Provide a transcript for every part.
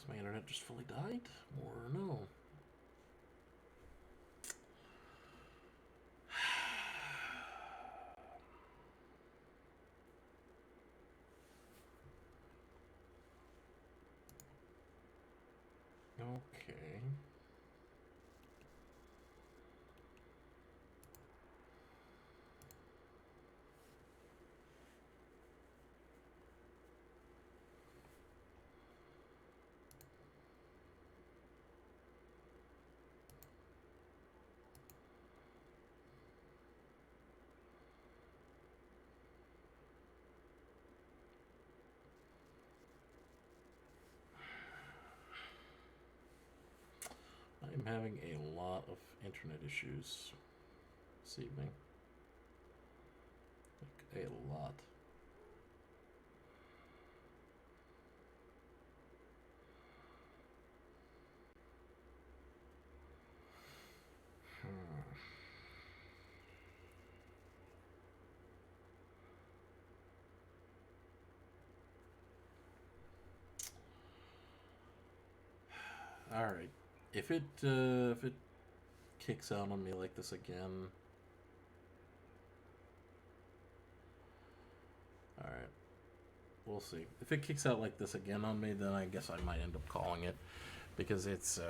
Has my internet just fully died? Or no? Okay. I'm having a lot of internet issues this evening. Like, a lot. All right. If it kicks out on me like this again, all right. We'll see. If it kicks out like this again on me, then I guess I might end up calling it because it's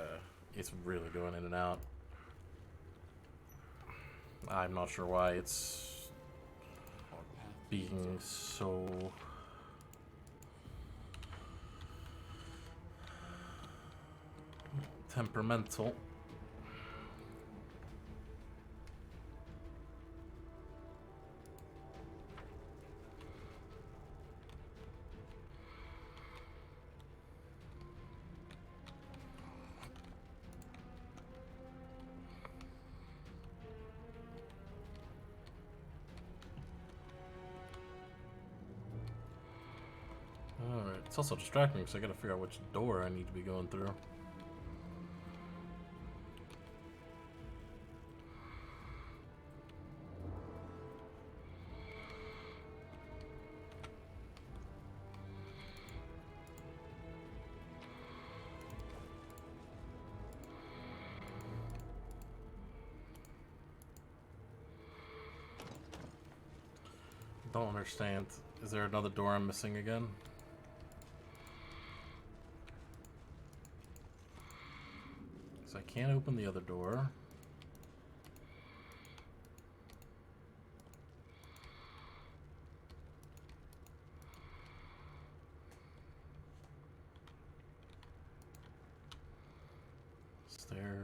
really going in and out. I'm not sure why it's being so temperamental. Alright, it's also distracting because I gotta figure out which door I need to be going through. Don't understand. Is there another door I'm missing again? So I can't open the other door. Is there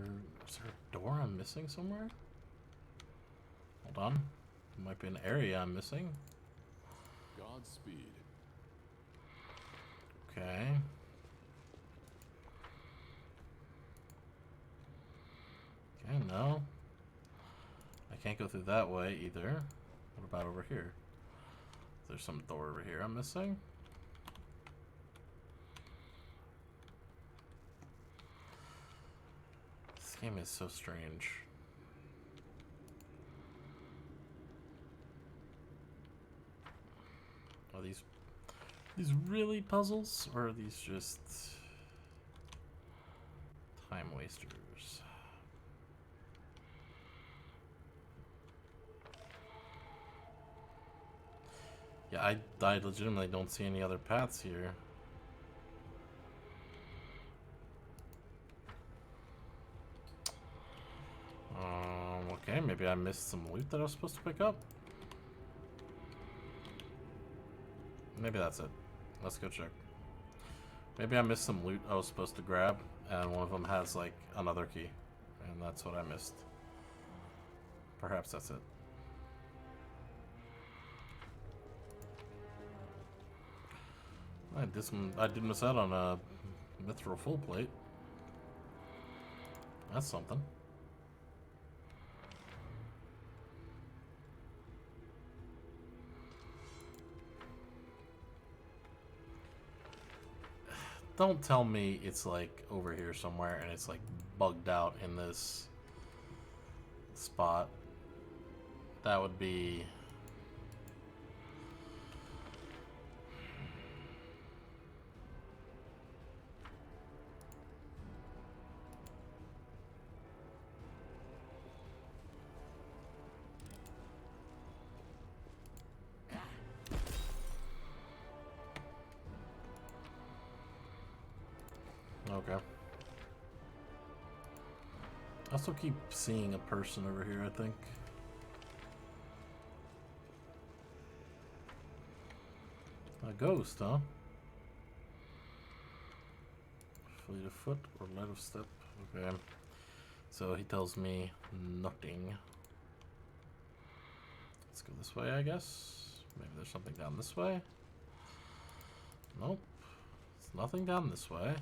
a door I'm missing somewhere? Hold on. There might be an area I'm missing. Godspeed. Okay. Okay, no. I can't go through that way either. What about over here? There's some door over here I'm missing. This game is so strange. Are these really puzzles, or are these just time wasters? Yeah, I legitimately don't see any other paths here. Okay, maybe I missed some loot that I was supposed to pick up. Maybe that's it. Let's go check. Maybe I missed some loot I was supposed to grab, and one of them has, like, another key. And that's what I missed. Perhaps that's it. I did miss out on a mithril full plate. That's something. Don't tell me it's like over here somewhere and it's like bugged out in this spot. That would be... Okay. I also keep seeing a person over here, I think. A ghost, huh? Fleet of foot or light of step. Okay. So he tells me nothing. Let's go this way, I guess. Maybe there's something down this way. Nope. There's nothing down this way.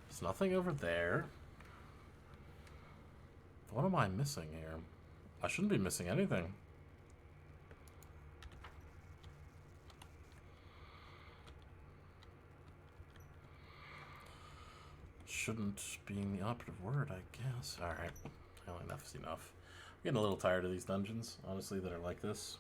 There's nothing over there. What am I missing here? I shouldn't be missing anything. Shouldn't being the operative word, I guess. Alright. Well, enough's enough. I'm getting a little tired of these dungeons, honestly, that are like this.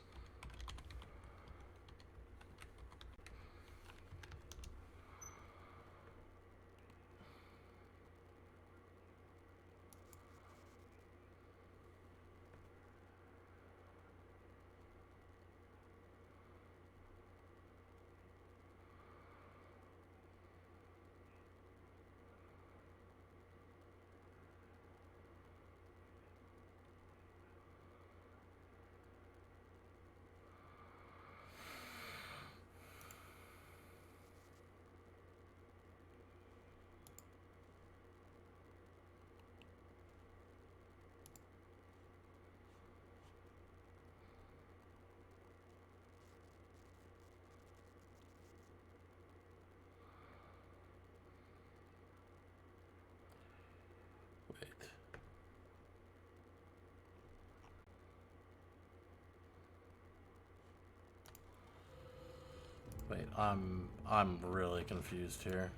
Wait. Wait, I'm really confused here.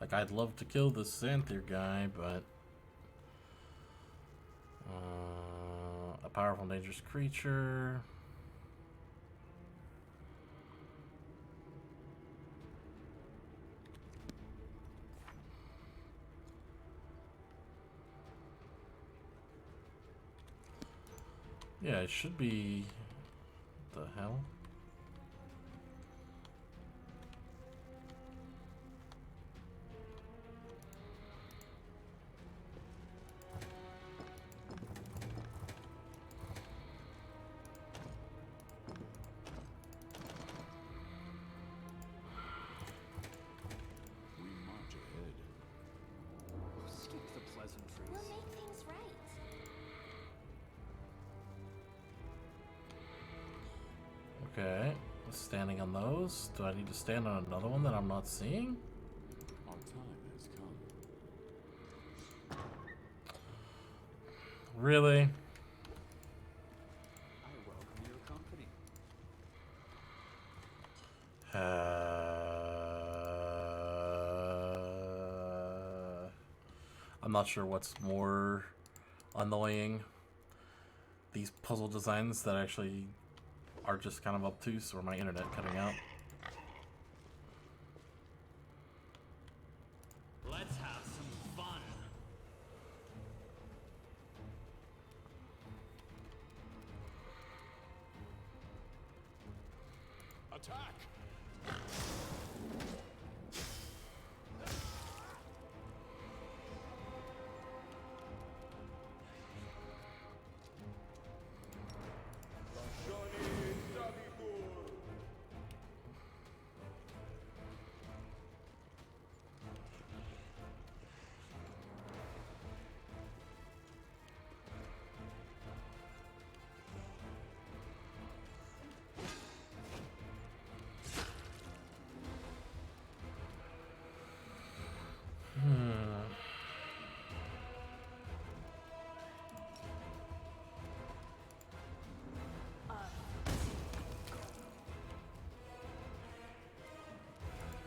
Like, I'd love to kill this Xanthir guy, but a powerful, dangerous creature. Yeah, it should be. What the hell? We march ahead. Skip the pleasantries. We'll make things right. Okay, standing on those. Do I need to stand on another one that I'm not seeing? Our time has come. Really? I welcome your company. I'm not sure what's more annoying. These puzzle designs that actually are just kind of obtuse, or my internet cutting out. Let's have some fun. Attack!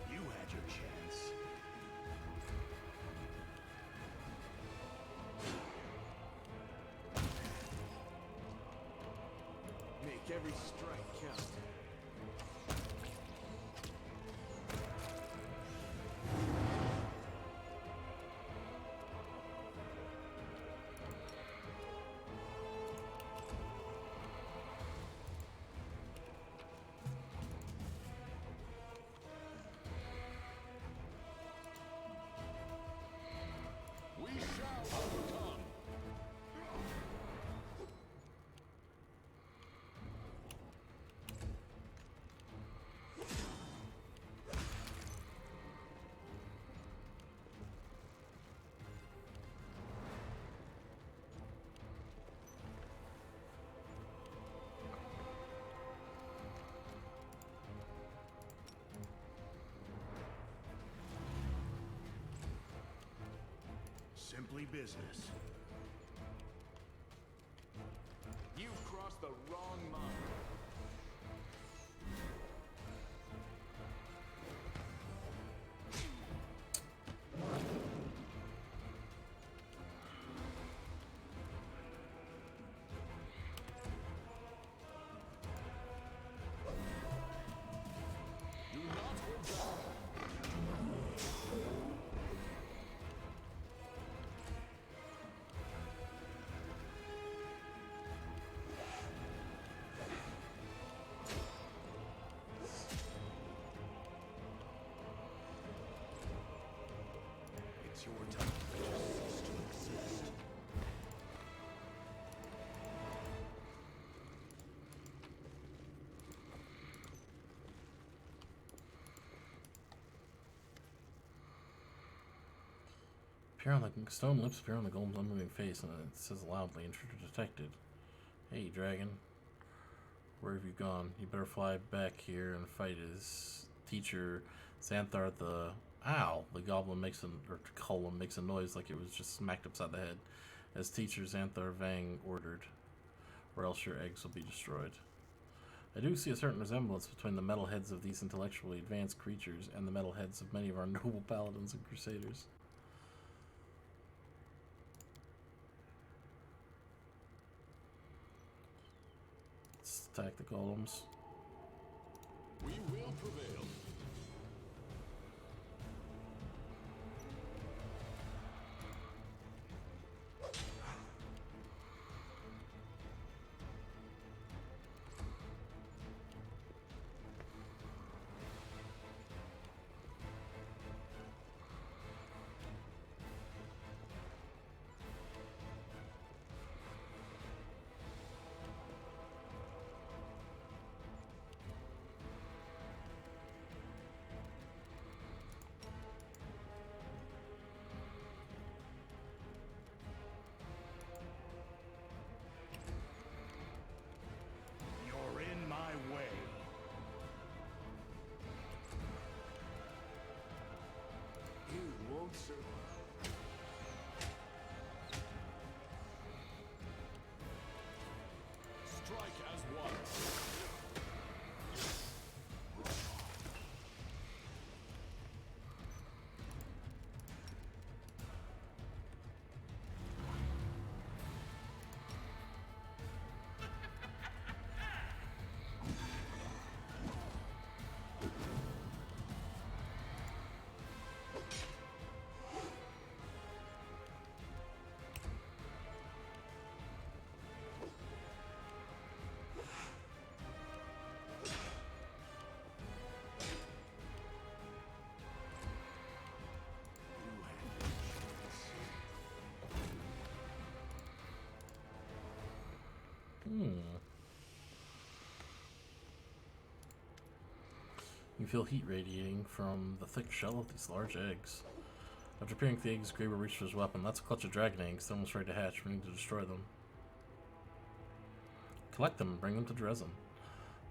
You had your chance. Make every strike count. Simply business. You've crossed the wrong line. Do not hold back. It's your time to cease to exist. Appear on the stone lips appear on the golem's unmoving face, and it says loudly, "Intruder detected." Hey, dragon. Where have you gone? You better fly back here and fight his teacher, Xanthar the... Ow! The goblin makes or golem makes a noise like it was just smacked upside the head. As teacher Xanthar Vang ordered, or else your eggs will be destroyed. I do see a certain resemblance between the metal heads of these intellectually advanced creatures and the metal heads of many of our noble paladins and crusaders. Let's attack the golems. We will prevail. You're in my way. You won't survive. Strike as one. You had your chance. You feel heat radiating from the thick shell of these large eggs. After peering at the eggs, Grey will reach for his weapon. That's a clutch of dragon eggs. They're almost ready to hatch. We need to destroy them. Collect them and bring them to Dresden.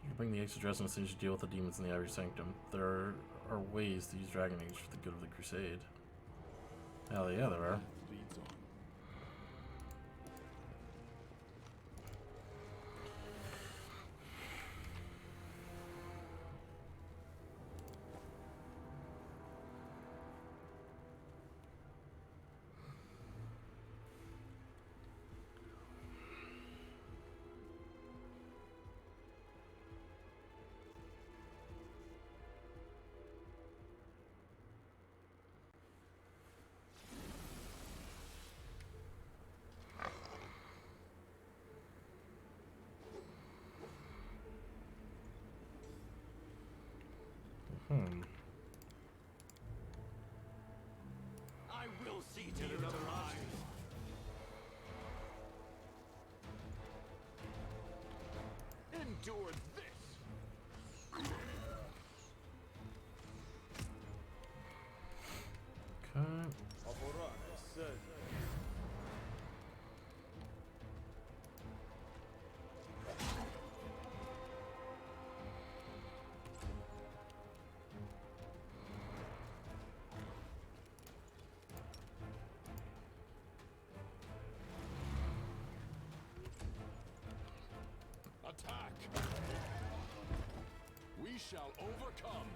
You can bring the eggs to Dresden as soon as you deal with the demons in the Ivory Sanctum. There are ways to use dragon eggs for the good of the Crusade. Hell yeah, there are. Leads on. I will see to your demise. Endure this. Okay. attack. We shall overcome.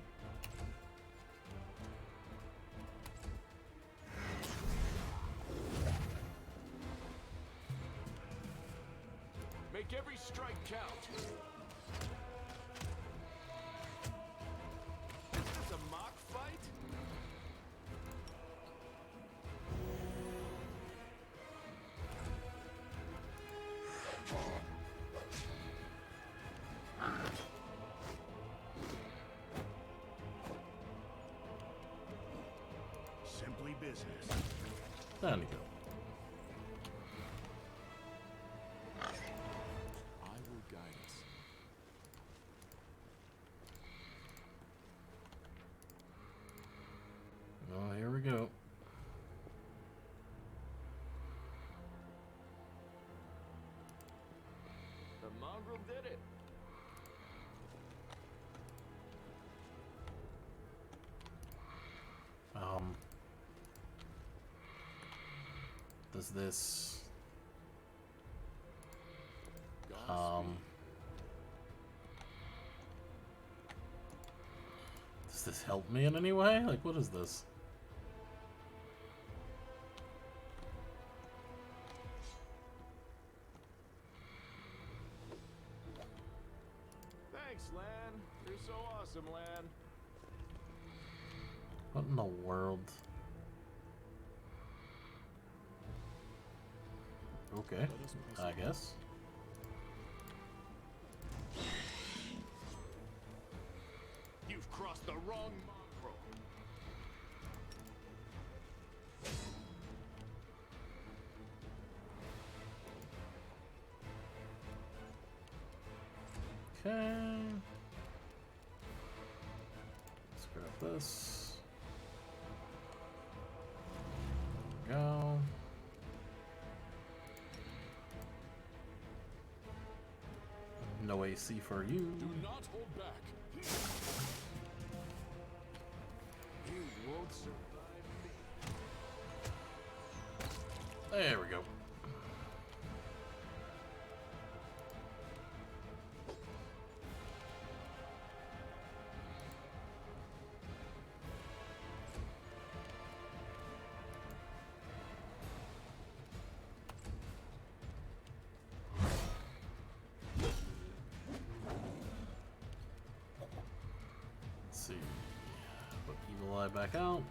Make every strike count. Is this a mock fight? Simply business. There you go. I will guide us. Oh, here we go. The mongrel did it. Does this Godspeed. does this help me in any way? Like, what is this? Thanks, Lan. You're so awesome, Lan. What in the world? Okay, Let us I proceed. guess. You've crossed the wrong mongrel. Okay. Let's grab this. There we go. No AC for you. Do not hold back. You won't survive me. There we go. Let's see. Put Evil Eye back out.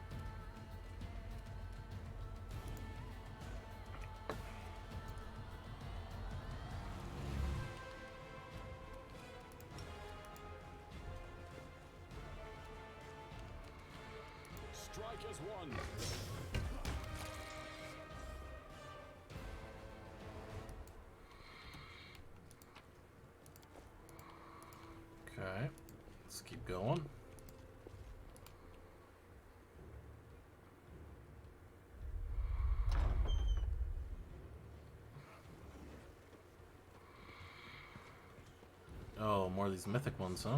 Strike as one. Okay. Let's keep going. Oh, more of these mythic ones, huh?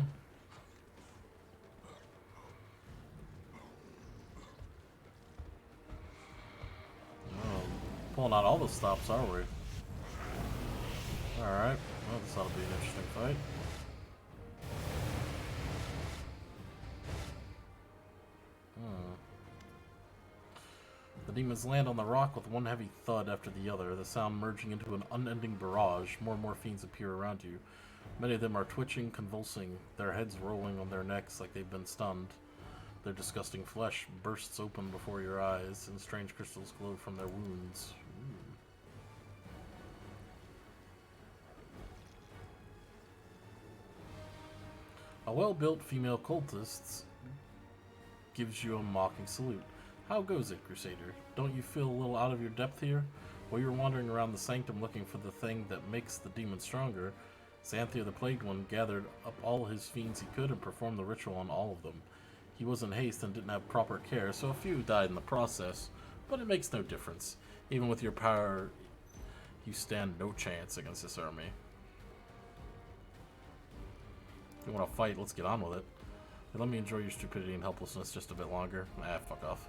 Oh, pulling out all the stops, are we? Alright. Well, this ought to be an interesting fight. The demons land on the rock with one heavy thud after the other, the sound merging into an unending barrage. More and more fiends appear around you. Many of them are twitching, convulsing, their heads rolling on their necks like they've been stunned. Their disgusting flesh bursts open before your eyes, and strange crystals glow from their wounds. A well-built female cultist gives you a mocking salute. How goes it, Crusader? Don't you feel a little out of your depth here? While you're wandering around the sanctum looking for the thing that makes the demon stronger, Xanthir the Plagued One gathered up all his fiends he could and performed the ritual on all of them. He was in haste and didn't have proper care, so a few died in the process, but it makes no difference. Even with your power, you stand no chance against this army. If you want to fight, let's get on with it. But let me enjoy your stupidity and helplessness just a bit longer. Ah, fuck off.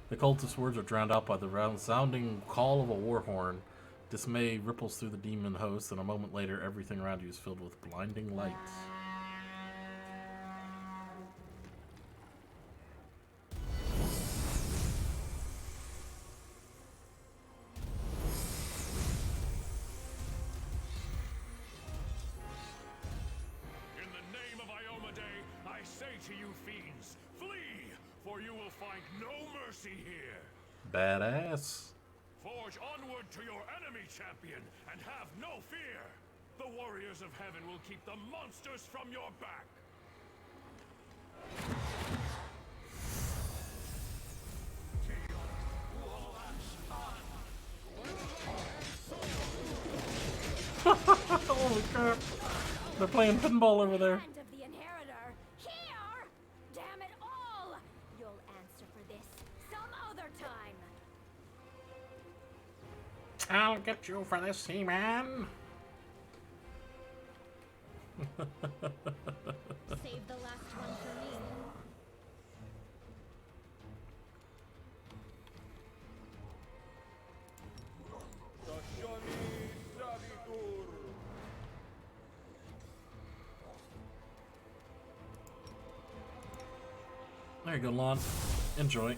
The cultist's words are drowned out by the resounding call of a war horn. Dismay ripples through the demon host, and a moment later, everything around you is filled with blinding light. In the name of Iomedae, I say to you fiends, flee, for you will find no mercy here. Badass. Forge onward to your enemy, champion, and have no fear. The warriors of heaven will keep the monsters from your back. Holy crap. They're playing pinball over there. Hand of the inheritor. Here! Damn it all! You'll answer for this some other time. I'll get you for this, He-Man. Save the last one for me. There you go, Lon. Enjoy.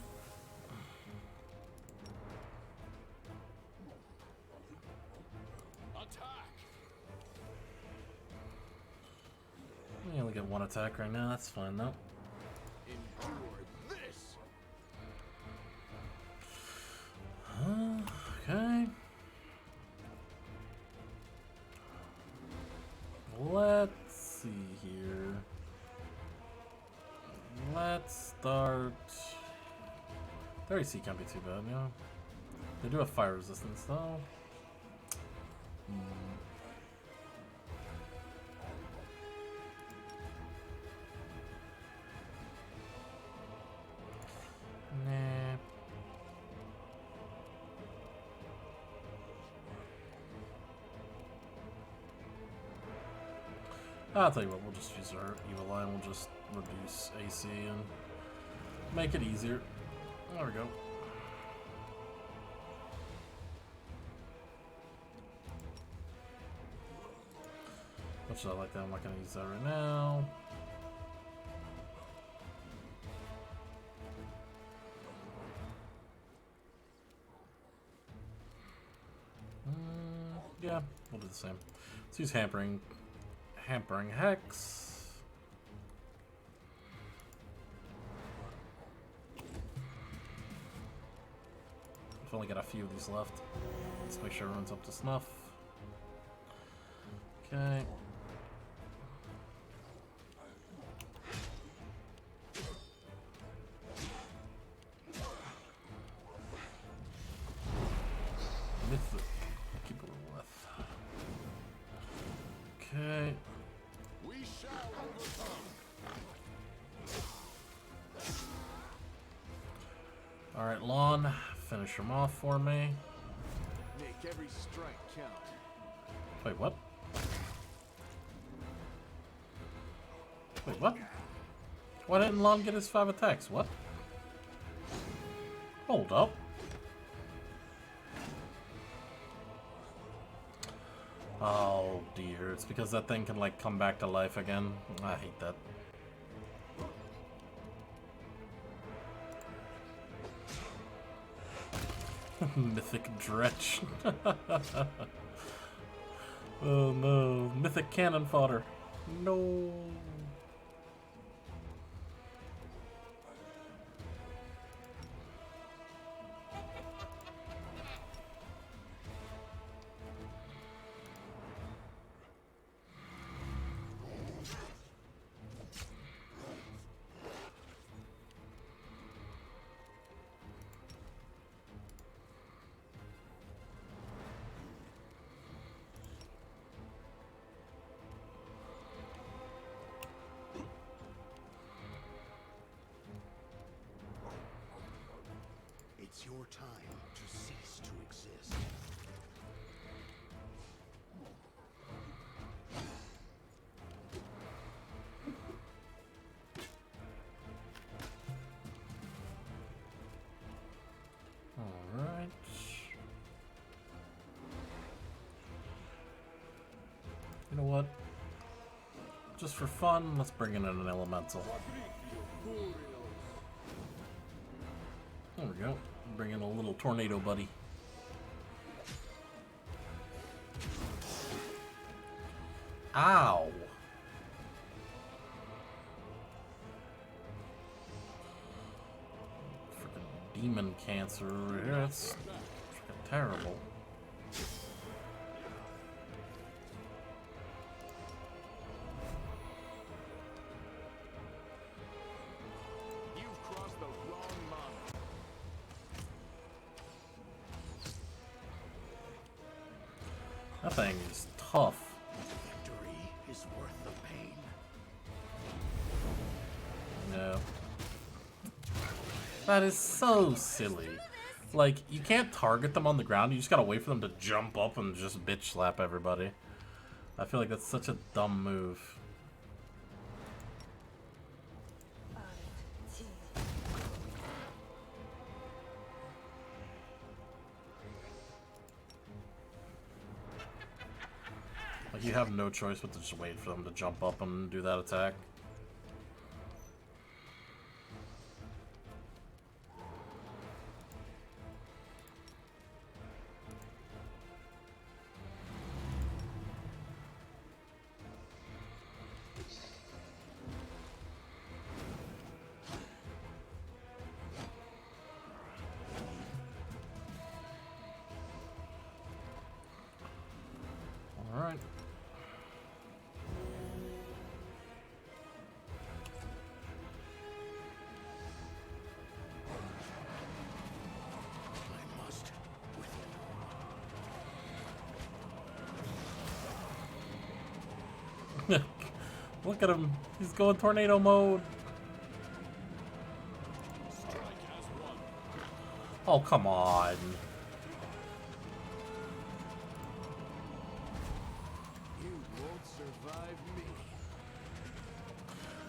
Attack! We only get one attack right now. That's fine, though. Endure this! Okay. Let's see here. Let's start. Their AC can't be too bad, yeah. They do have fire resistance, though. Nah. I'll tell you what, we'll just use our evil eye and we'll just reduce AC and make it easier. There we go. Much as I like that, I'm not going to use that right now. Yeah, we'll do the same. Let's use hampering hex. I've only got a few of these left. Let's make sure everyone's up to snuff. Okay. Myth. Keep a little left. Okay. We shall overcome! Alright, Lon, finish him off for me. Make every strike count. Wait, what? Wait, what? Why didn't Lon get his 5 attacks? What? Hold up. Oh dear, it's because that thing can like come back to life again. I hate that. Mythic Dretch. Oh no, Mythic Cannon Fodder. No. just for fun, let's bring in an elemental. There we go. Bring in a little tornado buddy. Ow! Freaking demon cancer over here. That's freaking terrible. You've crossed the wrong line. That thing is tough. Victory is worth the pain. No. That is so silly. Like, you can't target them on the ground, you just gotta wait for them to jump up and just bitch slap everybody. I feel like that's such a dumb move. Like, you have no choice but to just wait for them to jump up and do that attack. Alright. I must withdraw. Look at him. He's going tornado mode. Oh, come on. You won't survive me.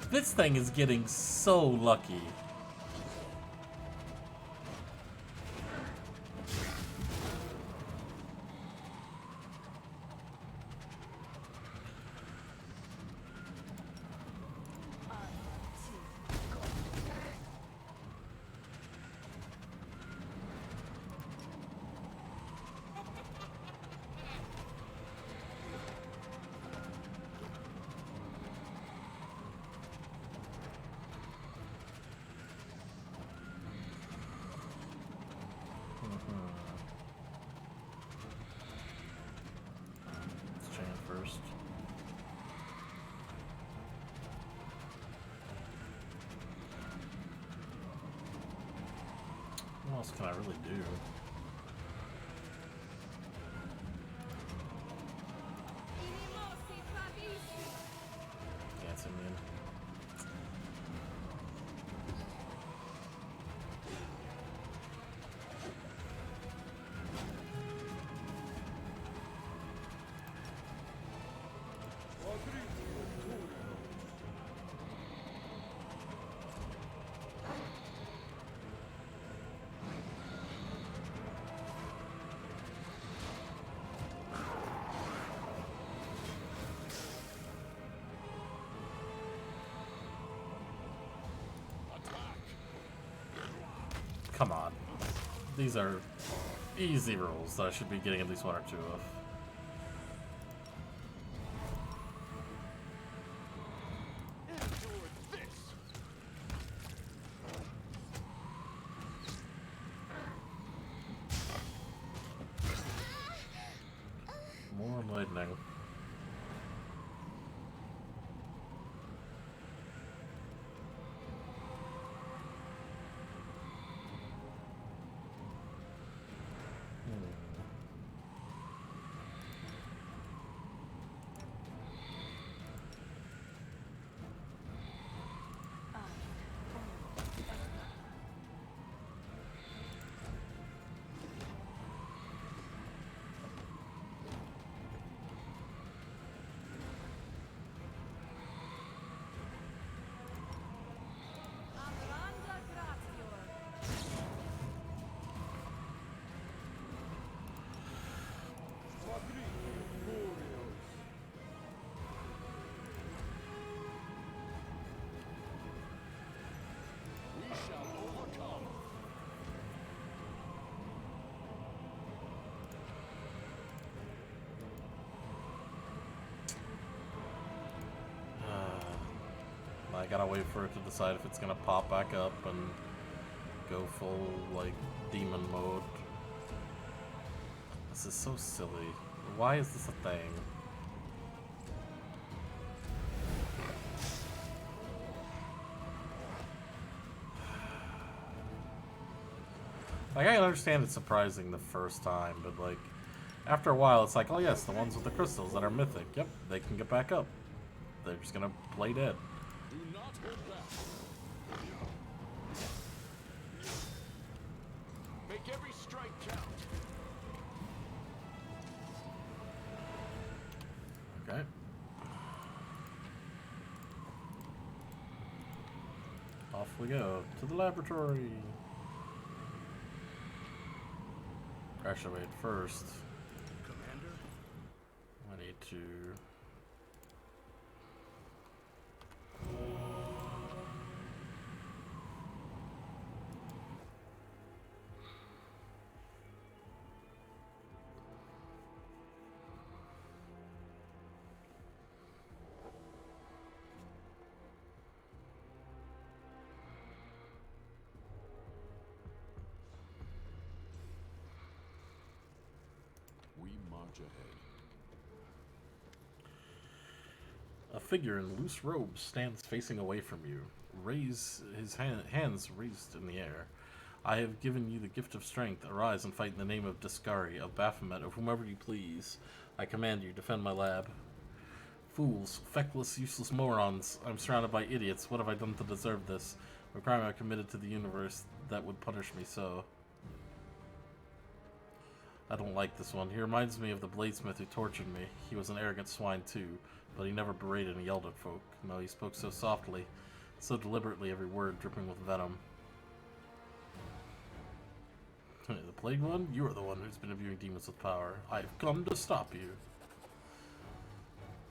This thing is getting so lucky. Let's chain first. What else can I really do? Dancing in. Come on. These are easy rolls that I should be getting at least one or two of. Endure this. More lightning. gotta wait for it to decide if it's gonna pop back up and go full, like, demon mode. This is so silly. Why is this a thing? Like, I understand it's surprising the first time, but, like, after a while, it's like, oh yes, the ones with the crystals that are mythic. Yep, they can get back up. They're just gonna play dead. Do not hold back. Make every strike count. Okay. Off we go to the laboratory. Actually, wait, first, Commander? I need to... We march ahead. A figure in loose robes stands facing away from you. Raise his hands raised in the air. I have given you the gift of strength. Arise and fight in the name of Discari, of Baphomet, of whomever you please. I command you, defend my lab. Fools, feckless, useless morons. I'm surrounded by idiots. What have I done to deserve this? A crime I committed to the universe that would punish me so. I don't like this one. He reminds me of the bladesmith who tortured me. He was an arrogant swine too, but he never berated and yelled at folk. No, he spoke so softly, so deliberately, every word dripping with venom. The plague one? You are the one who's been imbuing demons with power. I have come to stop you.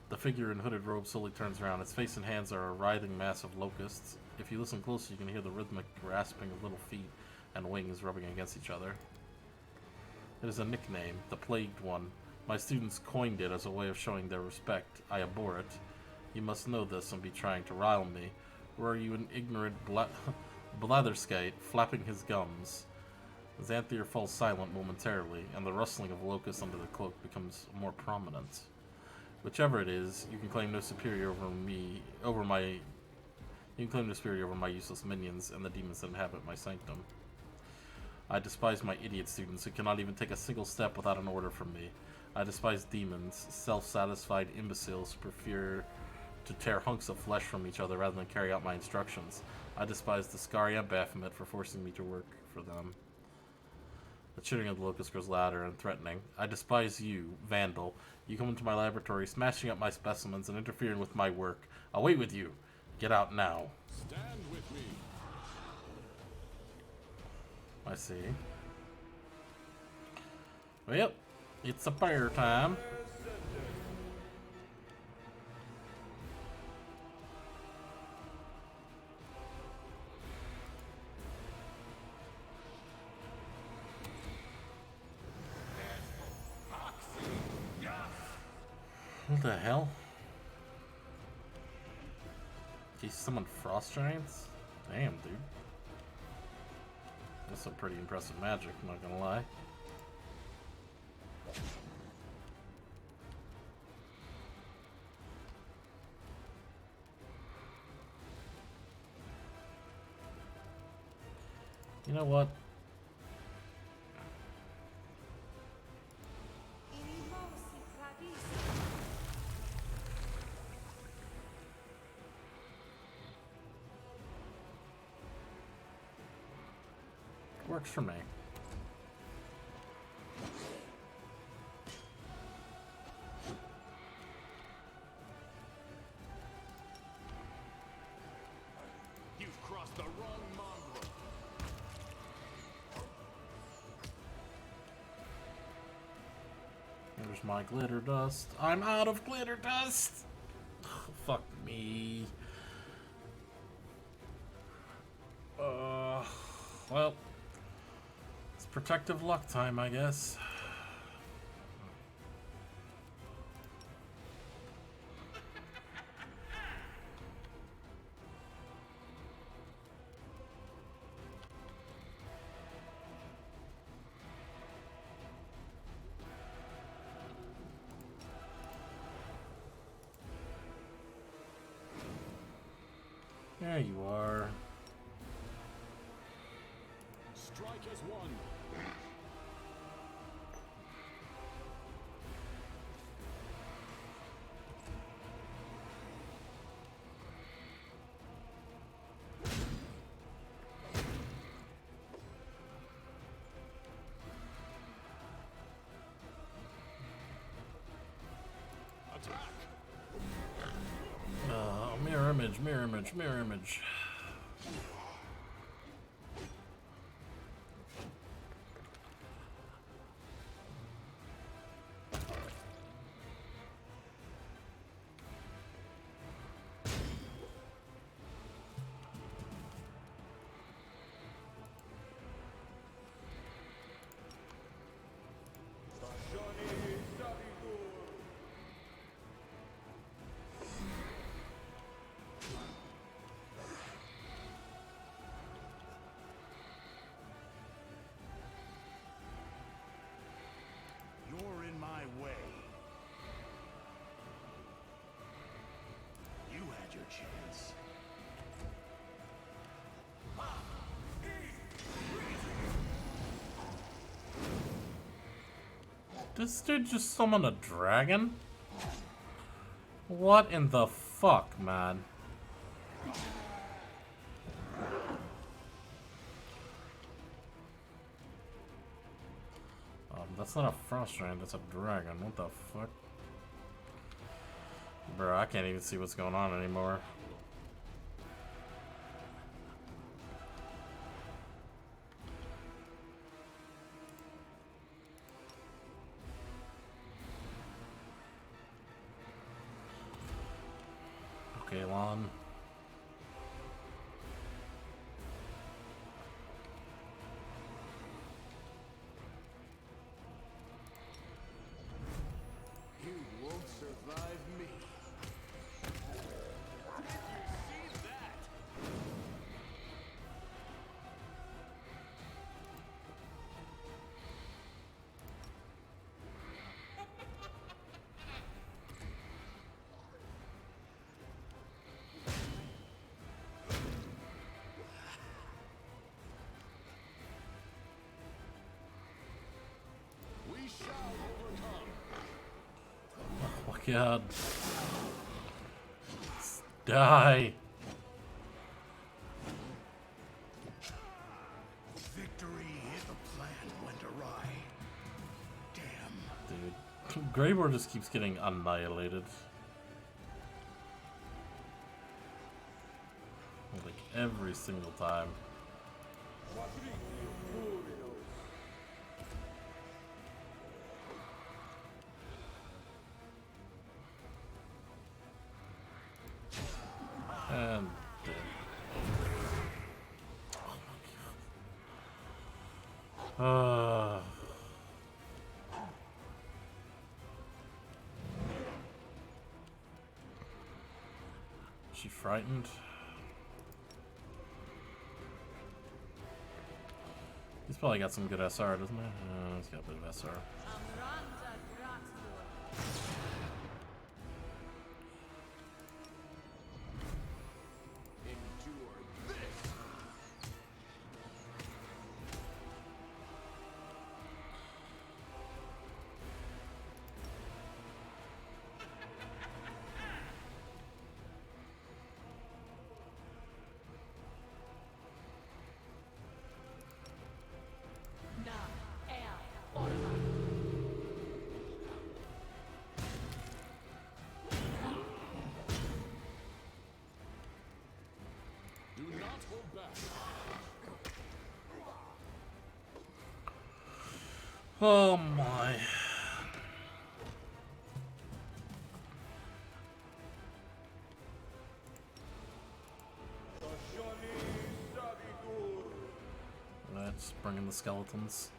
The figure in hooded robe slowly turns around. Its face and hands are a writhing mass of locusts. If you listen closely, you can hear the rhythmic rasping of little feet and wings rubbing against each other. It is a nickname, the Plagued One. My students coined it as a way of showing their respect. I abhor it. You must know this and be trying to rile me. Or are you an ignorant blatherskite flapping his gums? Xanthier falls silent momentarily, and the rustling of locusts under the cloak becomes more prominent. Whichever it is, you can claim no superior over me, you can claim no superior over my useless minions and the demons that inhabit my sanctum. I despise my idiot students who cannot even take a single step without an order from me. I despise demons, self-satisfied imbeciles who prefer to tear hunks of flesh from each other rather than carry out my instructions. I despise the Discari and Baphomet for forcing me to work for them. The chittering of the locust grows louder and threatening. I despise you, Vandal. You come into my laboratory, smashing up my specimens and interfering with my work. Away with you! Get out now. Stand with me. I see. Well, it's a prayer time. What the hell? He summoned frost giants? Damn, dude. That's some pretty impressive magic, I'm not gonna lie. You know what? Works for me. You've crossed the wrong mongrel. There's my glitter dust. I'm out of glitter dust! Fuck me. Well. It's protective luck time, I guess. There you are. Strike as one. Attack. Mirror image, mirror image, mirror image. You're in my way. You had your chance. This dude just summoned a dragon? What in the fuck, man? That's not a frost giant, that's a dragon. What the fuck? Bro, I can't even see what's going on anymore. Okay, Lon. You won't survive me. Did you see that? We shall overcome. Oh my god. Die. Victory hit the plan went awry. Damn. Dude. Greybor just keeps getting annihilated. Like every single time. And dead. Oh my god. She frightened? He's probably got some good SR, doesn't he? He's got a bit of SR. Endure this. Do not hold back. Oh my. Let's bring in the skeletons.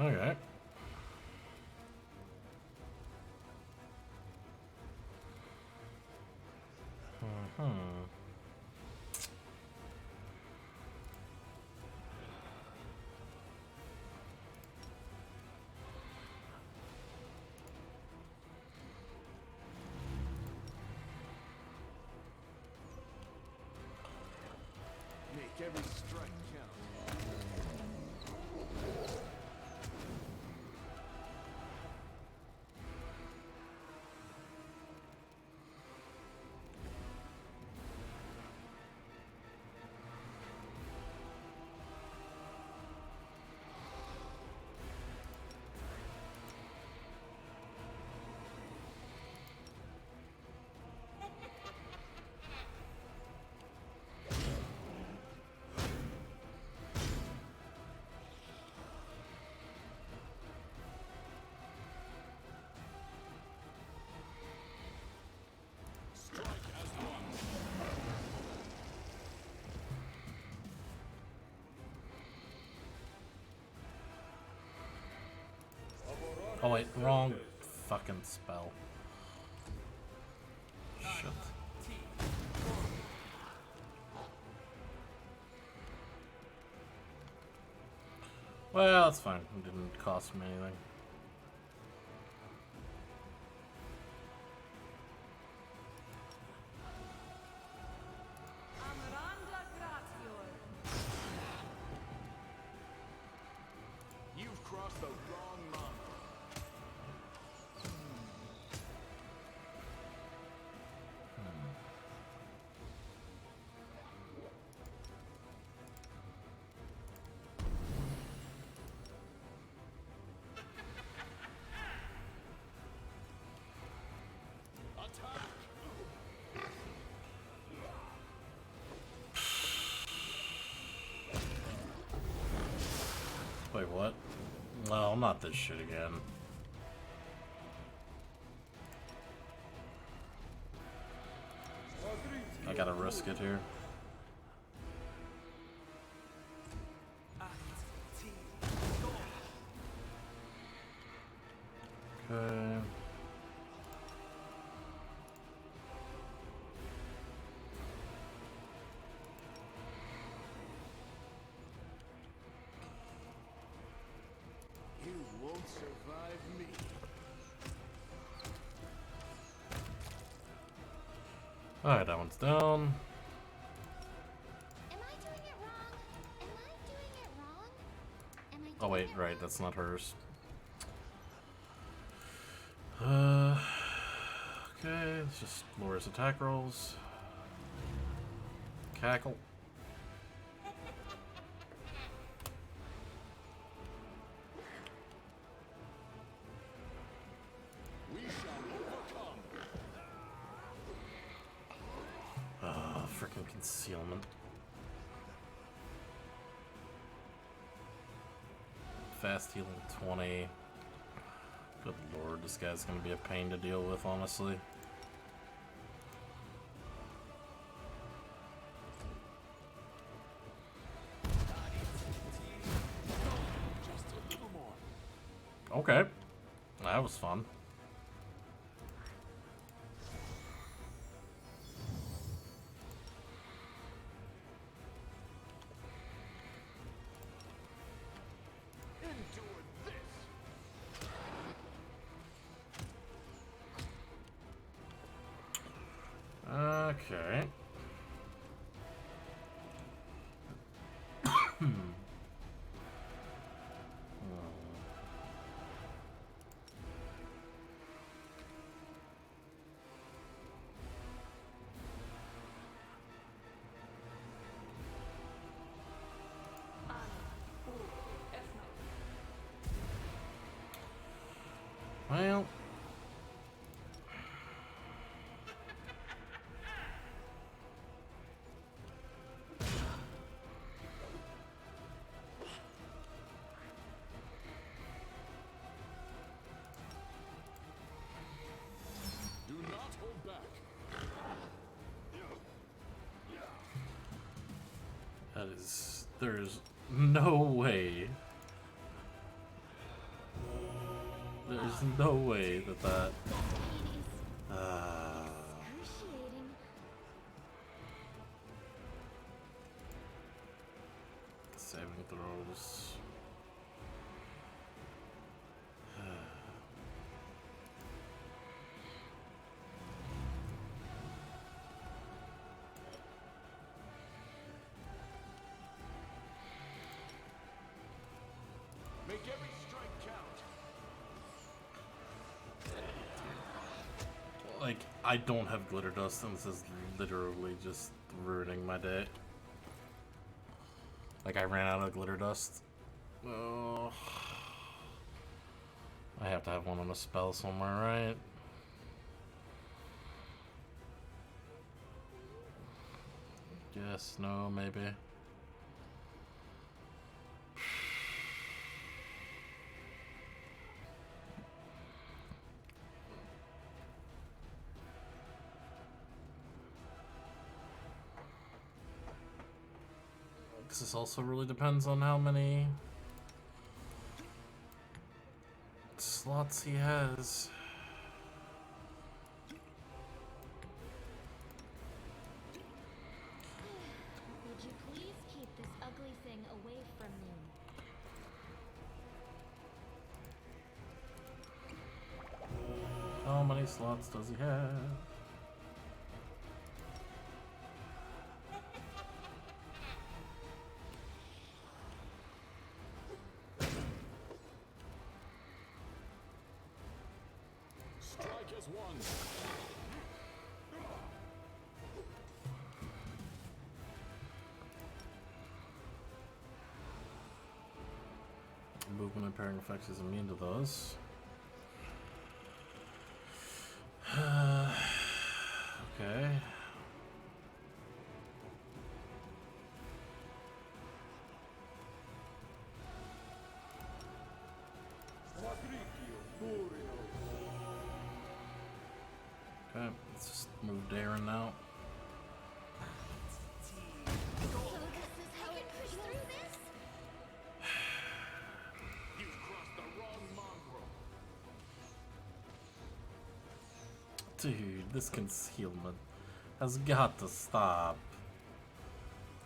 Okay. Make every strike count. Strike as one. Oh wait, wrong fucking spell. Shit. Well, that's fine. It didn't cost me anything. Amranda gratior. You've crossed the wrong line. Attack! Wait, what? No, not this shit again. I gotta risk it here. Okay. You won't survive me. Alright, that one's down. Am I doing it wrong? Am I doing it wrong? Am I Oh doing wait, it right, wrong? that's not hers. Okay, let's just lower his attack rolls. Cackle. We shall overcome. Freaking concealment. Fast healing 20. Good lord, this guy's gonna be a pain to deal with, honestly. Just a little more. Okay. That was fun. Endure this. Okay. Well. Do not hold back. That is... There's no way. There's no way that that... Excruciating. Saving throws. Make every strike count. Like, I don't have glitter dust, and this is literally just ruining my day. Like, I ran out of glitter dust. Oh. I have to have one on a spell somewhere, right? Yes, no, maybe. This also really depends on how many slots he has. Would you please keep this ugly thing away from me? How many slots does he have? Strike as one. Movement and pairing effects is immune to those. Okay. Okay, let's just move Darren now. So this is how it push through this? You've crossed the wrong mongrel. Dude, this concealment has got to stop.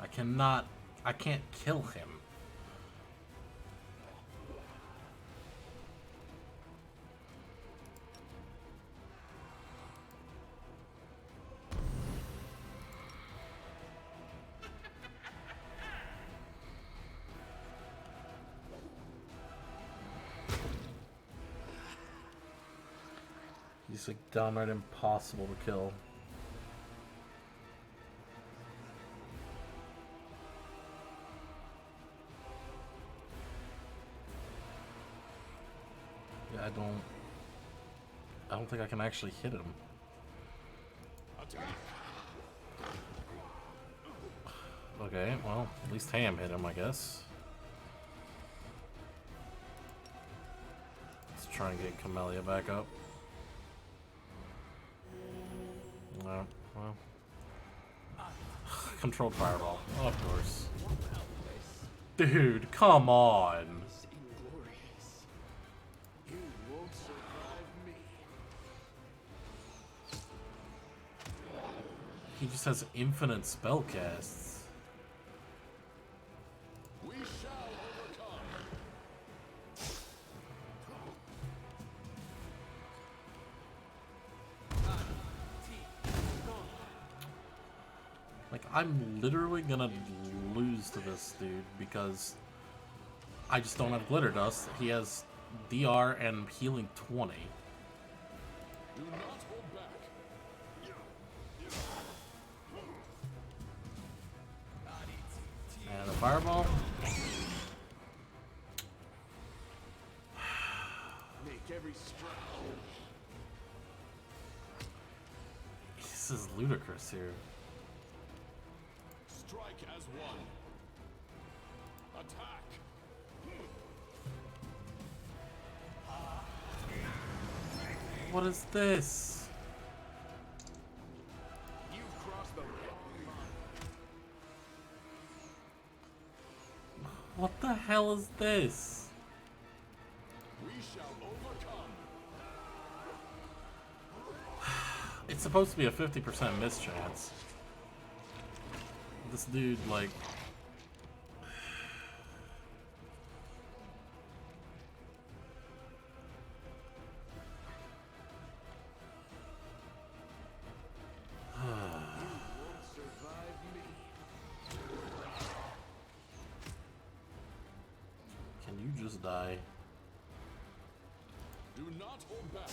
I can't kill him. He's like downright impossible to kill. Yeah, I don't think I can actually hit him. Attack. Okay, well, at least Ham hit him, I guess. Let's try and get Camellia back up. No, well. Controlled fireball, of course. Dude, come on! Inglorious. You won't survive me. He just has infinite spell casts. We shall overcome. Like, I'm literally gonna lose to this dude because I just don't have glitter dust. He has DR and healing 20. Do not hold back. And a fireball. Make every strike. This is ludicrous here. Strike as one. Attack. What is this? You've crossed the red line. What the hell is this? We shall overcome. It's supposed to be a 50% miss chance. This dude, like... Survive me. Can you just die? Do not hold back.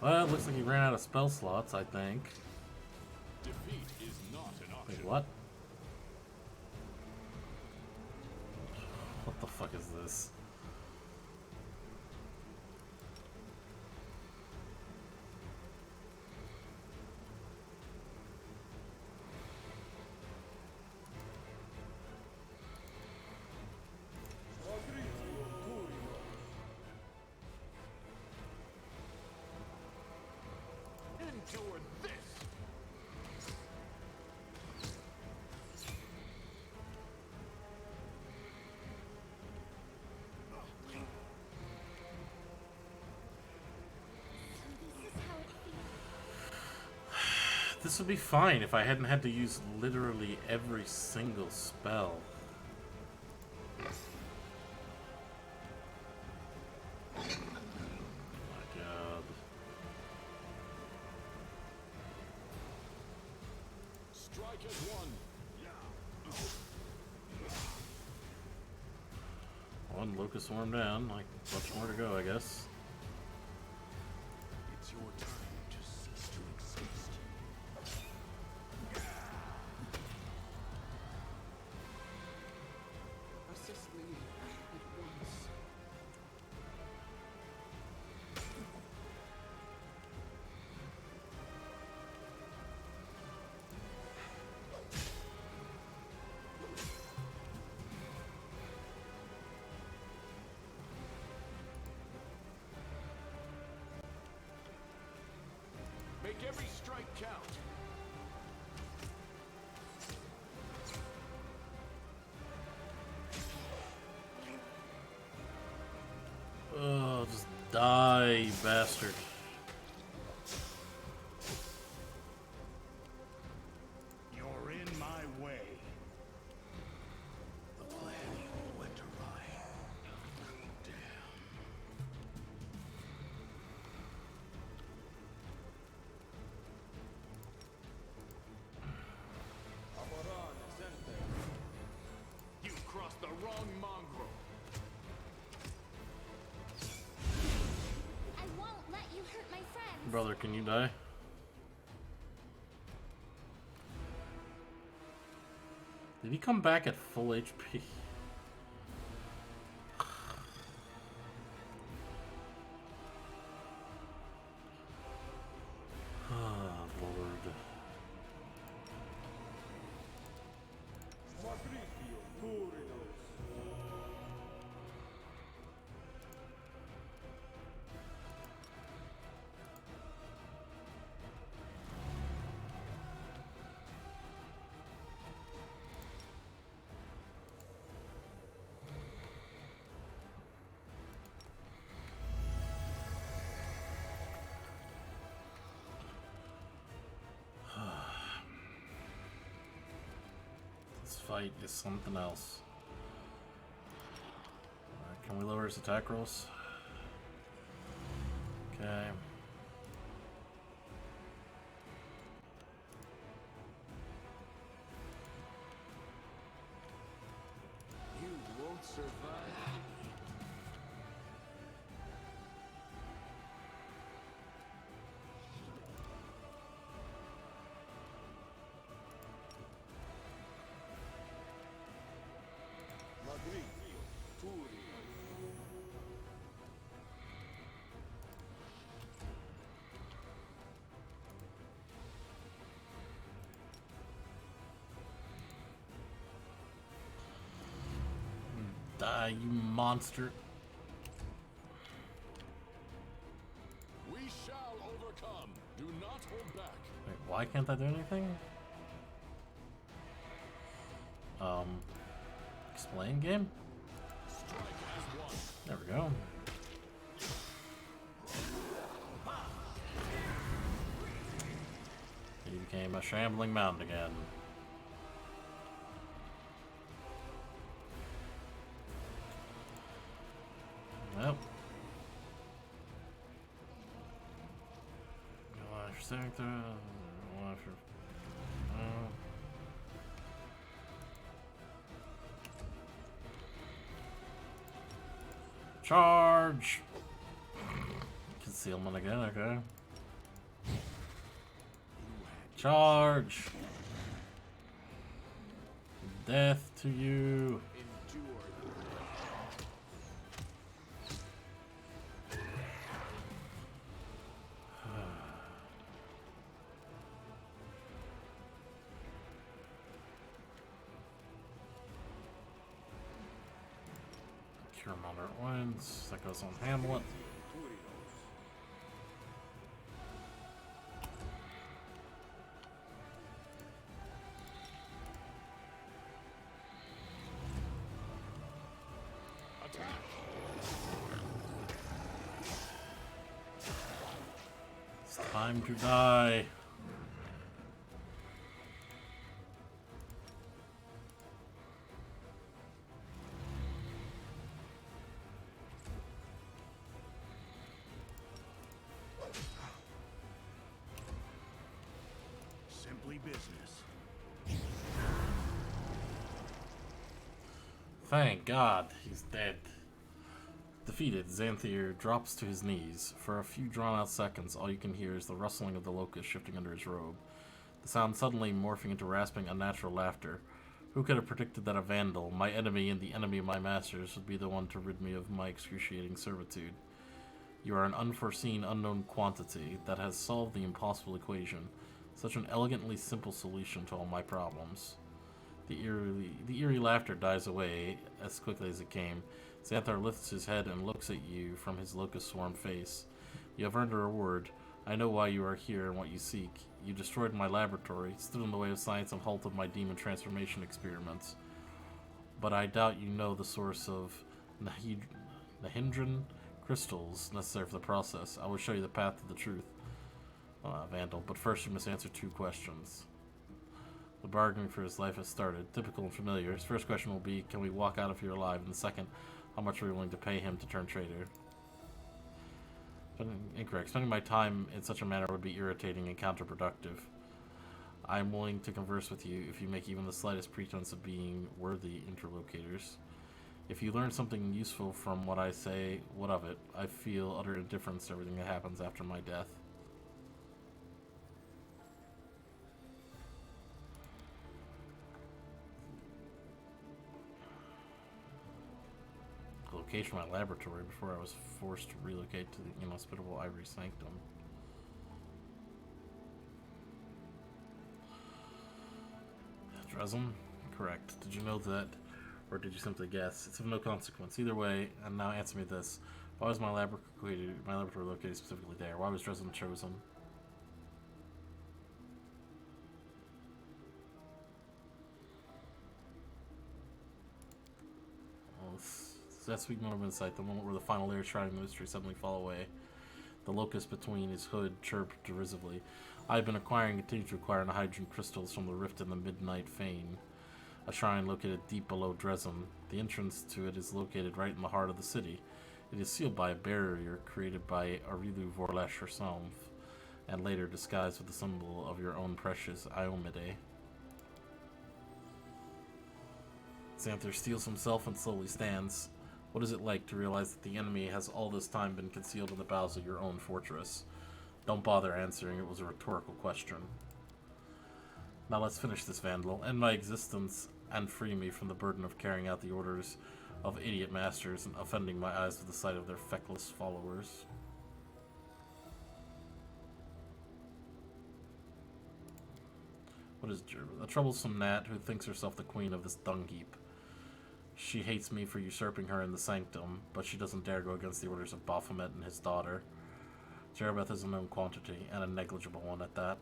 Well, it looks like he ran out of spell slots, I think. Defeat is not an option. Wait, what? What the fuck is this? Endure this. This is how it feels. This would be fine if I hadn't had to use literally every single spell. Oh my god. Strike as one. One locust worm down, like much more to go, I guess. It's your time to cease to exist. Assist me at once. Make every strike count. Oh, just die, you bastard. You're in my way. The plan went awry. Damn. You crossed the wrong mongrel. I won't let you hurt my friends. Brother, can you die? Did he come back at full HP? Ah, Lord. This fight is something else. Alright, can we lower his attack rolls? Okay. You won't survive. Die, you monster. We shall overcome. Do not hold back. Wait, why can't I do anything? Explain game? Strike as one. There we go. He became a shambling mound again. Well. Gosh, Xanther. Charge! Concealment again, okay. Charge! Death to you! Cure moderate wounds. That goes on Hamlet. It's time to die. Simply business. Thank God, he's dead. Defeated, Xanthier drops to his knees. For a few drawn-out seconds, all you can hear is the rustling of the locust shifting under his robe. The sound suddenly morphing into rasping, unnatural laughter. Who could have predicted that a vandal, my enemy and the enemy of my masters, would be the one to rid me of my excruciating servitude? You are an unforeseen, unknown quantity that has solved the impossible equation. Such an elegantly simple solution to all my problems. The eerie laughter dies away as quickly as it came. Xanthar lifts his head and looks at you from his locust-swarm face. You have earned a reward. I know why you are here and what you seek. You destroyed my laboratory, stood in the way of science, and halted my demon transformation experiments. But I doubt you know the source of Nahindran crystals necessary for the process. I will show you the path to the truth, Vandal. But first you must answer 2 questions. The bargaining for his life has started. Typical and familiar. His first question will be, can we walk out of here alive? And the second, how much are we willing to pay him to turn traitor? Incorrect. Spending my time in such a manner would be irritating and counterproductive. I am willing to converse with you if you make even the slightest pretense of being worthy interlocutors. If you learn something useful from what I say, what of it? I feel utter indifference to everything that happens after my death. Location of my laboratory before I was forced to relocate to the inhospitable Ivory Sanctum. Dresden? Correct. Did you know that, or did you simply guess? It's of no consequence. Either way, and now answer me this. Why was my laboratory located specifically there? Why was Dresden chosen? Well, that sweet moment of insight, the moment where the final layers shrouding the mystery suddenly fall away. The locust between his hood chirped derisively. I have been acquiring and continue to acquire hydrogen crystals from the rift in the Midnight Fane, a shrine located deep below Dresden. The entrance to it is located right in the heart of the city. It is sealed by a barrier created by Arilu Vorlesh herself, and later disguised with the symbol of your own precious Iomide. Xanther steels himself and slowly stands. What is it like to realize that the enemy has all this time been concealed in the bowels of your own fortress? Don't bother answering, it was a rhetorical question. Now let's finish this, Vandal. End my existence and free me from the burden of carrying out the orders of idiot masters and offending my eyes with the sight of their feckless followers. What is Gerba? A troublesome gnat who thinks herself the queen of this dung heap. She hates me for usurping her in the sanctum, but she doesn't dare go against the orders of Baphomet and his daughter. Jerebeth is a known quantity, and a negligible one at that.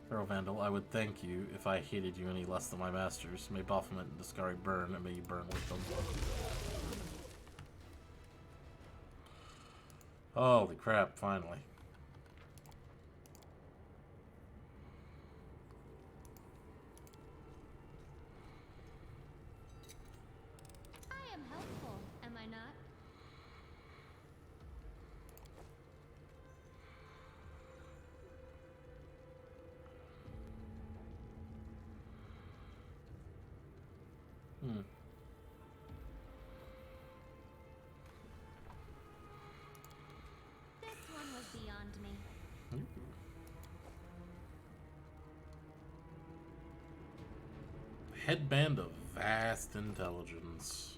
Hero Vandal, I would thank you if I hated you any less than my masters. May Baphomet and Discari burn, and may you burn with them. Holy crap, finally. I am helpful, am I not? Headband of vast intelligence.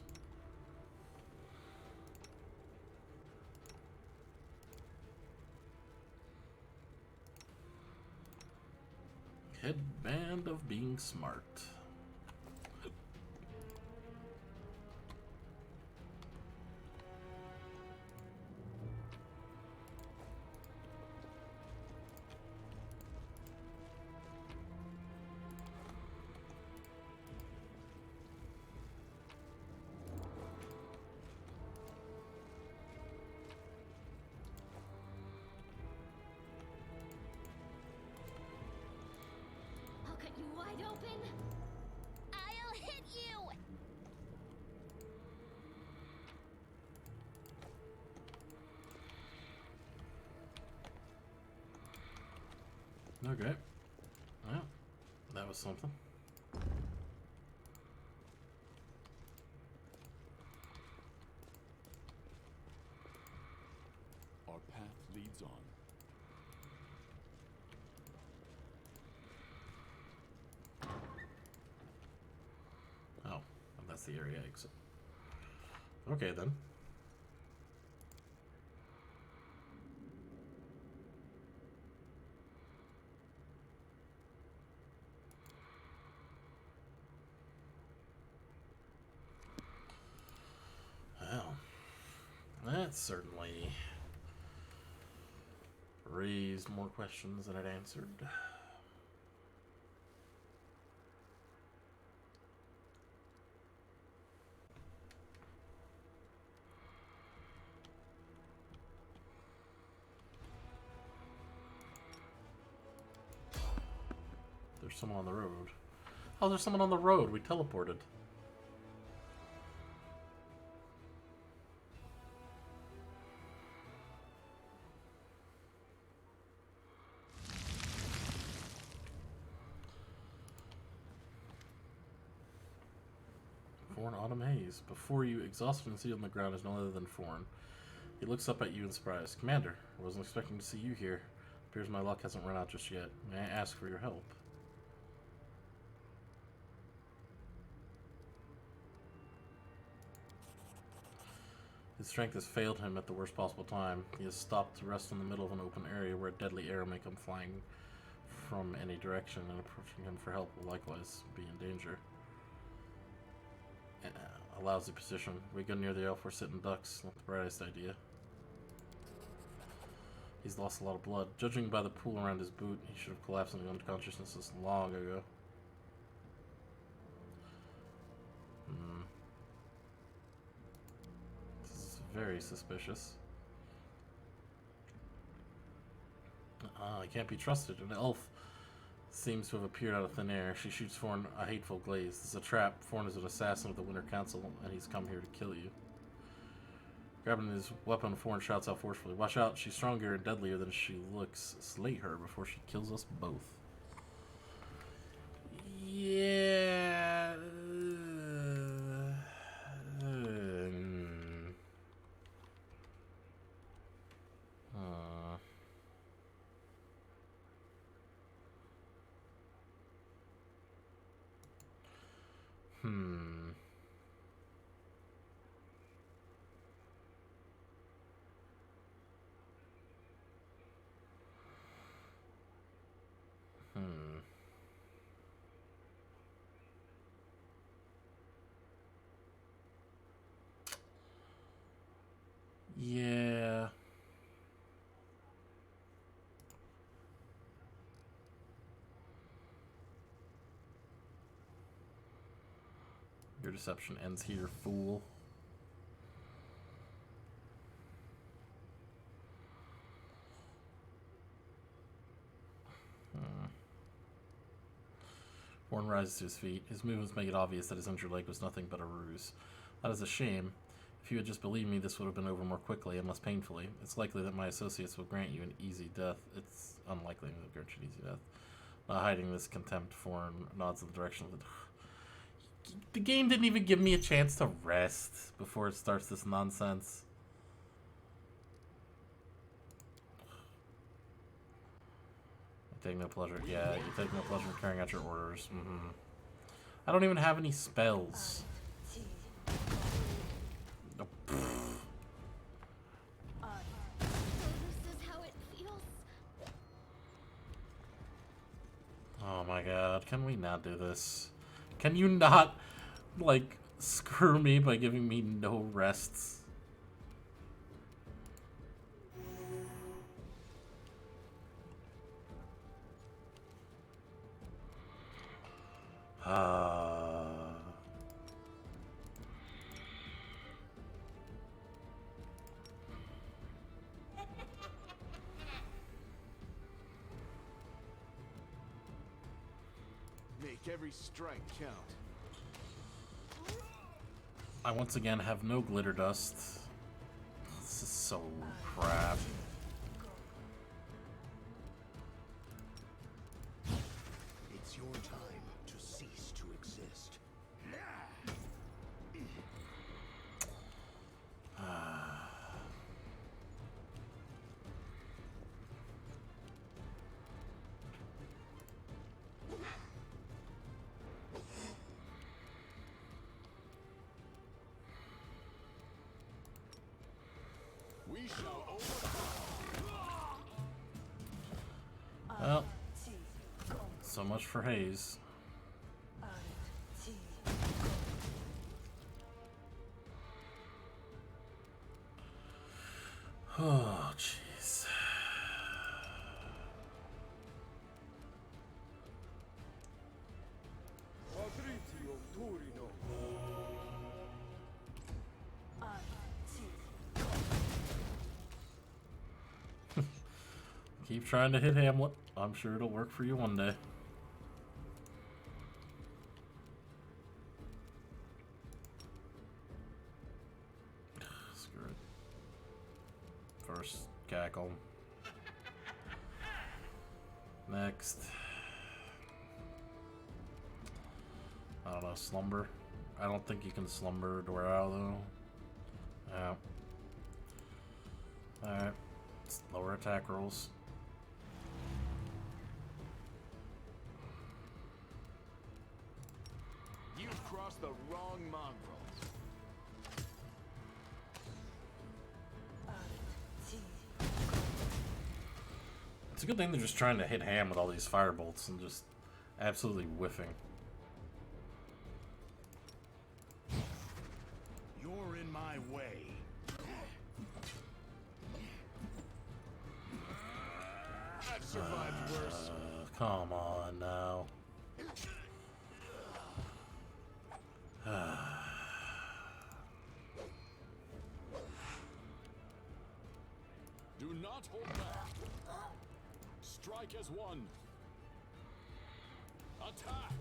Headband of being smart. I'll cut you wide open. I'll hit you. Okay. Well, that was something. Our path leads on. Oh, that's the area exit. Okay then. Well, that certainly raised more questions than it answered. There's someone on the road. Oh, there's someone on the road. We teleported. Foreign autumn haze. Before you, exhausted and seated on the ground, is no other than Foreign. He looks up at you in surprise. Commander, I wasn't expecting to see you here. Appears my luck hasn't run out just yet. May I ask for your help? His strength has failed him at the worst possible time. He has stopped to rest in the middle of an open area where a deadly arrow may come flying from any direction, and approaching him for help will likewise be in danger. A lousy position. We go near the elf, we're sitting ducks. Not the brightest idea. He's lost a lot of blood. Judging by the pool around his boot, he should have collapsed into unconsciousness long ago. This is very suspicious. He can't be trusted. An elf seems to have appeared out of thin air. She shoots Forn a hateful glaze. This is a trap. Forn is an assassin of the Winter Council, and he's come here to kill you. Grabbing his weapon, Forn shouts out forcefully, "Watch out, she's stronger and deadlier than she looks. Slay her before she kills us both." Yeah. Hmm. Yeah. Your deception ends here, fool. Warren rises to his feet. His movements make it obvious that his injured leg was nothing but a ruse. That is a shame. If you had just believed me, this would have been over more quickly and less painfully. It's likely that my associates will grant you an easy death. It's unlikely they will grant you an easy death. Not hiding this contempt, Warren nods in the direction of the... The game didn't even give me a chance to rest before it starts this nonsense. You take no pleasure. Yeah, you take no pleasure in carrying out your orders. I don't even have any spells. Oh, So this is how it feels. oh my god, can we not do this? Can you not, like, screw me by giving me no rests? Make every strike count. I once again have no glitter dust. This is so crap. It's your time to cease to exist. We shall overcome. Well, so much for Haze. Oh, jeez. Keep trying to hit Hamlet. I'm sure it'll work for you one day. Screw it. First, cackle. Next. I don't know, slumber. I don't think you can slumber Dwell though. Yeah. Alright. Lower attack rolls. You've crossed the wrong mongrel. It's a good thing they're just trying to hit Ham with all these firebolts and just absolutely whiffing. You're in my way. I've survived worse. Come on now. Do not hold back. Strike as one. Attack.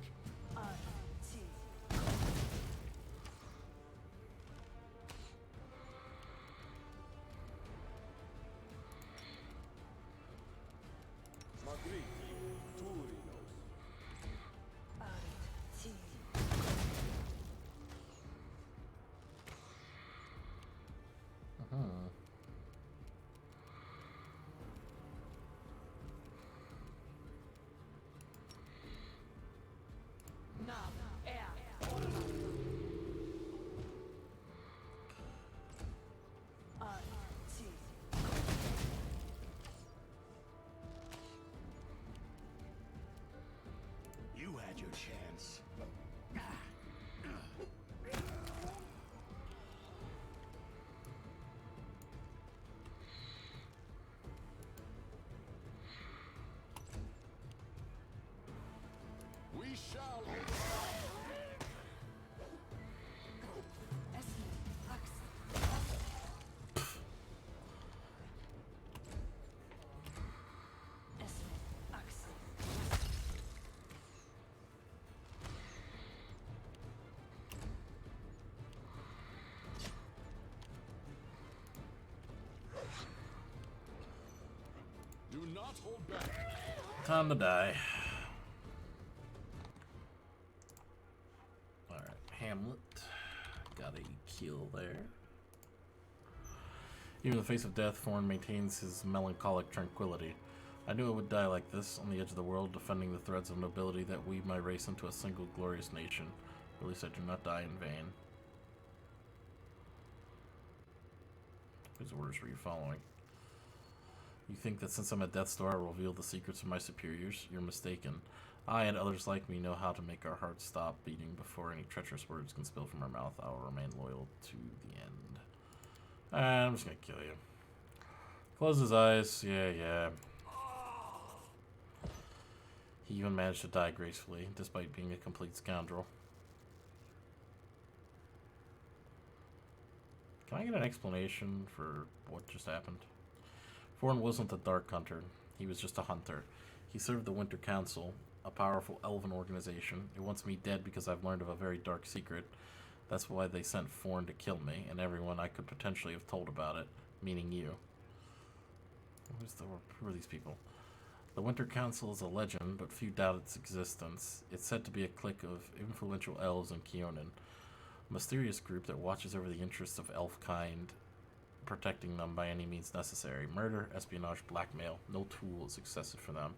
You had your chance. We shall overcome. Do not hold back. Time to die. Alright, Hamlet. Got a kill there. Even in the face of death, Thorn maintains his melancholic tranquility. I knew I would die like this, on the edge of the world, defending the threads of nobility that weave my race into a single glorious nation. At least I do not die in vain. Whose orders were you following? You think that since I'm a Death Star, I will reveal the secrets of my superiors? You're mistaken. I and others like me know how to make our hearts stop beating before any treacherous words can spill from our mouth. I will remain loyal to the end. I'm just gonna kill you. Close his eyes. Yeah. He even managed to die gracefully, despite being a complete scoundrel. Can I get an explanation for what just happened? Forn wasn't a Dark Hunter. He was just a hunter. He served the Winter Council, a powerful elven organization. It wants me dead because I've learned of a very dark secret. That's why they sent Forn to kill me, and everyone I could potentially have told about it, meaning you. Who are these people? The Winter Council is a legend, but few doubt its existence. It's said to be a clique of influential elves in Keonan, a mysterious group that watches over the interests of elf kind, protecting them by any means necessary. Murder, espionage, blackmail, no tool is excessive for them.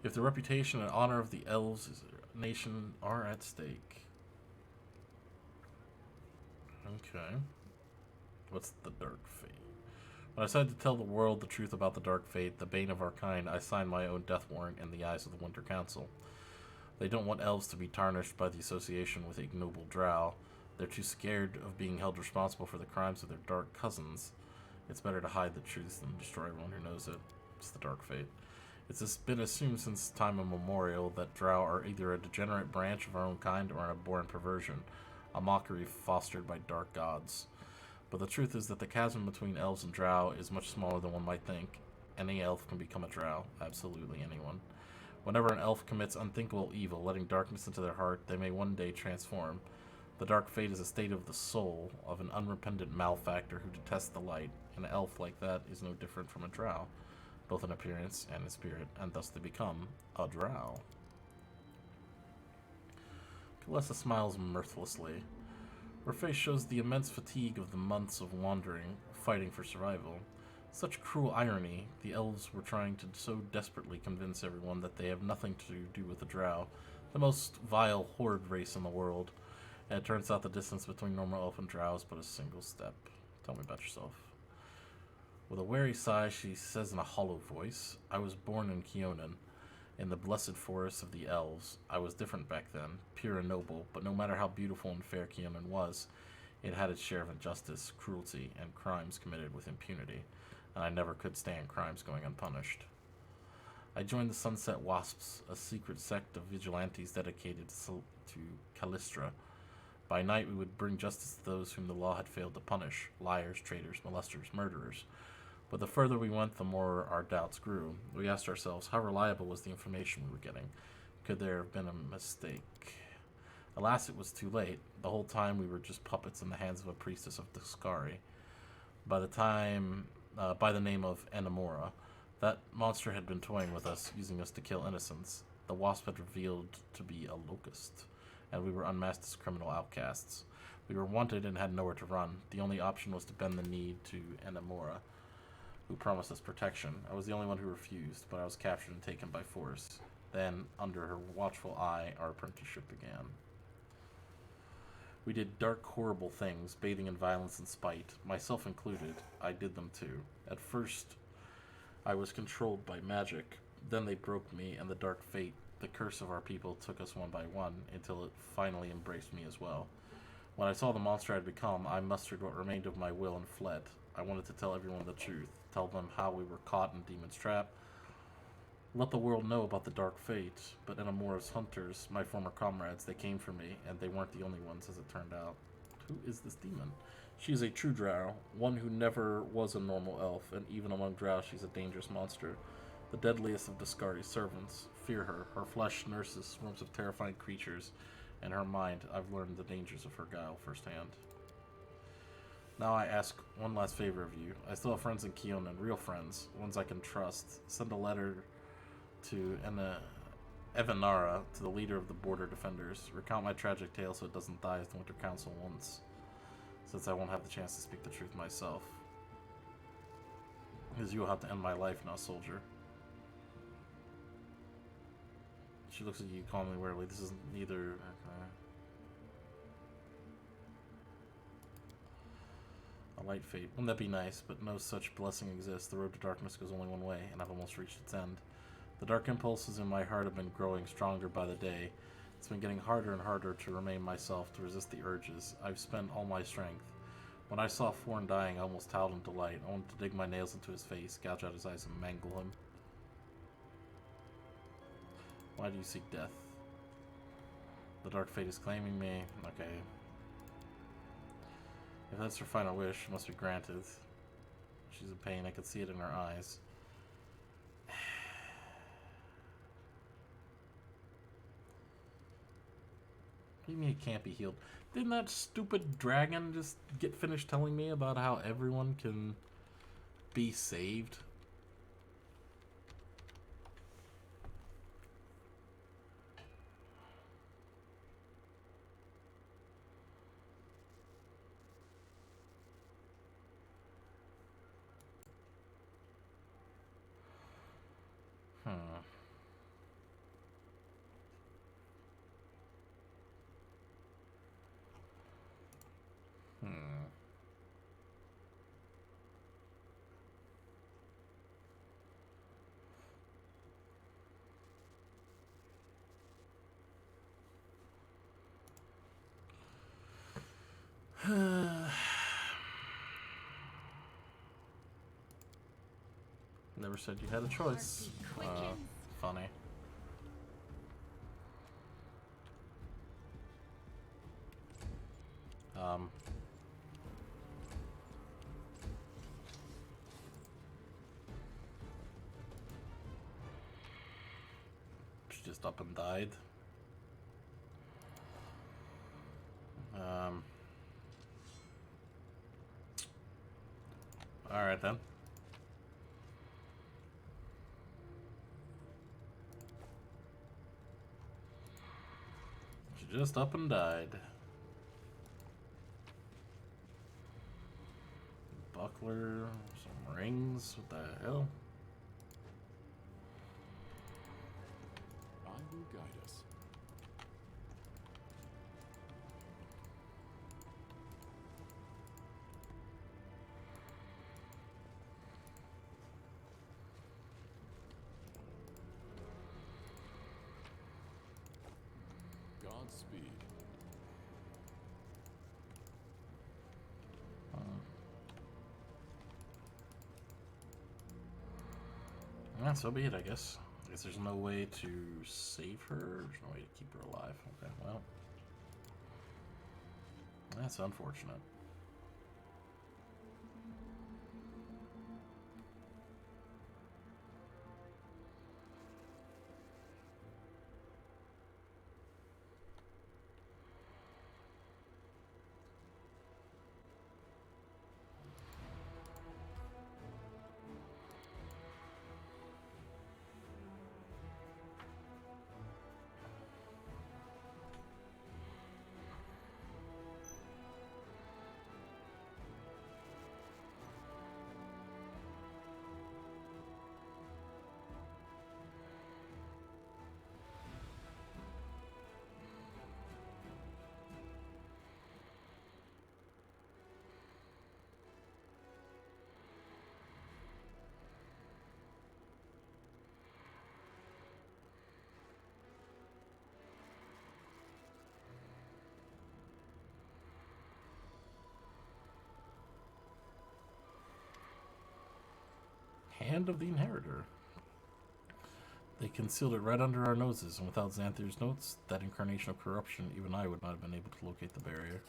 If the reputation and honor of the elves nation are at stake. Okay. What's the Dark Fate? When I decided to tell the world the truth about the Dark Fate, the bane of our kind, I signed my own death warrant in the eyes of the Winter Council. They don't want elves to be tarnished by the association with ignoble drow. They're too scared of being held responsible for the crimes of their dark cousins. It's better to hide the truth than destroy everyone who knows it. It's the Dark Fate. It's been assumed since time immemorial that drow are either a degenerate branch of our own kind or an abhorrent perversion, a mockery fostered by dark gods. But the truth is that the chasm between elves and drow is much smaller than one might think. Any elf can become a drow, absolutely anyone. Whenever an elf commits unthinkable evil, letting darkness into their heart, they may one day transform. The Dark Fate is a state of the soul of an unrepentant malefactor who detests the light. An elf like that is no different from a drow, both in appearance and in spirit, and thus they become a drow. Kalessa smiles mirthlessly. Her face shows the immense fatigue of the months of wandering, fighting for survival. Such cruel irony. The elves were trying to so desperately convince everyone that they have nothing to do with the drow, the most vile horde race in the world. And it turns out the distance between normal elf and drow is but a single step. Tell me about yourself. With a wary sigh, she says in a hollow voice, I was born in Keonan, in the blessed forests of the elves. I was different back then, pure and noble, but no matter how beautiful and fair Keonan was, it had its share of injustice, cruelty, and crimes committed with impunity, and I never could stand crimes going unpunished. I joined the Sunset Wasps, a secret sect of vigilantes dedicated to Callistra. By night we would bring justice to those whom the law had failed to punish, liars, traitors, molesters, murderers. But the further we went, the more our doubts grew. We asked ourselves, how reliable was the information we were getting? Could there have been a mistake? Alas, it was too late. The whole time we were just puppets in the hands of a priestess of Discari. By the name of Enamora. That monster had been toying with us, using us to kill innocents. The wasp had revealed to be a locust, and we were unmasked as criminal outcasts. We were wanted and had nowhere to run. The only option was to bend the knee to Enamora, who promised us protection. I was the only one who refused, but I was captured and taken by force. Then, under her watchful eye, our apprenticeship began. We did dark, horrible things, bathing in violence and spite. Myself included, I did them too. At first, I was controlled by magic. Then they broke me, and the Dark Fate, the curse of our people, took us one by one, until it finally embraced me as well. When I saw the monster I had become, I mustered what remained of my will and fled. I wanted to tell everyone the truth, tell them how we were caught in Demon's Trap, let the world know about the Dark Fate. But Enamora's hunters, my former comrades, they came for me, and they weren't the only ones, as it turned out. Who is this demon? She is a true drow, one who never was a normal elf, and even among drow she's a dangerous monster. The deadliest of Discari's servants. Fear her. Her flesh nurses swarms of terrifying creatures. In her mind, I've learned the dangers of her guile firsthand. Now I ask one last favor of you. I still have friends in Keonan, real friends, ones I can trust. Send a letter to Evanara, to the leader of the Border Defenders. Recount my tragic tale so it doesn't die as the Winter Council wants, since I won't have the chance to speak the truth myself. Because you will have to end my life now, soldier. She looks at you calmly, warily. This isn't neither. Okay. A light fate. Wouldn't that be nice? But no such blessing exists. The road to darkness goes only one way, and I've almost reached its end. The dark impulses in my heart have been growing stronger by the day. It's been getting harder and harder to remain myself, to resist the urges. I've spent all my strength. When I saw Forn dying, I almost howled in delight. I wanted to dig my nails into his face, gouge out his eyes, and mangle him. Why do you seek death? The dark fate is claiming me. Okay. If that's her final wish, it must be granted. She's in pain. I could see it in her eyes. What do you mean it can't be healed? Didn't that stupid dragon just get finished telling me about how everyone can be saved? Never said you had a choice. Funny. She just up and died. Alright then. She just up and died. Buckler, some rings, what the hell? I will guide us. Godspeed. Yeah, so be it, I guess. I guess there's no way to save her. There's no way to keep her alive. Okay, well. That's unfortunate. Hand of the Inheritor. They concealed it right under our noses, and without Xanthir's notes, that incarnation of corruption, even I would not have been able to locate the barrier.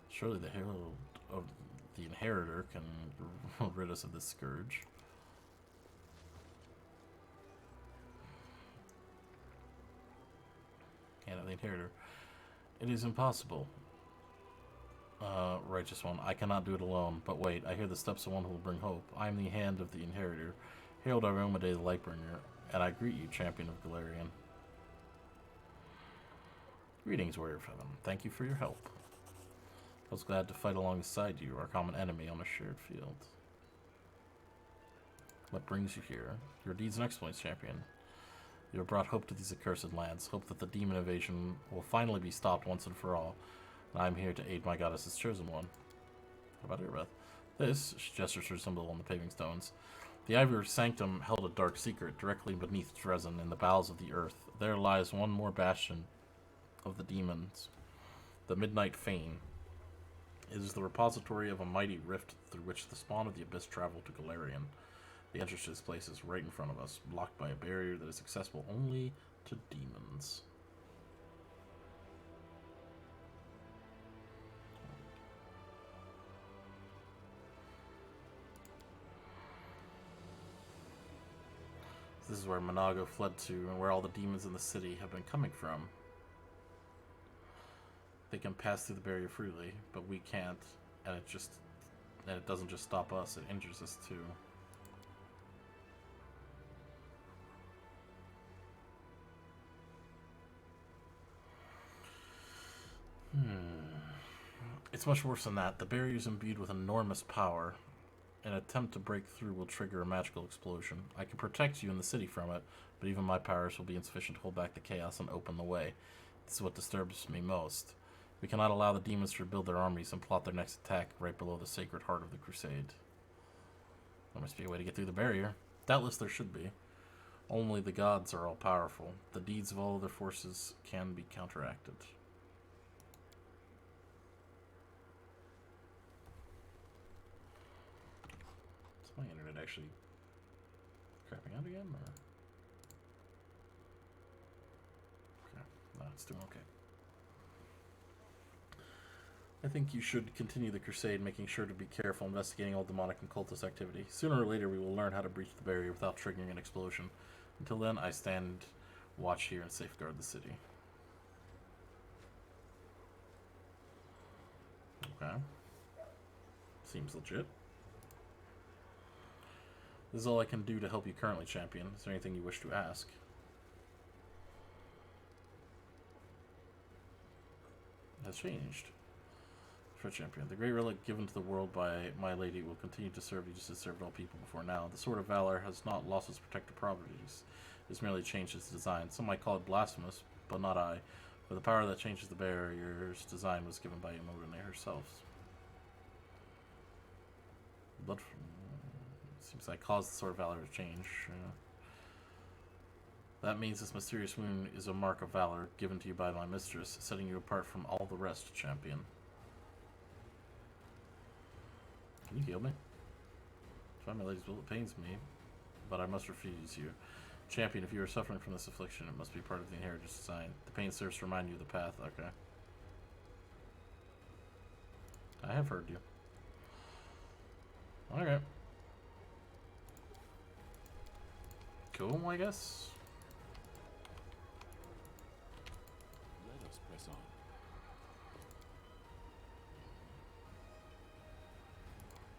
Surely the herald of the Inheritor can rid us of this scourge. Hand of the Inheritor. It is impossible. Righteous one, I cannot do it alone. But wait, I hear the steps of one who will bring hope. I am the hand of the Inheritor, Herald Iomade the Lightbringer, and I greet you, champion of Galarian. Greetings, warrior Feather. Thank you for your help. I was glad to fight alongside you, our common enemy, on a shared field. What brings you here? Your deeds and exploits, champion. You have brought hope to these accursed lands, hope that the demon invasion will finally be stopped once and for all. And I am here to aid my goddess's chosen one. What about Irbeth? This, she gestures her symbol on the paving stones. The Ivory Sanctum held a dark secret directly beneath Dresden in the bowels of the earth. There lies one more bastion of the demons, the Midnight Fane. It is the repository of a mighty rift through which the spawn of the Abyss travel to Galarian. The entrance to this place is right in front of us, blocked by a barrier that is accessible only to demons. This is where Monago fled to and where all the demons in the city have been coming from. They can pass through the barrier freely, but we can't, and it doesn't just stop us, it injures us too. It's much worse than that. The barrier is imbued with enormous power. An attempt to break through will trigger a magical explosion. I can protect you in the city from it, but even my powers will be insufficient to hold back the chaos and open the way. This is what disturbs me most. We cannot allow the demons to rebuild their armies and plot their next attack right below the sacred heart of the crusade. There must be a way to get through the barrier. Doubtless there should be. Only the gods are all powerful. The deeds of all other forces can be counteracted. Is my internet actually crapping out again? Or? Okay, no, it's doing okay. I think you should continue the crusade, making sure to be careful investigating all demonic and cultist activity. Sooner or later we will learn how to breach the barrier without triggering an explosion. Until then, I stand watch here and safeguard the city. Okay. Seems legit. This is all I can do to help you currently, champion. Is there anything you wish to ask? It has changed. For champion, the great relic given to the world by my lady will continue to serve you just as it served all people before now. The Sword of Valor has not lost its protective properties. It's merely changed its design. Some might call it blasphemous, but not I. For the power that changes the barrier's design was given by Imogene herself. Blood seems like caused the Sword of Valor to change. That means this mysterious wound is a mark of valor given to you by my mistress, setting you apart from all the rest, champion. Can you heal me? Try my lady's will, it pains me, but I must refuse you. Champion, if you are suffering from this affliction, it must be part of the inheritance design. The pain serves to remind you of the path. Okay. I have heard you. Okay. Cool, I guess. Let us press on.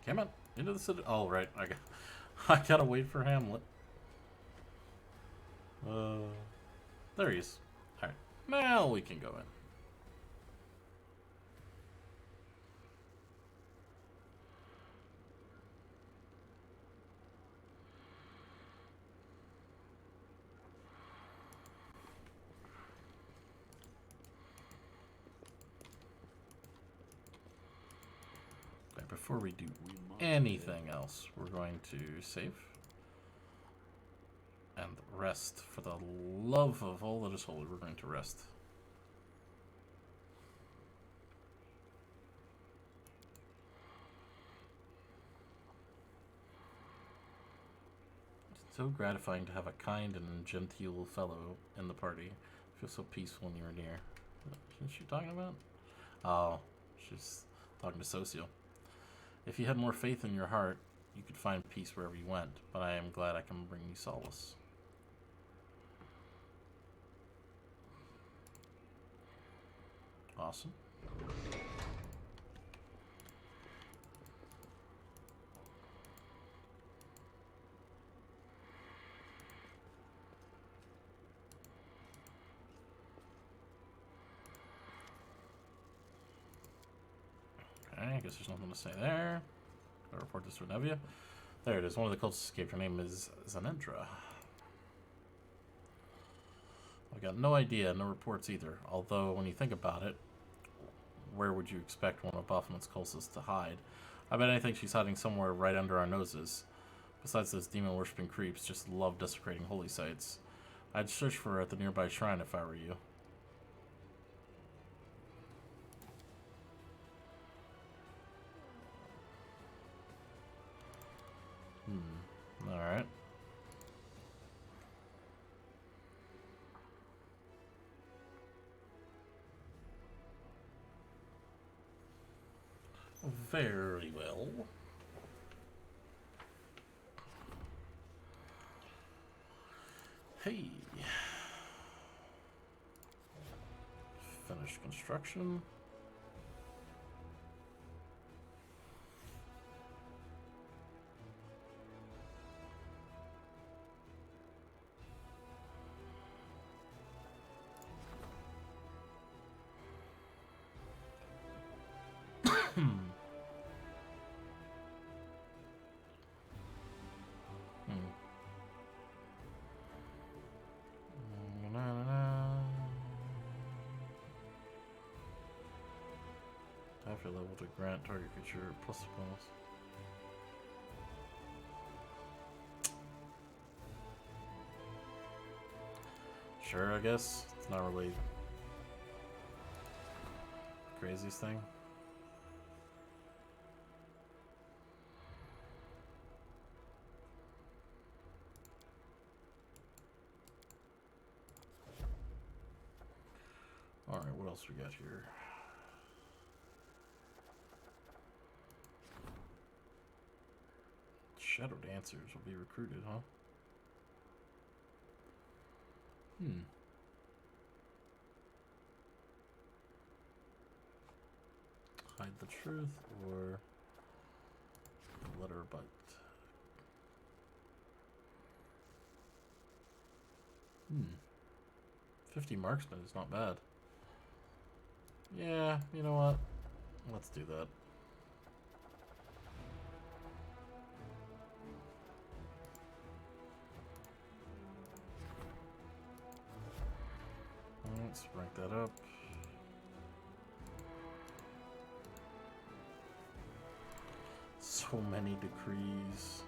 Come on, into the city. Oh, right. I gotta wait for Hamlet. There he is. Alright, now we can go in. Okay, before we do anything else, we're going to save. And rest. For the love of all that is holy, we're going to rest. It's so gratifying to have a kind and genteel fellow in the party. I feel so peaceful when you're near. What's she talking about? Oh, she's talking to Socio. If you had more faith in your heart, you could find peace wherever you went, but I am glad I can bring you solace. Awesome. Okay, I guess there's nothing to say there. Gotta report this to Nevia. There it is. One of the cultists escaped. Her name is Zanendra. I got no idea, no reports either. Although, when you think about it, where would you expect one of Baphomet's cultists to hide? I bet anything she's hiding somewhere right under our noses. Besides, those demon-worshipping creeps just love desecrating holy sites. I'd search for her at the nearby shrine if I were you. Alright. Very well. Hey. Finished construction. After level to grant target creature plus bonus. Sure, I guess. It's not really the craziest thing. Alright, what else we got here? Shadow Dancers will be recruited, huh? Hide the truth or let her bite. 50 marksman is not bad. Yeah, you know what? Let's do that. Let's rank that up. So many decrees.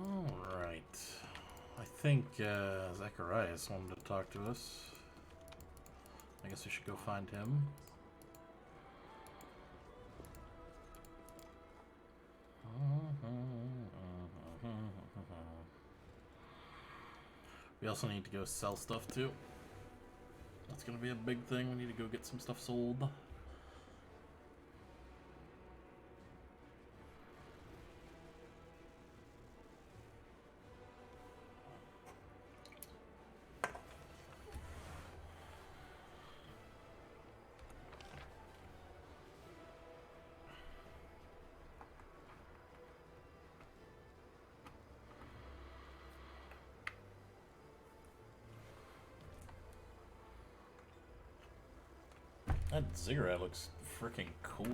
Alright. I think Zacharias wanted to talk to us. I guess we should go find him. We also need to go sell stuff too. That's gonna be a big thing. We need to go get some stuff sold. That ziggurat looks freaking cool.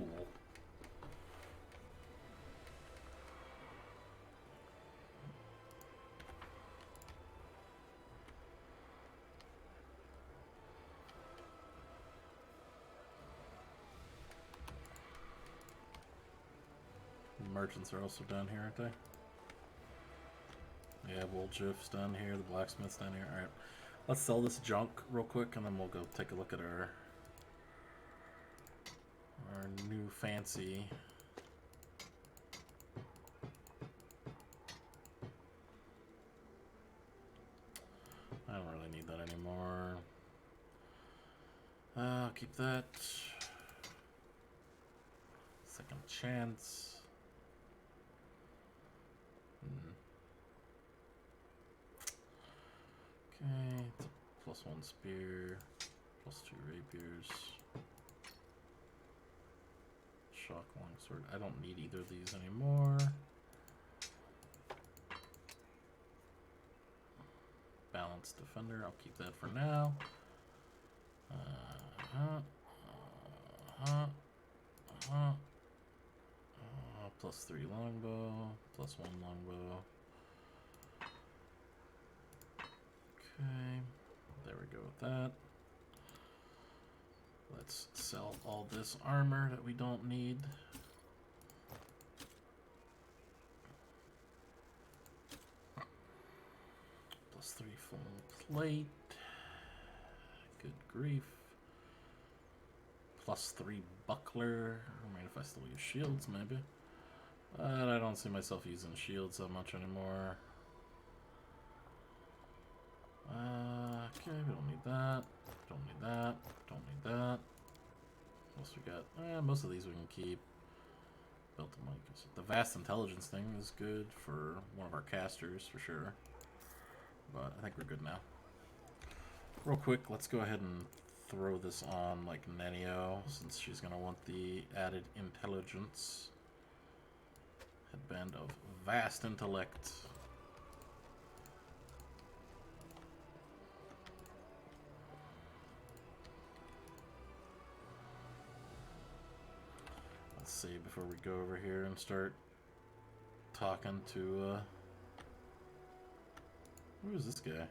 Merchants are also down here, aren't they? Yeah, Woolchief's down here, the blacksmith's down here. Alright. Let's sell this junk real quick and then we'll go take a look at our new fancy. I don't really need that anymore. I'll keep that. chance. Okay, it's a +1 spear, +2 rapiers. Shock longsword. I don't need either of these anymore. Balanced defender. I'll keep that for now. +3 longbow, +1 longbow. Okay, there we go with that. Let's sell all this armor that we don't need. +3 full plate. Good grief. +3 buckler. I mean, if I still use shields, maybe. But I don't see myself using shields that much anymore. Okay, we don't need that. Don't need that. Don't need that. What else we got? Most of these we can keep. Built the mic. The vast intelligence thing is good for one of our casters for sure. But I think we're good now. Real quick, let's go ahead and throw this on like Nenio, since she's gonna want the added intelligence. Headband of vast intellect. Let's see before we go over here and start talking to who is this guy?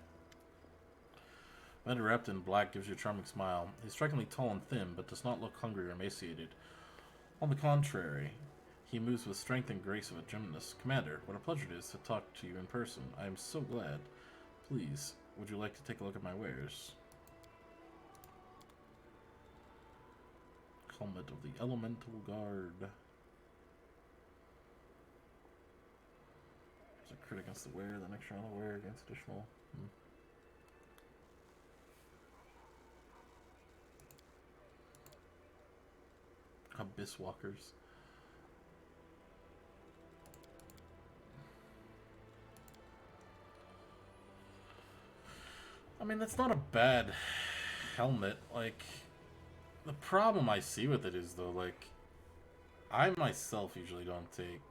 Man wrapped in black gives you a charming smile. He's strikingly tall and thin, but does not look hungry or emaciated. On the contrary, he moves with strength and grace of a gymnast. Commander, what a pleasure it is to talk to you in person. I am so glad. Please, would you like to take a look at my wares? Helmet of the Elemental Guard. There's a crit against the wearer, then extra on the wearer against additional. Abyss Walkers. I mean, that's not a bad helmet. Like, the problem I see with it is, though, like, I myself usually don't take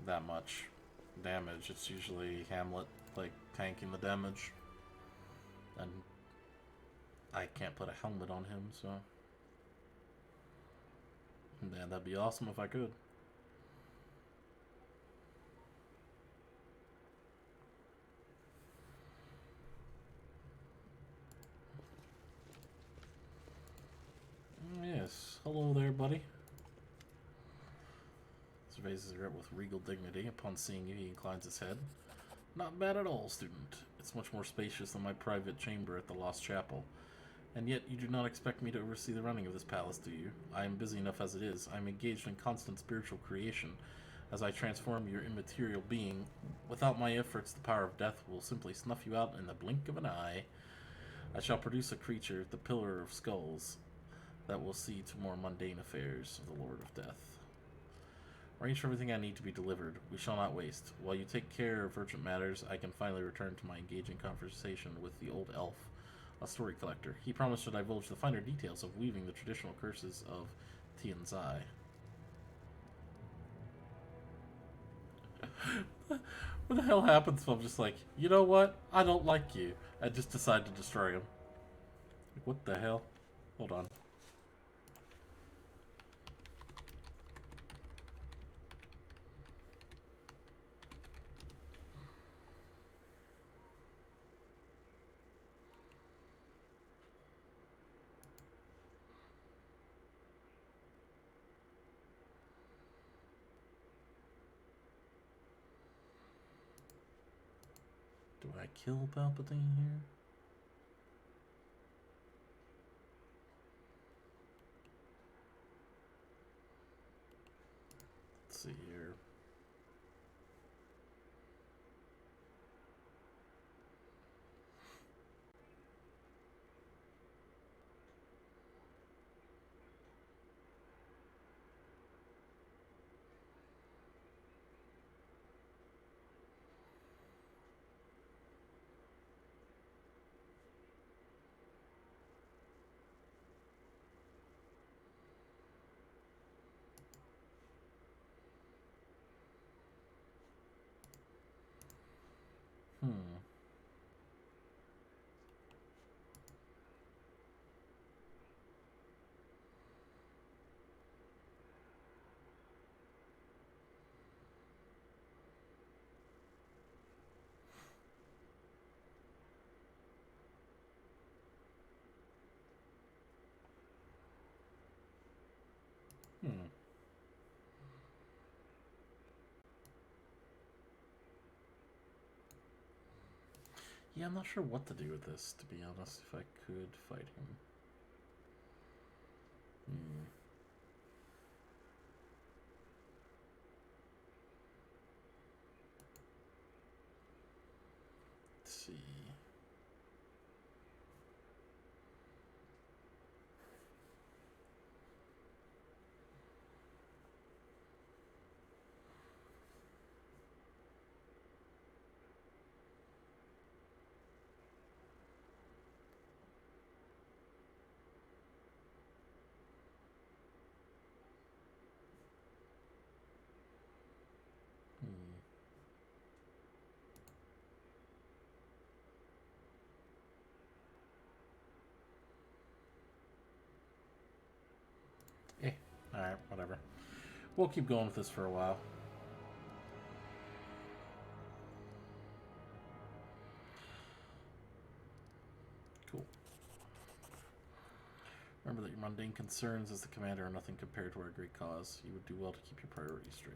that much damage. It's usually Hamlet, like, tanking the damage. And I can't put a helmet on him, so... Man, that'd be awesome if I could. Yes. Hello there, buddy. Surveys his rep with regal dignity. Upon seeing you, he inclines his head. Not bad at all, student. It's much more spacious than my private chamber at the Lost Chapel. And yet you do not expect me to oversee the running of this palace, do you? I am busy enough as it is. I am engaged in constant spiritual creation. As I transform your immaterial being, without my efforts, the power of death will simply snuff you out in the blink of an eye. I shall produce a creature, the Pillar of Skulls, that will see to more mundane affairs of the Lord of Death. Arrange for everything I need to be delivered. We shall not waste. While you take care of urgent matters, I can finally return to my engaging conversation with the old elf, a story collector. He promised to divulge the finer details of weaving the traditional curses of Tianzai. What the hell happens if I'm just like, you know what? I don't like you. I just decide to destroy him. Like, what the hell? Hold on. Do I kill Palpatine here? Let's see here. Hmm. Yeah, I'm not sure what to do with this, to be honest, if I could fight him. Hmm. Let's see. Hmm. Eh, alright, whatever. We'll keep going with this for a while. Cool. Remember that your mundane concerns as the commander are nothing compared to our great cause. You would do well to keep your priorities straight.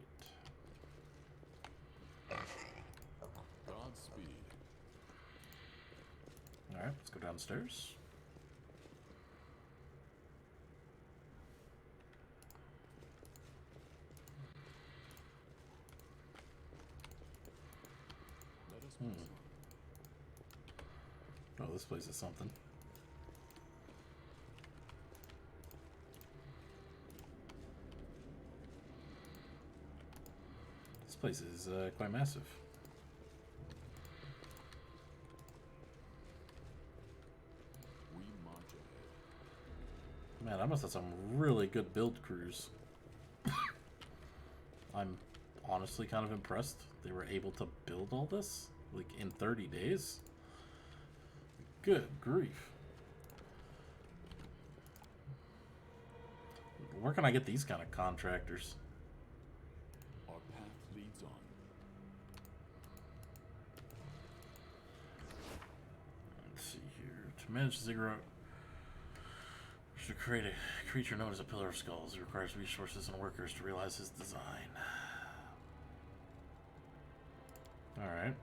Godspeed. Alright, let's go downstairs. Let us move on. Oh, this place is something. This place is quite massive. We march ahead. Man, I must have some really good build crews. I'm honestly kind of impressed they were able to build all this, like, in 30 days. Good grief. Where can I get these kind of contractors? Our path leads on. Let's see here. To manage Ziggurat, to create a creature known as a Pillar of Skulls, it requires resources and workers to realize his design. Alright.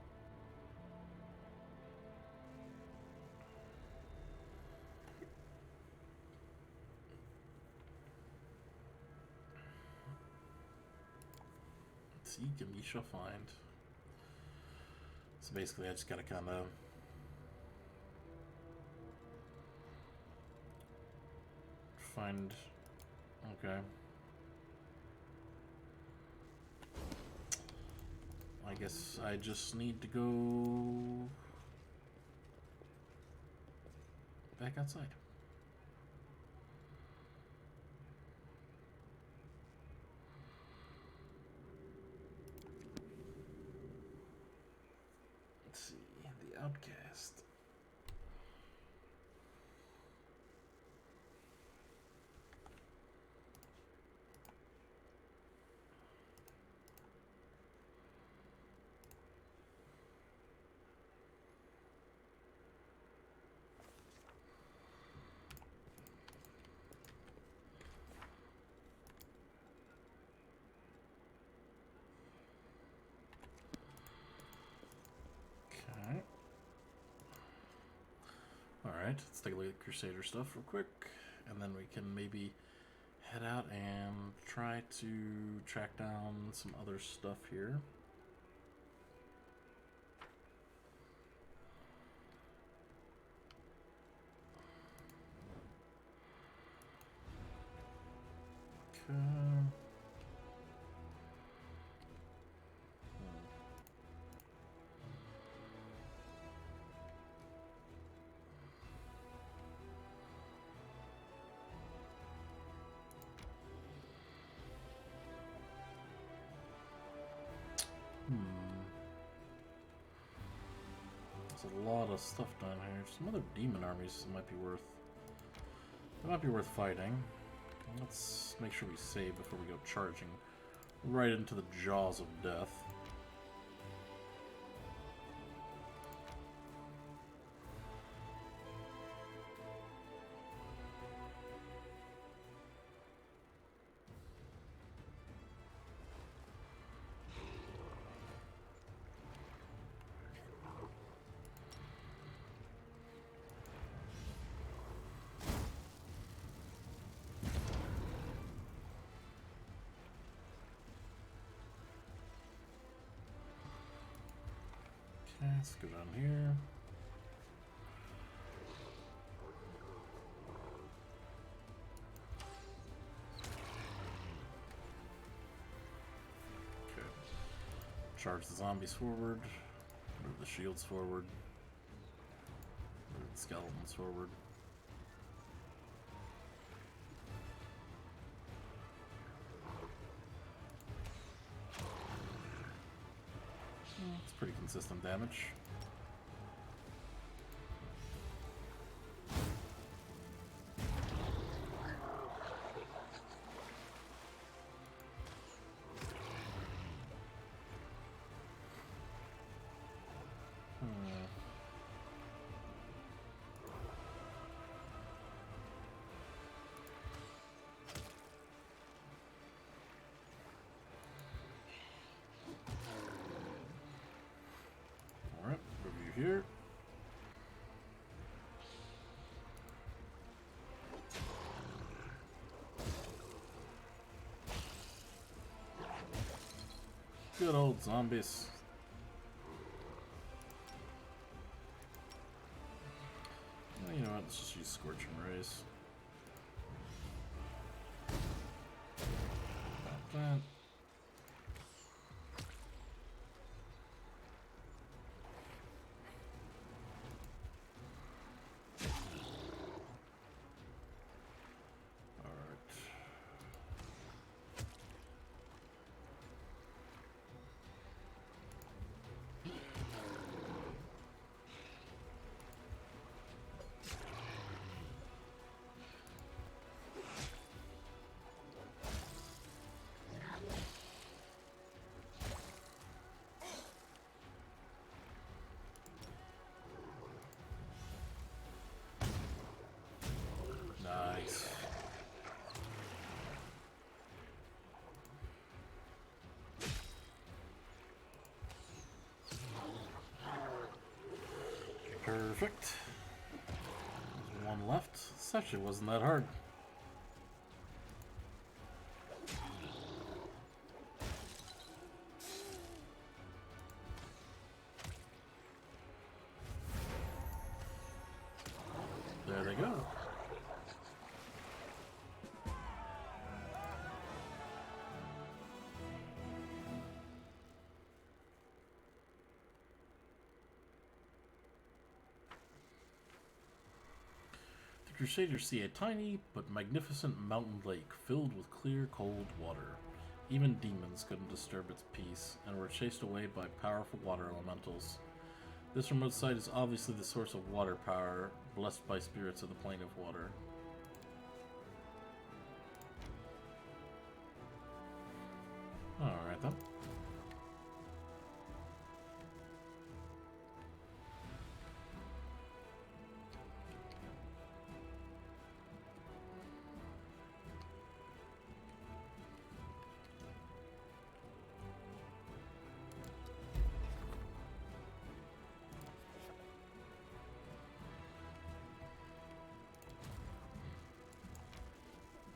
Let's see, Gamisha find. So basically I just gotta kinda find, okay. I guess I just need to go back outside. Let's see, the outcast. Okay. Alright, let's take a look at Crusader stuff real quick. And then we can maybe head out and try to track down some other stuff here. Okay. There's a lot of stuff down here. Some other demon armies might be worth fighting. Let's make sure we save before we go charging right into the jaws of death. Okay, let's go down here. Okay. Charge the zombies forward. Move the shields forward. Move the skeletons forward. It's pretty consistent damage. Alright, review here. Good old zombies. Well, you know what? Let's just use Scorching Rays. About that. Nice. Perfect. There's one left. This actually wasn't that hard. There they go. The Crusaders see a tiny but magnificent mountain lake filled with clear, cold water. Even demons couldn't disturb its peace, and were chased away by powerful water elementals. This remote site is obviously the source of water power, blessed by spirits of the plane of water. Alright then.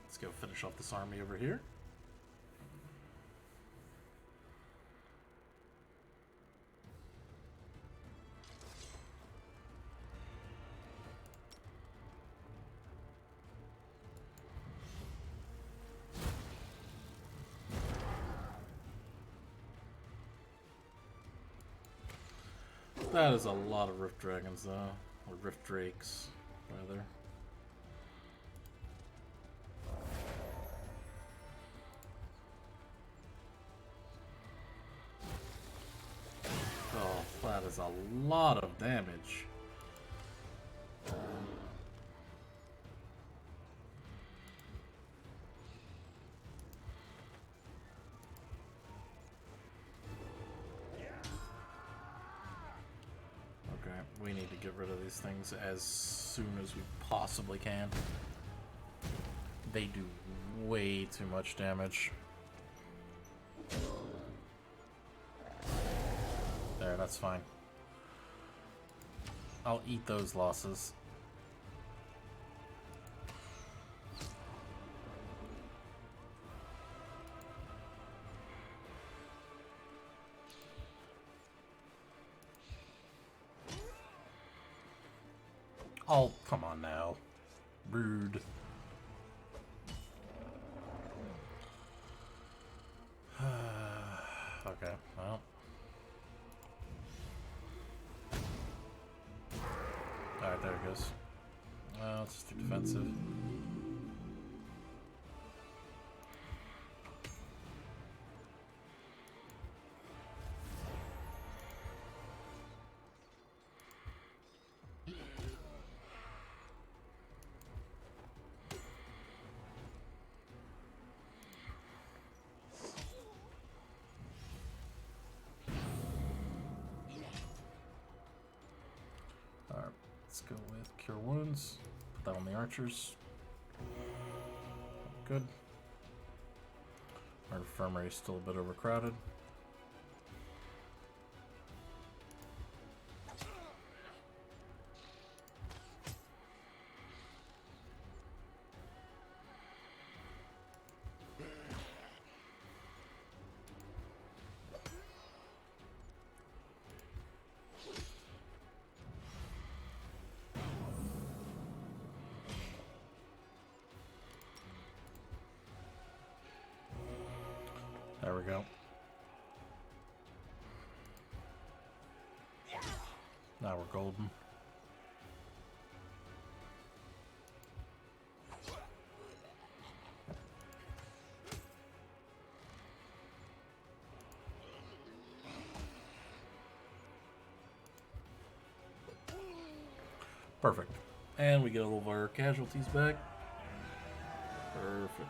Let's go finish off this army over here. That is a lot of Rift Dragons, though. Or Rift Drakes, rather. Oh, that is a lot of damage. Okay, we need to get rid of these things as soon as we possibly can. They do way too much damage. There, that's fine. I'll eat those losses. Oh, come on now. Rude. Okay, well. Alright, there it goes. It's just too defensive. Alright, let's go with Cure Wounds. Put that on the archers. Good. Our infirmary is still a bit overcrowded. There we go. Now we're golden. Perfect. And we get all of our casualties back. Perfect.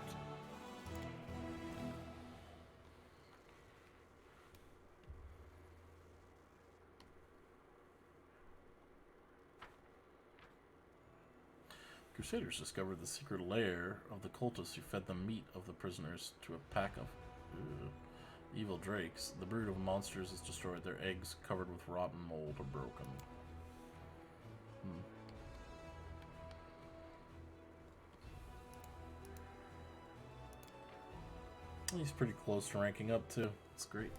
Crusaders discovered the secret lair of the cultists who fed the meat of the prisoners to a pack of evil drakes. The brood of monsters has destroyed their eggs, covered with rotten mold, or broken. He's pretty close to ranking up too. It's great.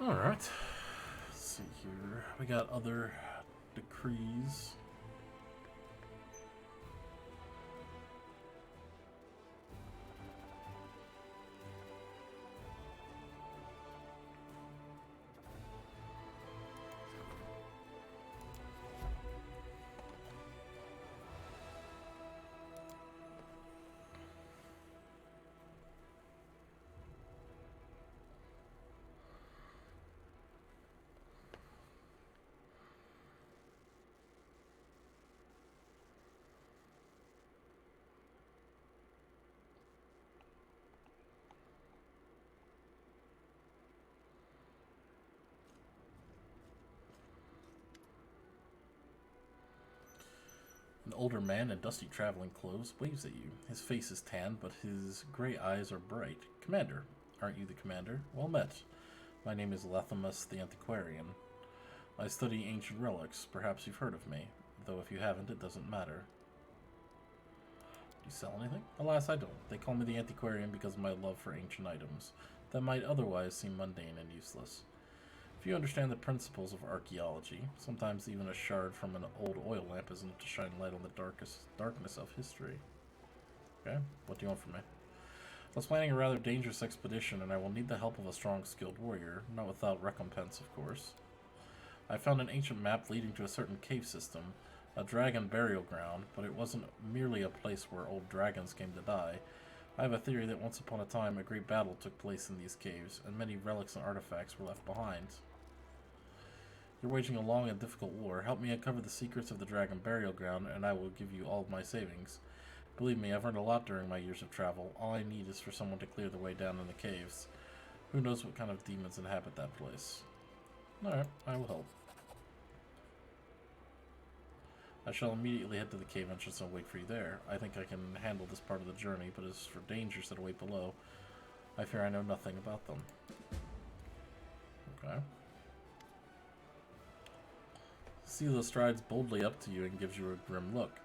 Alright. Let's see here. We got other decrees. An older man in dusty traveling clothes waves at you. His face is tan, but his gray eyes are bright. Commander, aren't you the commander? Well met. My name is Lathamus the Antiquarian. I study ancient relics. Perhaps you've heard of me, though if you haven't, it doesn't matter. Do you sell anything? Alas, I don't. They call me the Antiquarian because of my love for ancient items that might otherwise seem mundane and useless. If you understand the principles of archaeology, sometimes even a shard from an old oil lamp is enough to shine light on the darkness of history. Okay, what do you want from me? I was planning a rather dangerous expedition, and I will need the help of a strong, skilled warrior, not without recompense, of course. I found an ancient map leading to a certain cave system, a dragon burial ground, but it wasn't merely a place where old dragons came to die. I have a theory that once upon a time a great battle took place in these caves, and many relics and artifacts were left behind. You're waging a long and difficult war. Help me uncover the secrets of the dragon burial ground, and I will give you all of my savings. Believe me, I've learned a lot during my years of travel. All I need is for someone to clear the way down in the caves. Who knows what kind of demons inhabit that place? Alright, I will help. I shall immediately head to the cave entrance and wait for you there. I think I can handle this part of the journey, but as for dangers that await below, I fear I know nothing about them. Okay. Sela strides boldly up to you and gives you a grim look.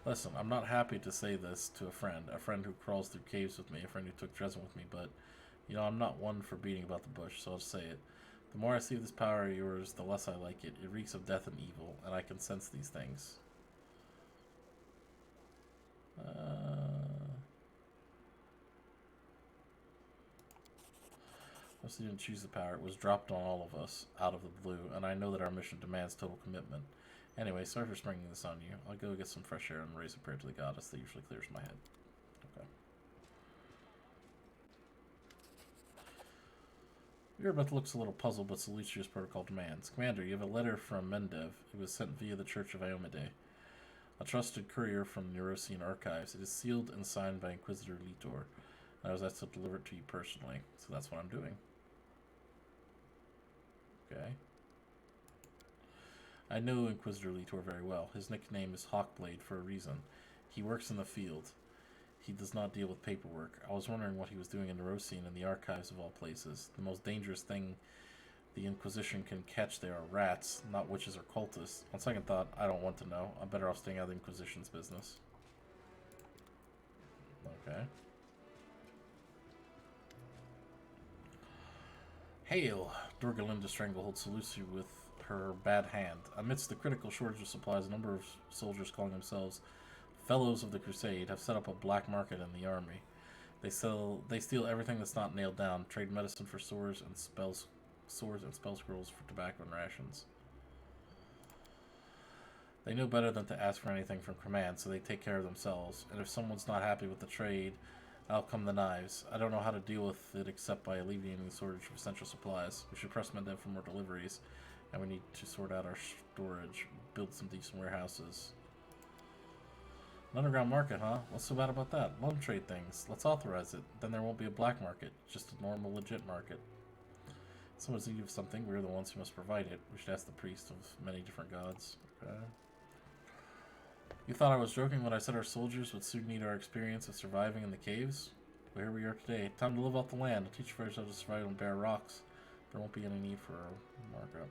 Listen, I'm not happy to say this to a friend who crawls through caves with me, a friend who took Dresden with me, but You know, I'm not one for beating about the bush, so I'll say it. The more I see of this power of yours, the less I like it. It reeks of death and evil, and I can sense these things. Unless you didn't choose the power, it was dropped on all of us, out of the blue, and I know that our mission demands total commitment. Anyway, sorry for springing this on you. I'll go get some fresh air and raise a prayer to the goddess that usually clears my head. Okay. Eurobeth looks a little puzzled, but salutes you as protocol demands. Commander, you have a letter from Mendev. It was sent via the Church of Iomade. A trusted courier from the Neurosian archives. It is sealed and signed by Inquisitor Litor. I was asked to deliver it to you personally, so that's what I'm doing. Okay. I know Inquisitor Litor very well. His nickname is Hawkblade for a reason. He works in the field. He does not deal with paperwork. I was wondering what he was doing in Neurosian in the archives of all places. The most dangerous thing the Inquisition can catch there are rats, not witches or cultists. On second thought, I don't want to know. I'm better off staying out of the Inquisition's business. Okay. Hail! Durgalinda Stranglehold salutes you with her bad hand. Amidst the critical shortage of supplies, a number of soldiers calling themselves Fellows of the Crusade have set up a black market in the army. They steal everything that's not nailed down, trade medicine for swords and spell scrolls for tobacco and rations. They know better than to ask for anything from command, so they take care of themselves. And if someone's not happy with the trade, out come the knives. I don't know how to deal with it except by alleviating the shortage of essential supplies. We should press Mendev for more deliveries, and we need to sort out our storage, build some decent warehouses. An underground market, huh? What's so bad about that? Let them trade things. Let's authorize it. Then there won't be a black market, just a normal, legit market. If someone's in need of something, we're the ones who must provide it. We should ask the priest of many different gods. Okay. You thought I was joking when I said our soldiers would soon need our experience of surviving in the caves? Well, here we are today. Time to live off the land. To teach fighters how to survive on bare rocks. There won't be any need for a markup.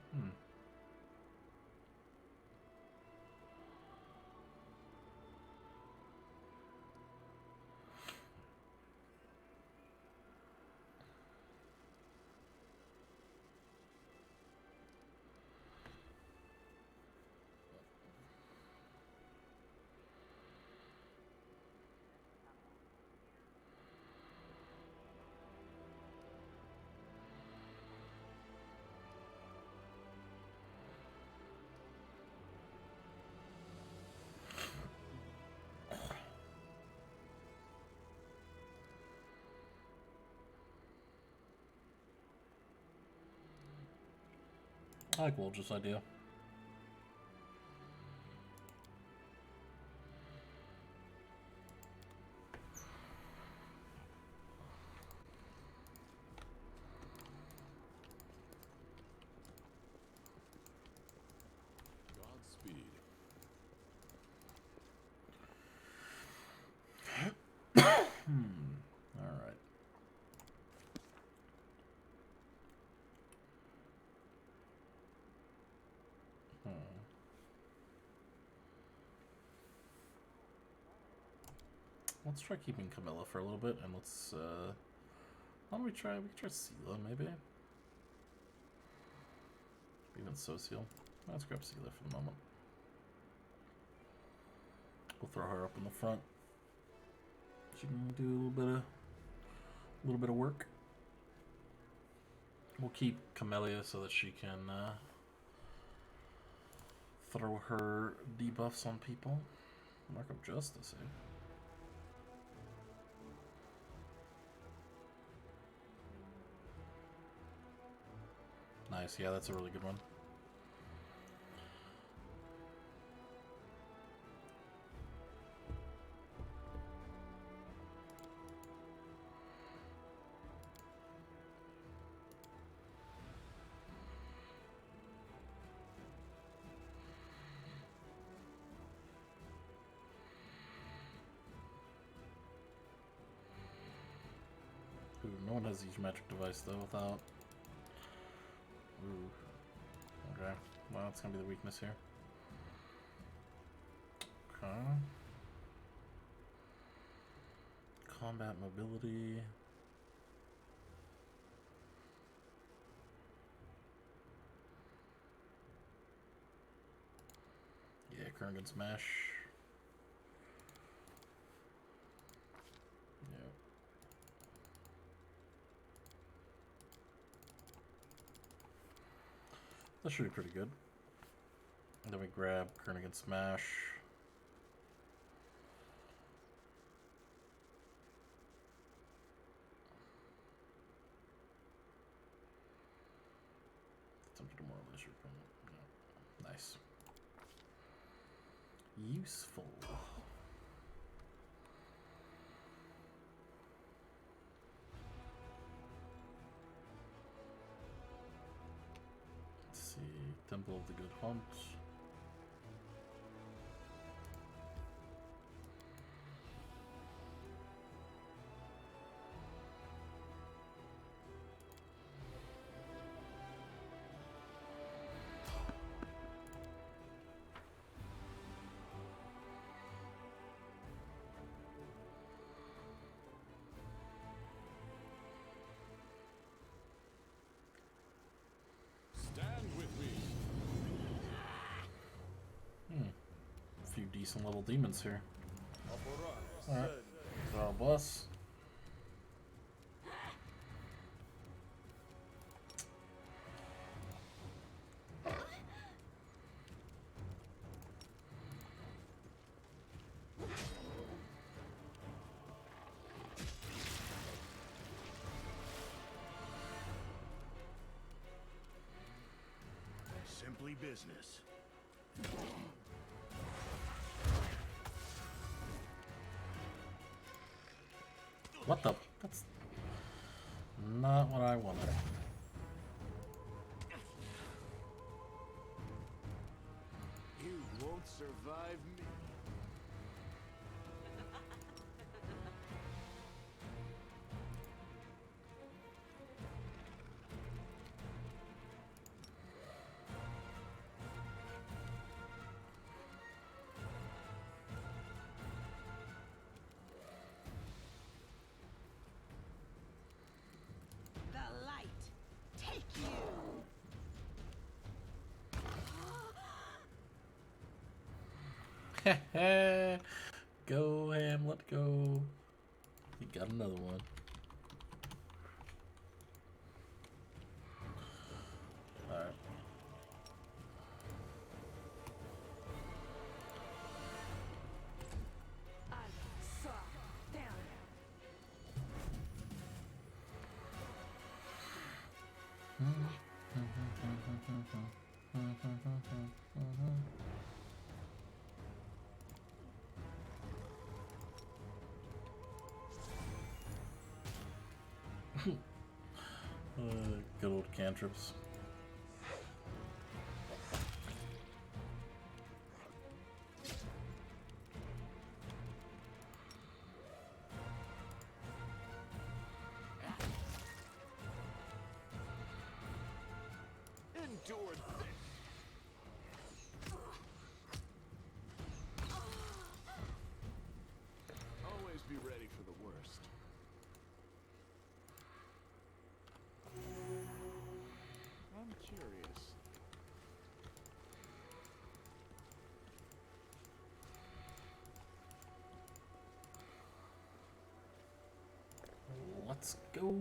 I like Wolge's idea. Godspeed. Alright. Let's try keeping Camilla for a little bit, and let's, why don't we can try Sela, maybe? Even Social. Let's grab Sela for the moment. We'll throw her up in the front. She can do a little bit of work. We'll keep Camellia so that she can, throw her debuffs on people. Mark of Justice, eh? Nice, yeah, that's a really good one. Ooh, no one has each magic device though without. Ooh. Okay. Well, that's gonna be the weakness here. Okay. Combat mobility. Kernigan Smash. Yep. That should be pretty good. And then we grab Kernigan Smash. Attempt to demoralize your opponent. No. Nice. Useful. Let's see. Temple of the Good Hunt. Stand with me. A few decent little demons here. Alright. Draw a bus. Simply business. What the? That's not what I wanted. You won't survive me. The light. Take you. Go, Hamlet, go. You got another one. Alright. Good old cantrips. Endure this. Always be ready for the worst. I'm curious. Let's go.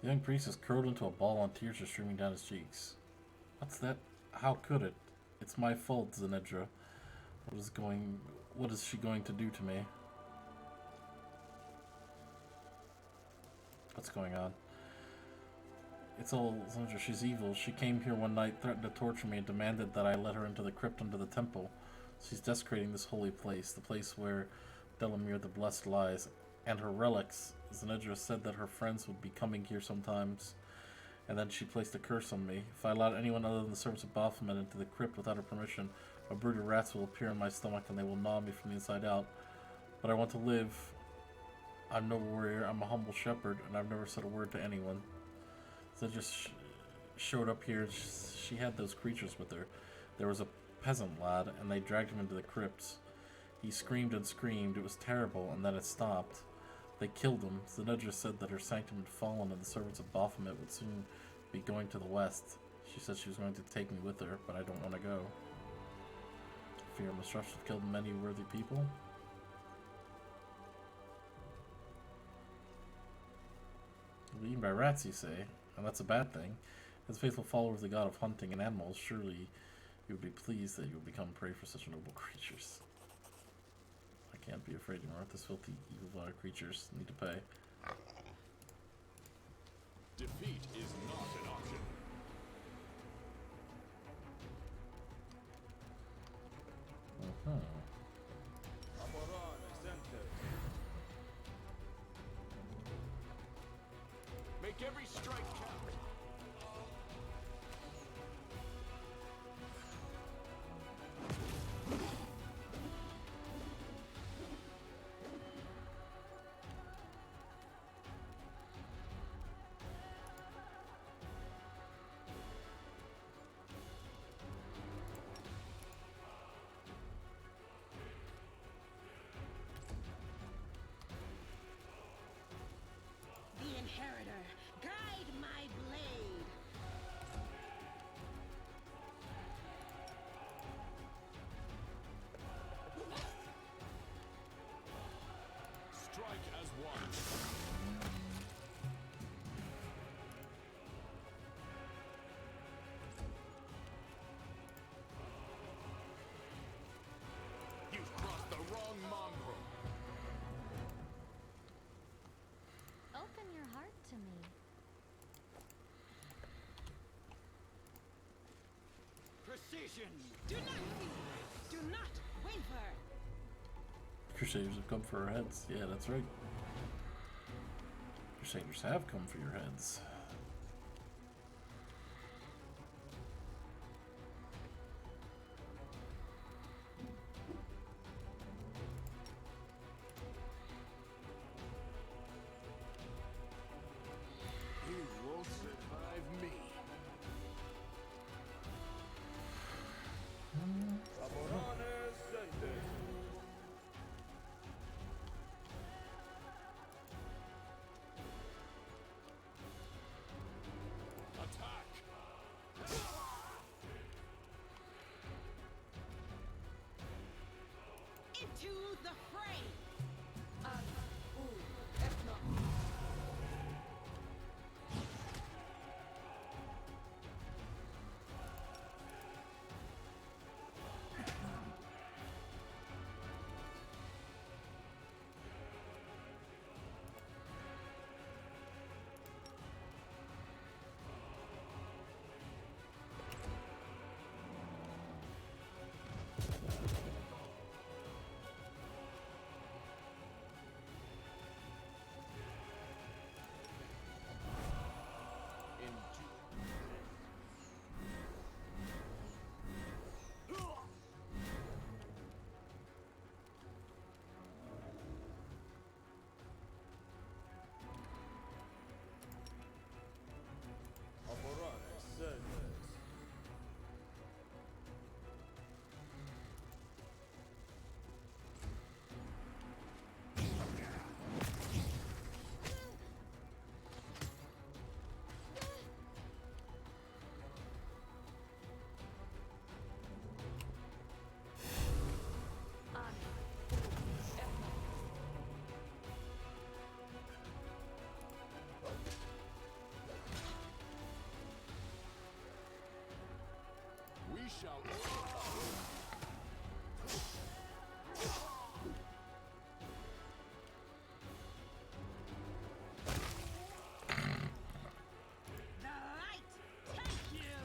The young priest is curled into a ball and tears are streaming down his cheeks. What's that? How could it? It's my fault, Zenedra. What is she going to do to me? What's going on? It's all Zenedra, she's evil. She came here one night, threatened to torture me, and demanded that I let her into the crypt under the temple. She's desecrating this holy place, the place where Delamere the Blessed lies, and her relics. Zenedra said that her friends would be coming here sometimes, and then she placed a curse on me. If I allowed anyone other than the servants of Baphomet into the crypt without her permission, a brood of rats will appear in my stomach and they will gnaw me from the inside out. But I want to live. I'm no warrior, I'm a humble shepherd, and I've never said a word to anyone. Zenedra showed up here. She had those creatures with her. There was a peasant lad, and they dragged him into the crypts. He screamed and screamed. It was terrible, and then it stopped. They killed him. Zenedra said that her sanctum had fallen, and the servants of Baphomet would soon be going to the west. She said she was going to take me with her, but I don't want to go. Fear and mistrust have killed many worthy people. Eaten by rats, you say, and that's a bad thing. As a faithful follower of the god of hunting and animals, surely you would be pleased that you would become prey for such noble creatures. I can't be afraid anymore. This filthy, evil-blooded creatures need to pay. Defeat is not an option. Make every strike count. The inheritor, guide my blade. Strike as one. You've crossed the wrong mongrel. Open your heart to me. Precision. Do not fear. Do not waver. Crusaders have come for our heads. Yeah, that's right. Crusaders have come for your heads. You won't survive me. Attack! Into the fray. We shall overcome. The light take you.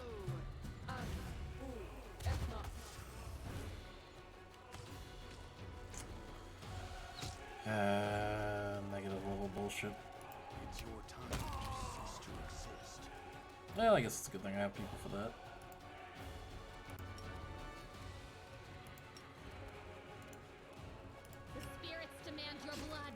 Well, I guess it's a good thing I have people for that. The spirits demand your blood.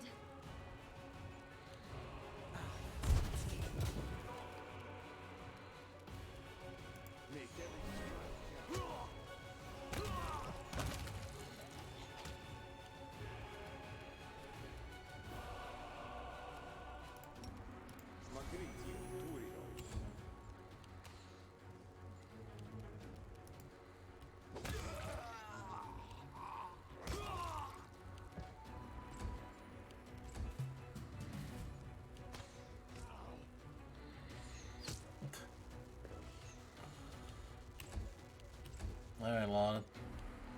Alright, Lana.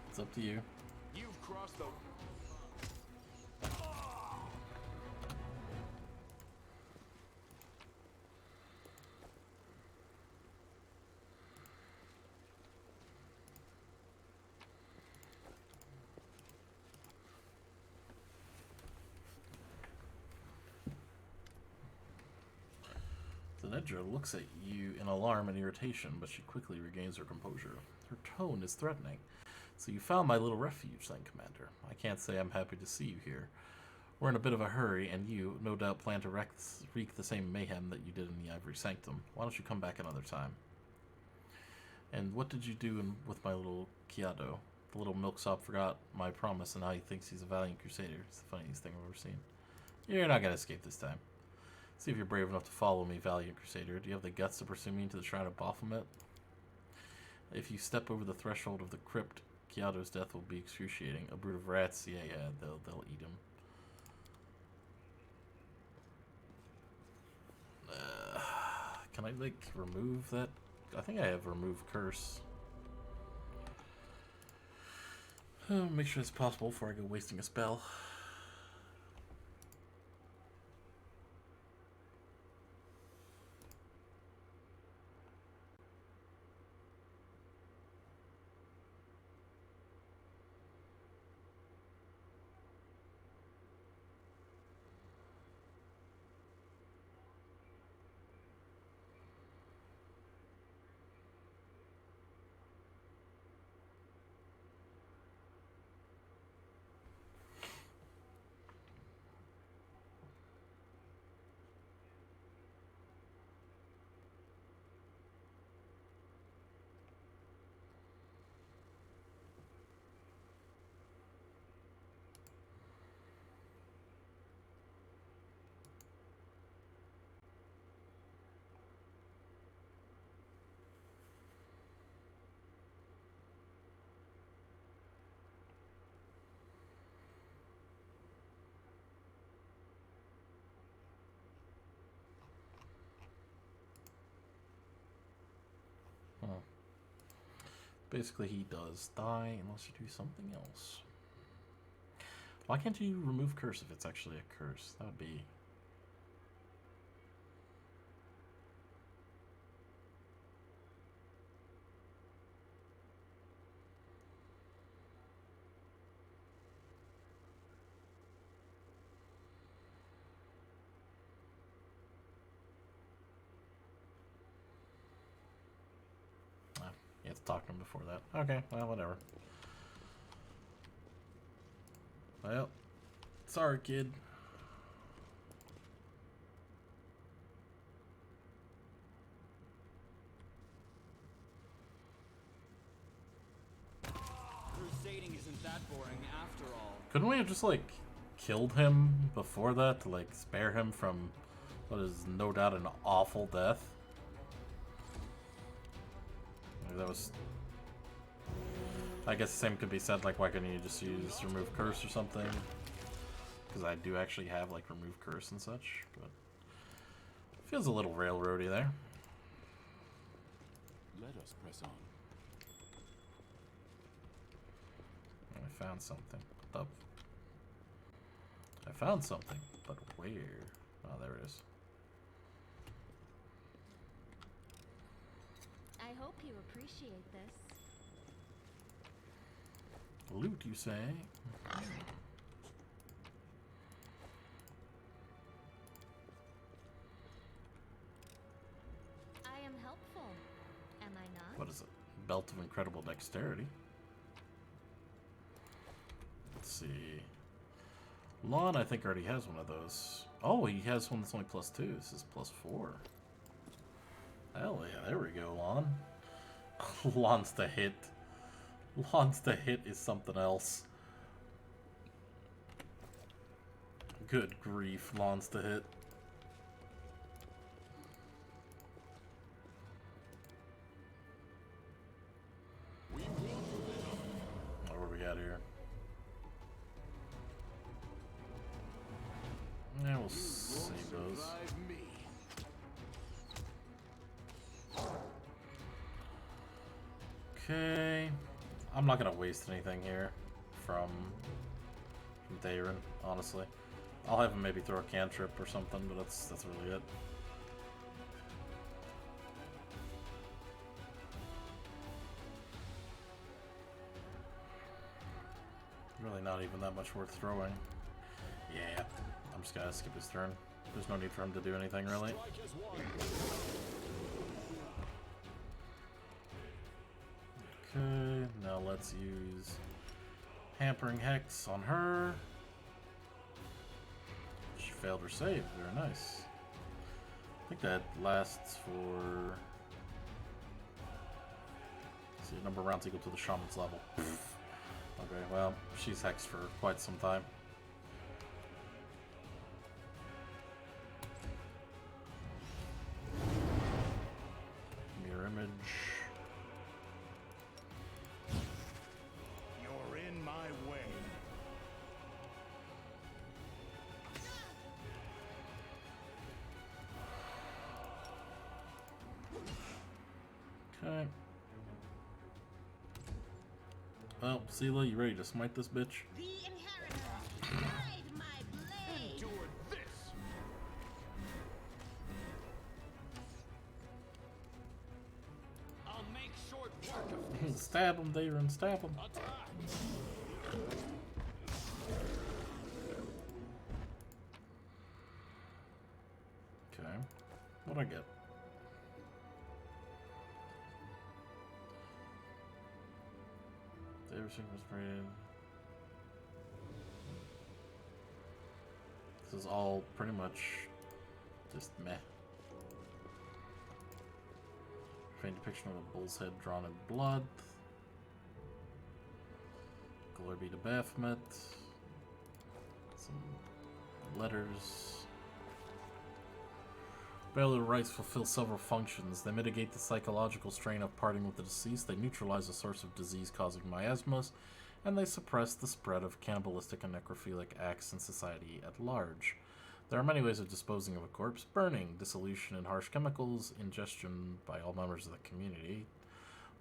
It's up to you. You've crossed the... The Nedra looks at you in alarm and irritation, but she quickly regains her composure. Her tone is threatening. So you found my little refuge, then, Commander. I can't say I'm happy to see you here. We're in a bit of a hurry, and you, no doubt, plan to wreak the same mayhem that you did in the Ivory Sanctum. Why don't you come back another time? And what did you do with my little Kiado? The little milksop forgot my promise, and now he thinks he's a valiant crusader. It's the funniest thing I've ever seen. You're not going to escape this time. See if you're brave enough to follow me, valiant crusader. Do you have the guts to pursue me into the Shrine of Baphomet? If you step over the threshold of the crypt, Kiado's death will be excruciating. A brood of rats, yeah, they'll eat him. Can I, like, remove that? I think I have remove curse. Make sure it's possible before I go wasting a spell. Basically, he does die unless you do something else. Why can't you remove curse if it's actually a curse? That would be... You have to talk to him before that. Okay, well, whatever. Well, sorry, kid. Crusading isn't that boring after all. Couldn't we have just, like, killed him before that to, like, spare him from what is no doubt an awful death? Like, that was... I guess the same could be said, like, why couldn't you just use remove curse or something? Because I do actually have, like, remove curse and such, but... It feels a little railroady there. Let us press on. I found something. What the... I found something, but where? Oh, there it is. I hope you appreciate this. Loot, you say? I am helping What is it? Belt of incredible dexterity. Let's see. Lon, I think, already has one of those. Oh, he has one that's only +2. This is +4. Hell yeah, there we go, Lon. Lon's to hit. Lon's to hit is something else. Good grief, Lon's to hit. What do we got here? Yeah, we'll save those. Okay. I'm not gonna waste anything here from Daron, honestly. I'll have him maybe throw a cantrip or something, but that's really it. Really not even that much worth throwing. Yeah, I'm just gonna skip his turn. There's no need for him to do anything, really. Okay, now let's use Hampering Hex on her. She failed her save. Very nice. I think that lasts for... Let's see, number of rounds equal to the shaman's level. Okay, well, she's hexed for quite some time. Mirror image. You're in my way. Okay. Well, Sela, you ready to smite this bitch? The inheritor, guide my blade. Endure this. I'll make short work of this. Stab him, Daron, stab him. Attack. Okay. What'd I get? Everything was rated. This is all pretty much just meh. Faint depiction of a bull's head drawn in blood. Glory be to Baphomet. Some letters. Burial rites fulfill several functions. They mitigate the psychological strain of parting with the deceased, they neutralize the source of disease-causing miasmas, and they suppress the spread of cannibalistic and necrophilic acts in society at large. There are many ways of disposing of a corpse: burning, dissolution in harsh chemicals, ingestion by all members of the community.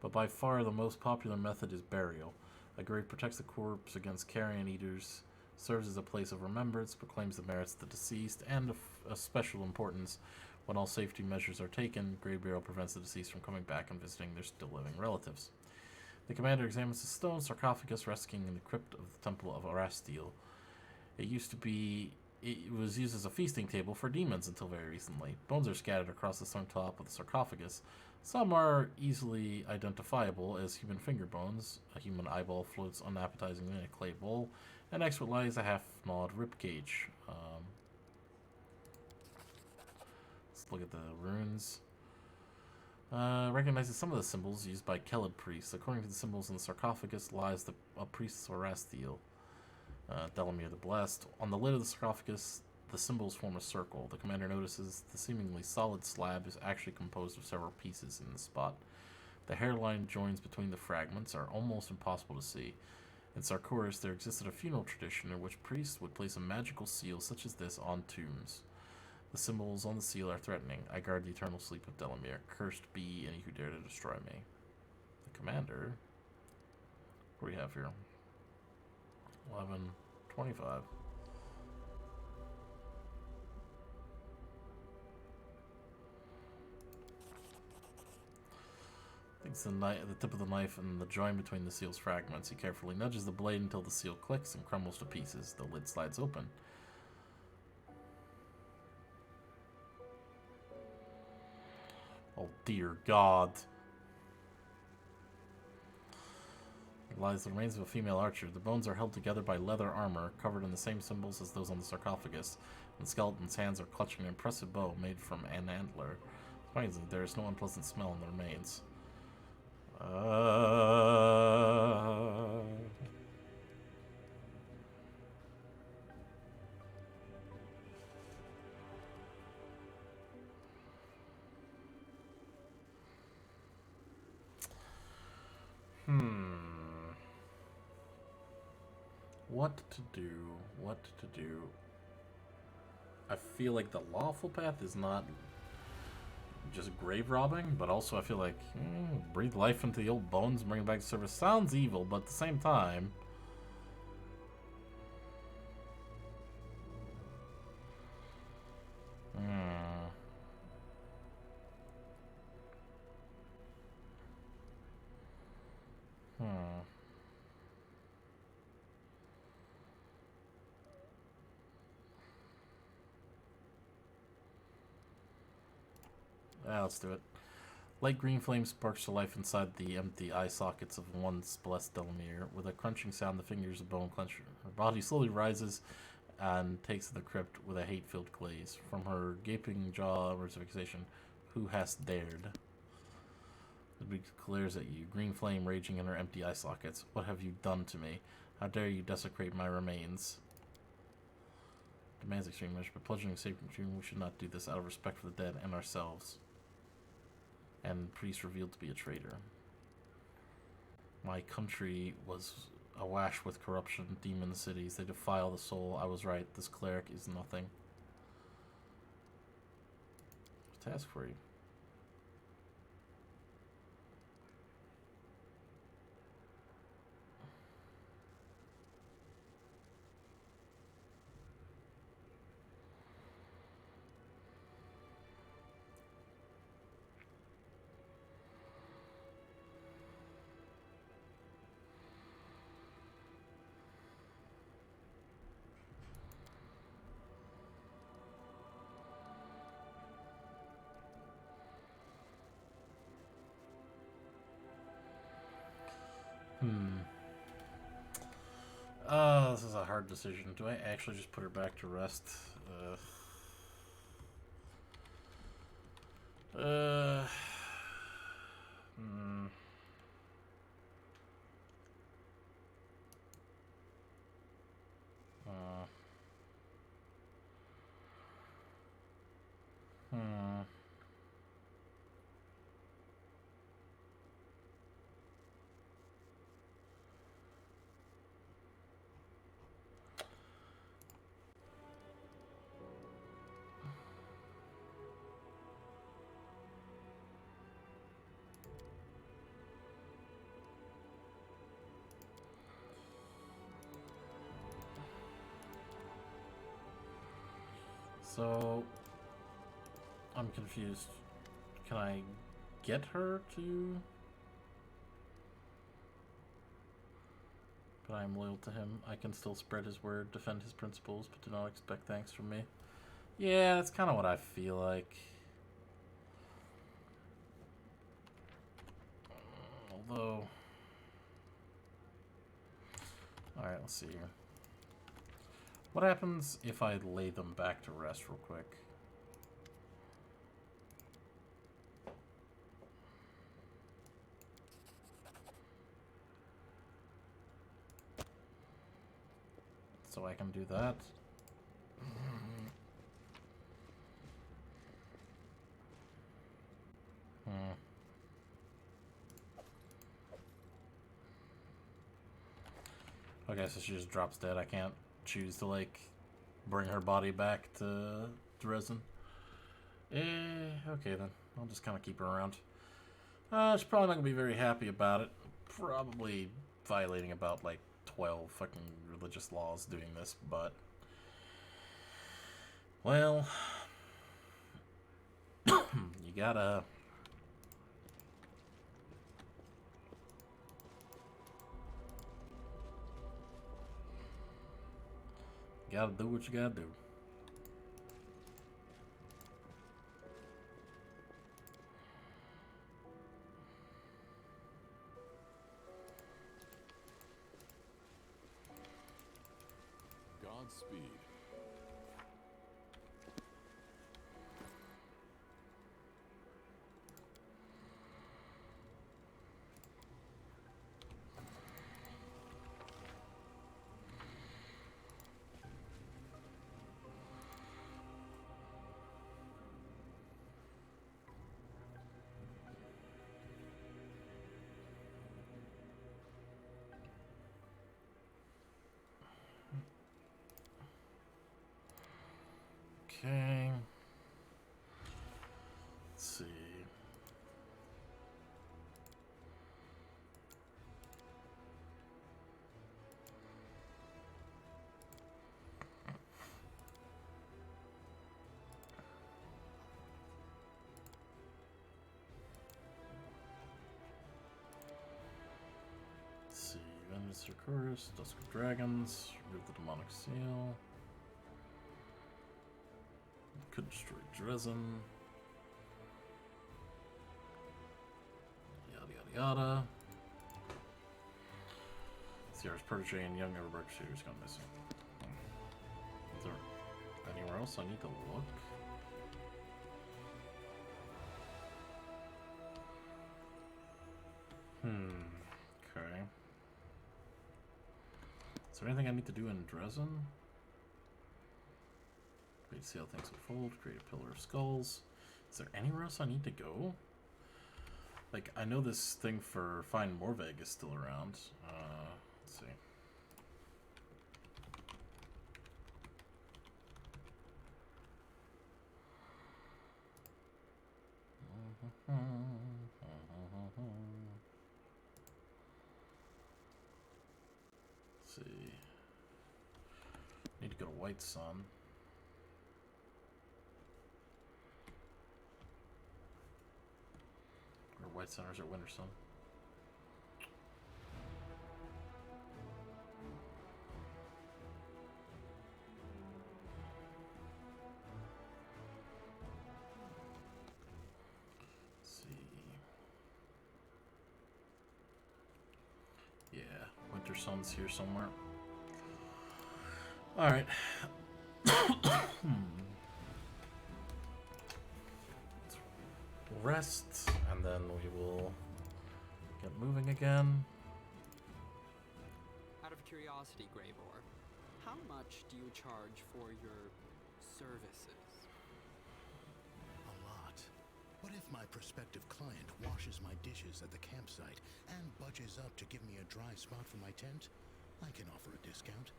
But by far the most popular method is burial. A grave protects the corpse against carrion eaters, serves as a place of remembrance, proclaims the merits of the deceased, and of special importance, when all safety measures are taken, grave burial prevents the deceased from coming back and visiting their still living relatives. The commander examines the stone sarcophagus resting in the crypt of the Temple of Arastiel. It was used as a feasting table for demons until very recently. Bones are scattered across the stone top of the sarcophagus. Some are easily identifiable as human finger bones. A human eyeball floats unappetizingly in a clay bowl. And next lies a half-gnawed ribcage. Let's look at the runes. Recognizes some of the symbols used by Kelid priests. According to the symbols in the sarcophagus lies a priest of Arastiel, Delamere the Blessed. On the lid of the sarcophagus, the symbols form a circle. The commander notices the seemingly solid slab is actually composed of several pieces in the spot. The hairline joins between the fragments are almost impossible to see. In Sarkoris, there existed a funeral tradition in which priests would place a magical seal such as this on tombs. The symbols on the seal are threatening. I guard the eternal sleep of Delamere. Cursed be any who dare to destroy me. The commander. What do we have here? 11:25. Takes the tip of the knife and the join between the seal's fragments. He carefully nudges the blade until the seal clicks and crumbles to pieces. The lid slides open. Oh dear God. lies the remains of a female archer. The bones are held together by leather armor, covered in the same symbols as those on the sarcophagus. And the skeleton's hands are clutching an impressive bow made from an antler. Surprisingly, there is no unpleasant smell in the remains. What to do? What to do? I feel like the lawful path is not just grave robbing, but also I feel like breathe life into the old bones and bring it back to service sounds evil, but at the same time, let's do it. Light green flame sparks to life inside the empty eye sockets of once blessed Delamere. With a crunching sound, the fingers of bone clench. Her body slowly rises and takes to the crypt with a hate-filled glaze. From her gaping jaw emerges fixation. Who hast dared? The beast glares at you, green flame raging in her empty eye sockets. What have you done to me? How dare you desecrate my remains? Demands extreme measure, but pledging sacred dream, we should not do this out of respect for the dead and ourselves. And priest revealed to be a traitor. My country was awash with corruption, demon cities. They defile the soul. I was right. This cleric is nothing. Task for you. This is a hard decision. Do I actually just put her back to rest? So, I'm confused. Can I get her to... But I am loyal to him. I can still spread his word, defend his principles, but do not expect thanks from me. Yeah, that's kind of what I feel like. Although... Alright, let's see here. What happens if I lay them back to rest real quick? So I can do that. Okay, so she just drops dead. I can't choose to, like, bring her body back to resin. Okay then. I'll just kind of keep her around. She's probably not going to be very happy about it. Probably violating about, like, 12 fucking religious laws doing this, but... Well... you gotta... You gotta do what you gotta do. Godspeed. Okay. Let's see. Let's see. Vengeance Chorus, Dusk of Dragons, remove the demonic seal. Could destroy Dresden. Yada yada yada. Sierra's protege and young Everberg shooter's gone missing. Is there anywhere else I need to look? Okay. Is there anything I need to do in Dresden? Wait to see how things unfold. Create a pillar of skulls. Is there anywhere else I need to go? Like, I know this thing for Find Morveg is still around. Let's see. Let's see. Need to go to White Sun. Or White Sun, or is it Winter Sun? Let's see. Yeah, Winter Sun's here somewhere. Alright. Rest, and then we will get moving again. Out of curiosity, Gravor, how much do you charge for your services? A lot. What if my prospective client washes my dishes at the campsite and budges up to give me a dry spot for my tent? I can offer a discount.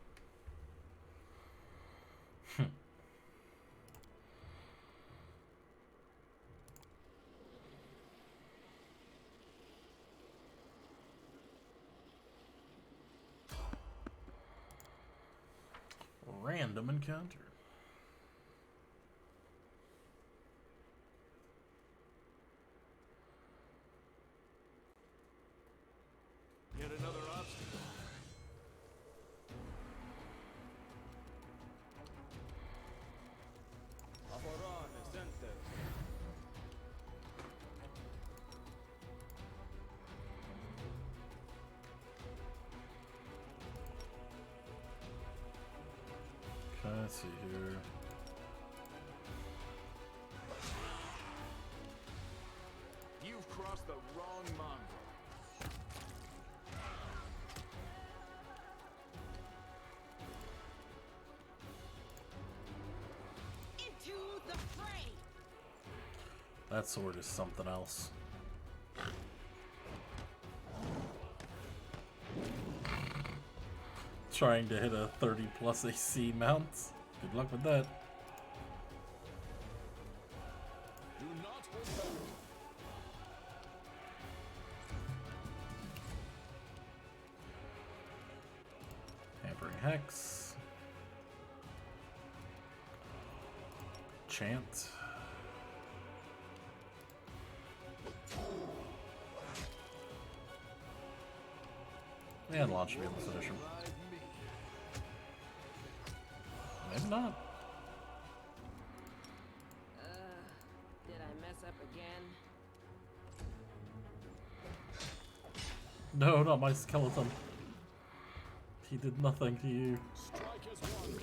Random encounter. Yet another obstacle. Okay, let's see here. You've crossed the wrong mongrel. Into the fray! That sword is something else. Trying to hit a 30 plus AC mount. Good luck with that. Do not hold back. Hampering Hex. Chant. And launch me in this edition. Maybe not. Did I mess up again? No, not my skeleton. He did nothing to you. Strike as one.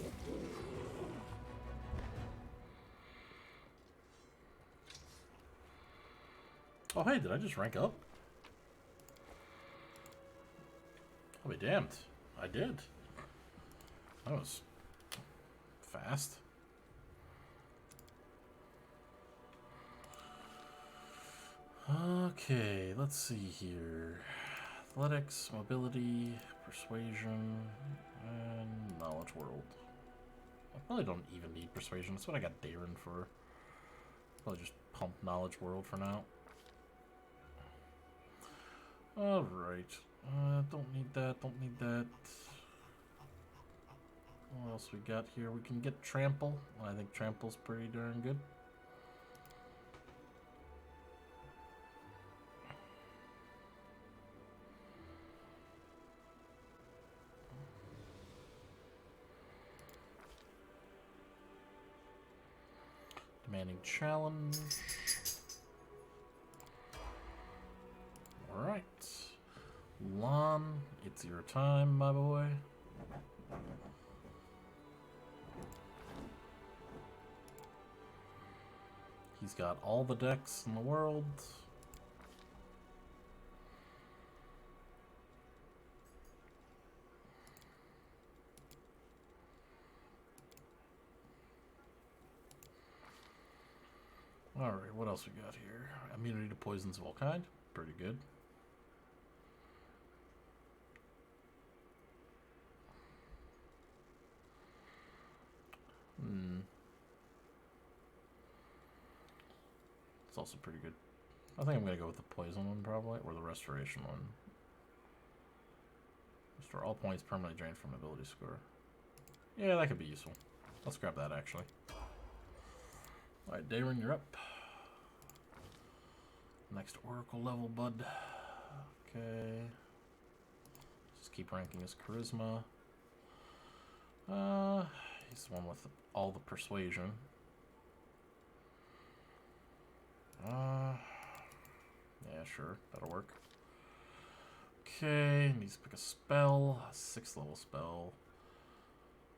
Oh, hey, did I just rank up? I'll be damned. I did. That was fast. Okay, let's see here. Athletics, mobility, persuasion, and knowledge world. I probably don't even need persuasion. That's what I got Darren for. Probably just pump knowledge world for now. Alright. Don't need that, don't need that. What else we got here? We can get trample. I think trample's pretty darn good. Demanding challenge. Alright. Lon, it's your time, my boy. He's got all the decks in the world. Alright, what else we got here? Immunity to poisons of all kind. Pretty good. It's also pretty good. I think I'm going to go with the poison one probably, or the restoration one. Restore all points permanently drained from ability score. Yeah, that could be useful. Let's grab that actually. Alright, Dayron, you're up. Next Oracle level, bud. Okay. Just keep ranking his charisma. He's the one with all the persuasion. Yeah, sure, that'll work. Okay, needs to pick a spell, a 6th level spell.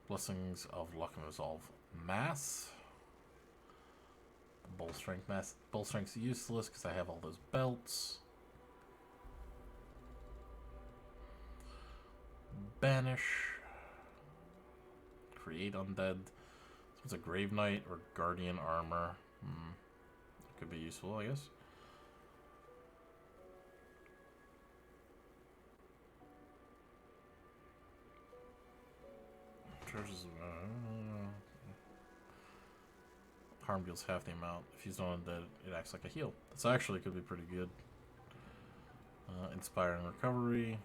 Blessings of Luck and Resolve Mass. Bull Strength Mass. Bull Strength's useless because I have all those belts. Banish. Create Undead. So it's a Grave Knight or Guardian Armor. Could be useful, I guess. Charges harm deals half the amount. If used on undead, it acts like a heal. This actually could be pretty good. Inspiring Recovery.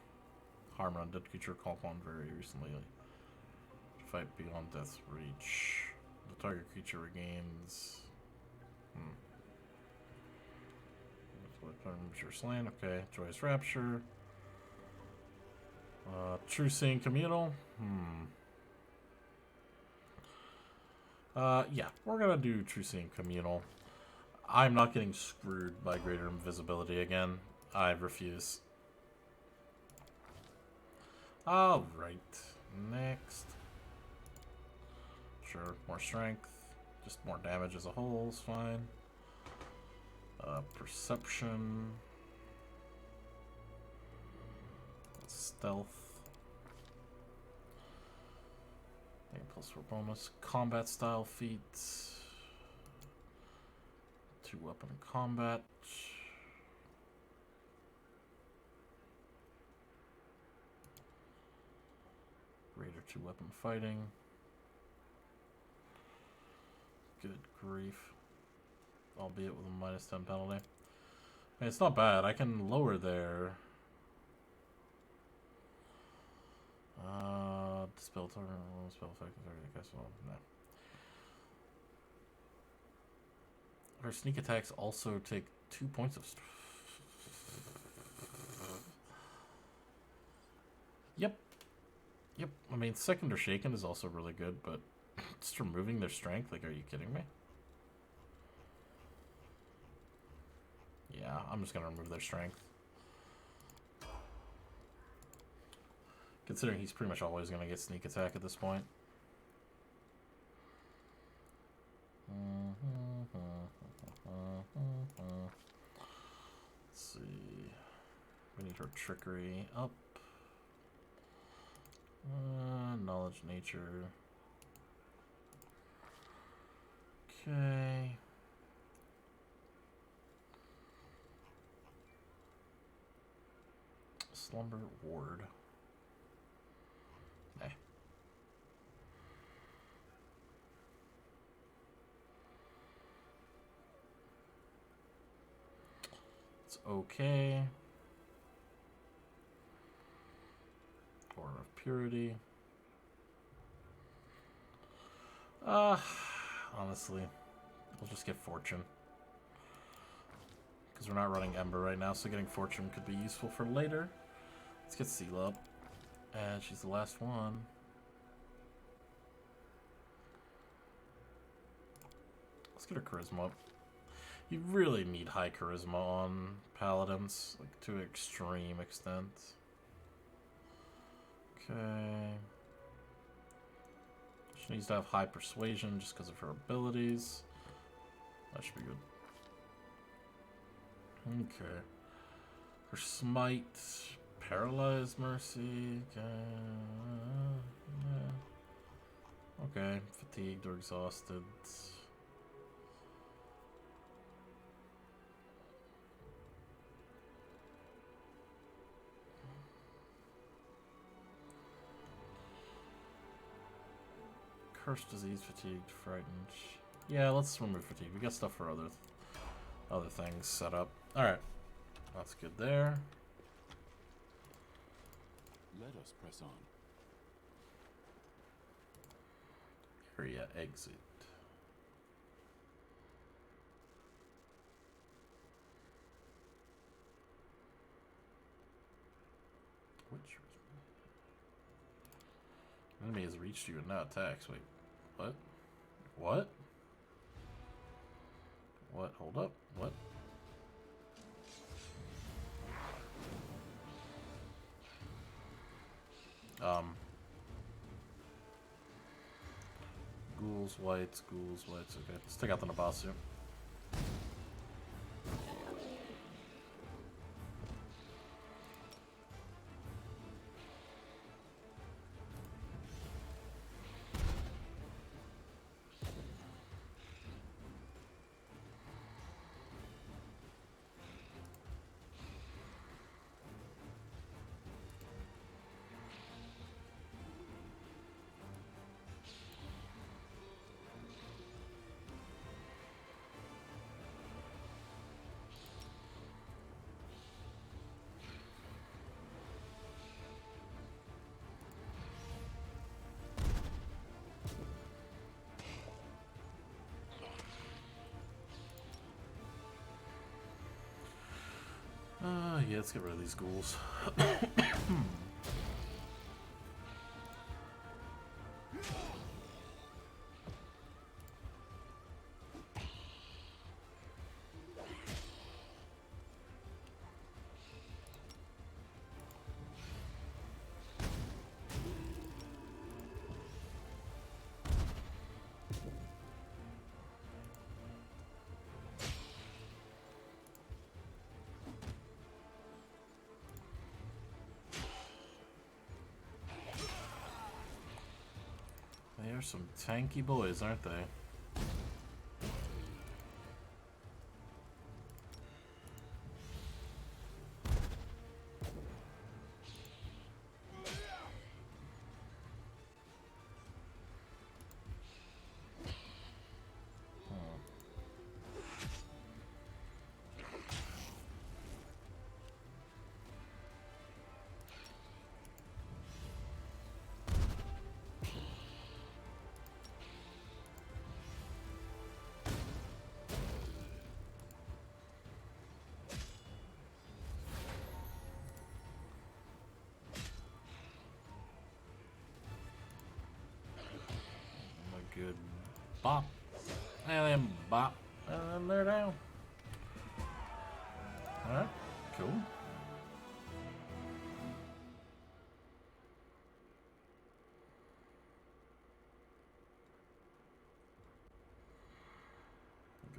Harm an undead creature called upon very recently. Fight beyond death's reach. The target creature regains. You're slain. Okay. Joyous Rapture. True Seeing Communal. Yeah, we're gonna do True Seeing Communal. I'm not getting screwed by greater invisibility again. I refuse. Alright. Next. Sure, more strength. Just more damage as a whole is fine. Perception. Stealth. +4 bonus. Combat style feats. 2 weapon combat. Greater 2 weapon fighting. Good grief. Albeit with a -10 penalty. I mean, it's not bad. I can lower there. Dispel target, spell effect, no. Her sneak attacks also take 2 points of Yep. I mean, Second or Shaken is also really good, but just removing their strength, like, are you kidding me? Yeah, I'm just gonna remove their strength. Considering he's pretty much always gonna get sneak attack at this point. see. We need her trickery up. Knowledge nature. Okay. Slumber ward. Eh. It's okay. Aura of purity. Honestly, we'll just get fortune. Because we're not running Ember right now, so getting fortune could be useful for later. Let's get Seal up. And she's the last one. Let's get her charisma up. You really need high charisma on paladins, like to an extreme extent. Okay. She needs to have high persuasion just because of her abilities. That should be good. Okay. Her smite, paralyzed mercy. Okay. Fatigued or exhausted. Cursed, disease, fatigued, frightened. Yeah, let's remove fatigue. We got stuff for other things set up. Alright. That's good there. Let us press on. Area exit. Which enemy has reached you and now attacks. Wait, what? What? What? Hold up. What? Ghouls, whites, ghouls, whites. Okay, let's take out the Nabasu. Yeah, let's get rid of these ghouls. They are some tanky boys, aren't they? Good bop. And then bop. And then they're down. Alright, cool.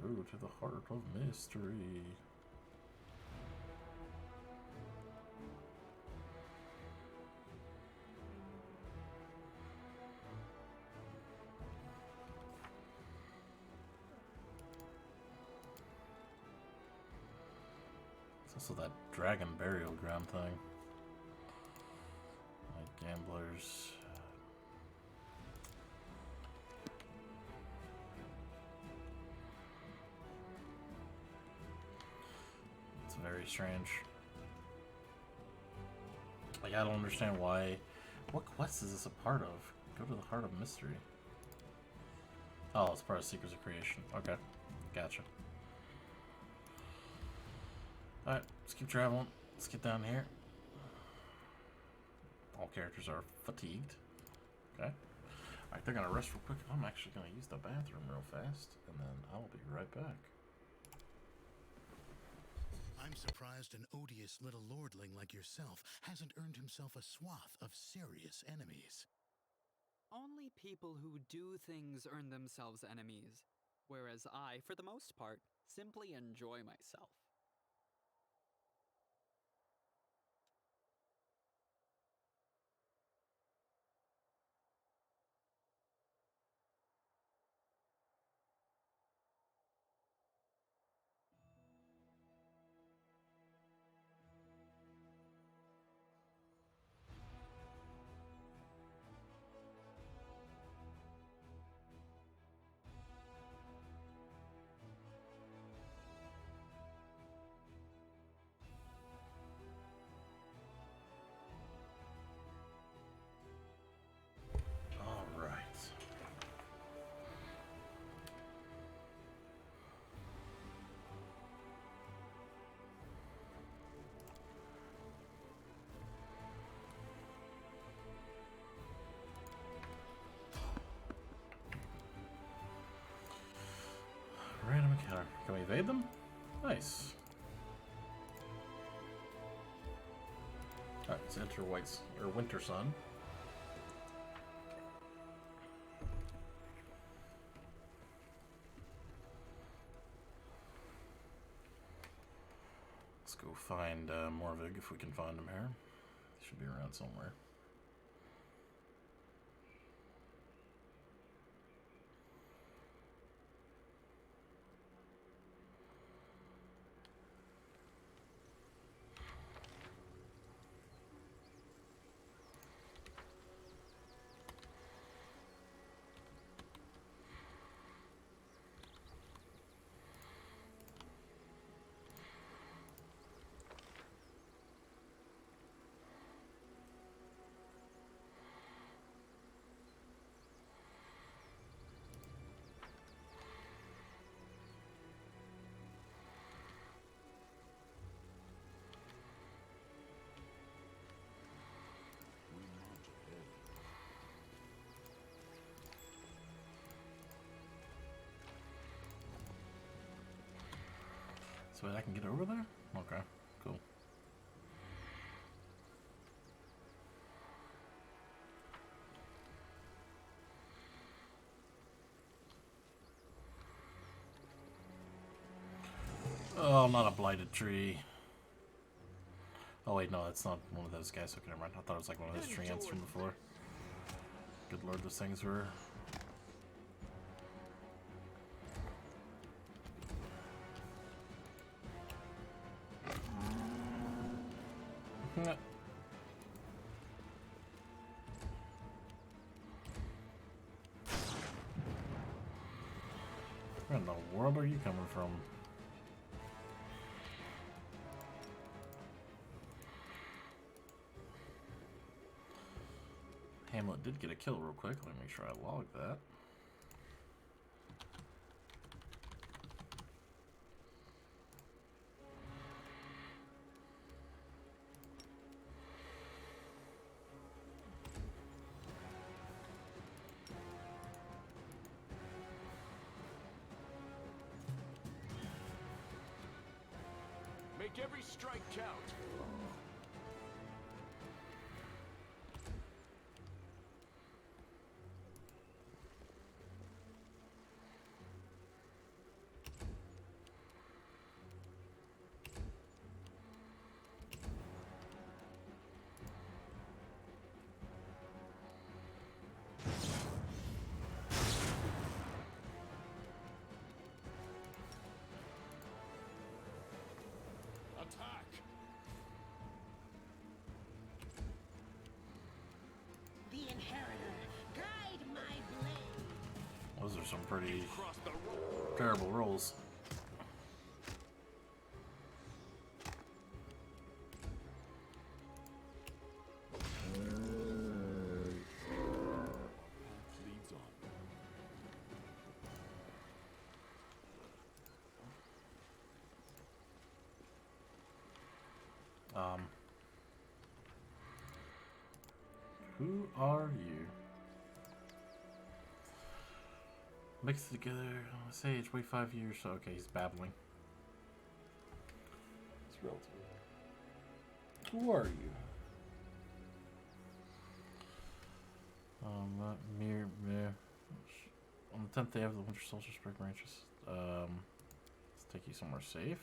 Go to the heart of mystery. It's also that dragon burial ground thing. Like gamblers. It's very strange. Like, I don't understand why. What quest is this a part of? Go to the Heart of Mystery. Oh, it's part of Secrets of Creation. Okay. Gotcha. Alright, let's keep traveling. Let's get down here. All characters are fatigued. Okay. Alright, they're gonna rest real quick. I'm actually gonna use the bathroom real fast, and then I'll be right back. I'm surprised an odious little lordling like yourself hasn't earned himself a swath of serious enemies. Only people who do things earn themselves enemies, whereas I, for the most part, simply enjoy myself. Alright. Random encounter. Can we evade them? Nice. Alright, let's enter Winter Sun. Let's go find Morvig if we can find him here. He should be around somewhere. So I can get over there? Okay, cool. Oh, not a blighted tree. Oh wait, no, that's not one of those guys. Okay, never mind. I thought it was like one of those tree ants from before. Good lord, those things were... Where in the world are you coming from? Hamlet did get a kill real quick. Let me make sure I log that. Make every strike count. Attack! are some pretty Cross the terrible rolls. leads on. Who are you? Mixed together, sage, wait 5 years. So okay, he's babbling. It's relative. Who are you? Mere. On the 10th day of the winter solstice, break branches. Let's take you somewhere safe.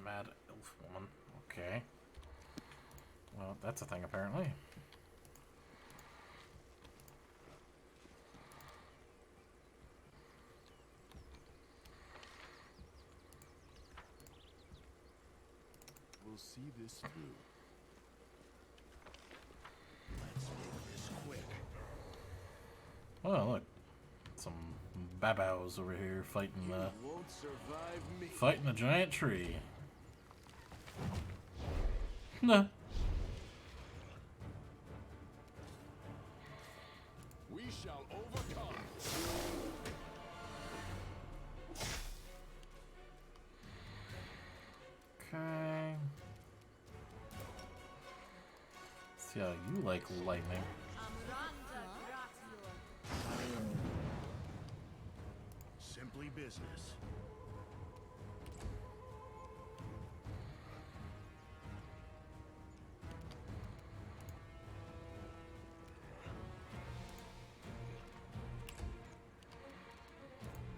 Mad elf woman. Okay. Well, that's a thing apparently. We'll see this through. Let's make this quick. Oh, look. Some babows over here fighting Won't survive me. fighting a giant tree. Nah. We shall overcome. Okay. See how you like lightning. Simply business.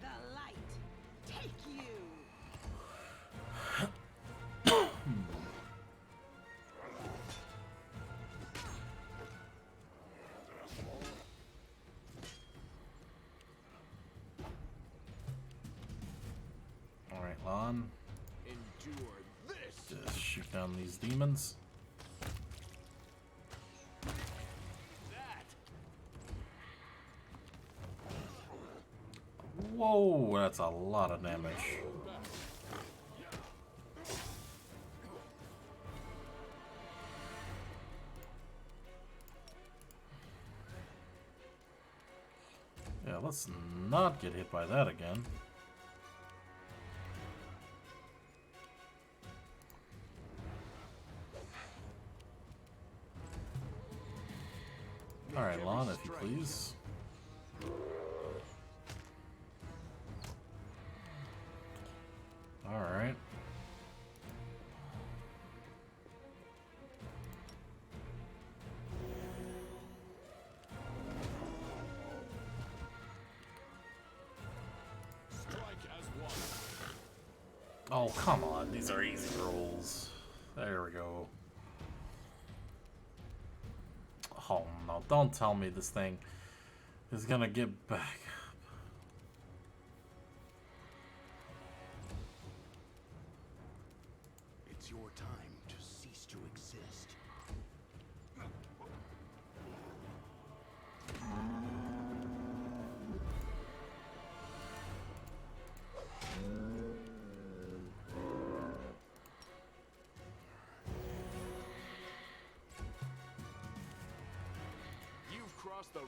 The light. Take you. Alright, Lon. Endure this. Just shoot down these demons. That. Whoa, that's a lot of damage. Yeah, let's not get hit by that again. Alright, Lon, if you please. Alright. Strike as one. Oh, come on. These are easy rolls. There we go. Oh, no. Don't tell me this thing is gonna get back. It's your time to cease to exist. You've crossed the.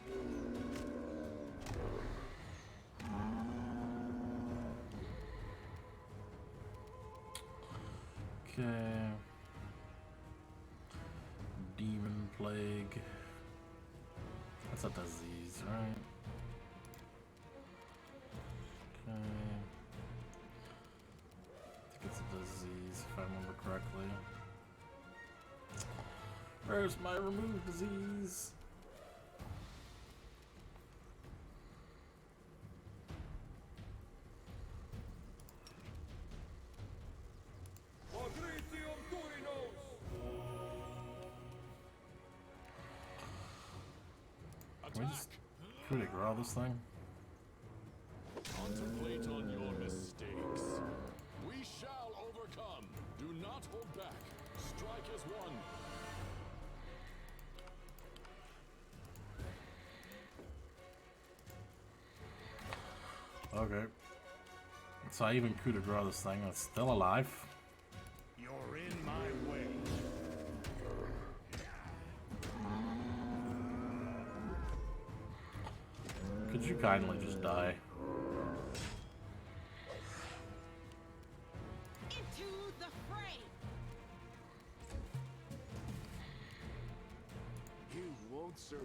Okay. Demon plague. That's a disease, right? Okay. I think it's a disease, if I remember correctly. Where's my remove disease? Can we just coup de grace this thing? Contemplate on your mistakes. We shall overcome. Do not hold back. Strike as one. Okay. So I even coup de grace this thing. It's still alive. You're in my way. Could you kindly just die? Into the fray. You won't serve.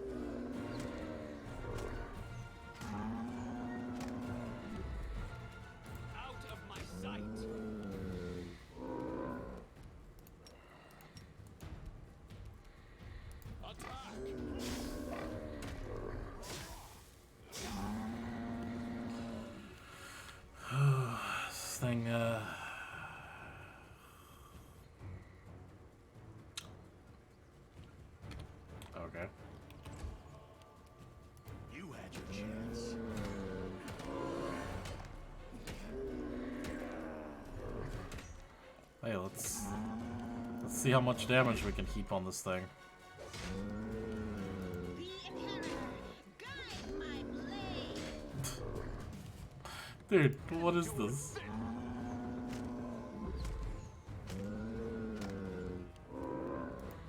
Out of my sight. Attack! This thing, okay. You had your chance. Hey, let's see how much damage we can heap on this thing. The inheritor. Guide my blade. Dude, what is this?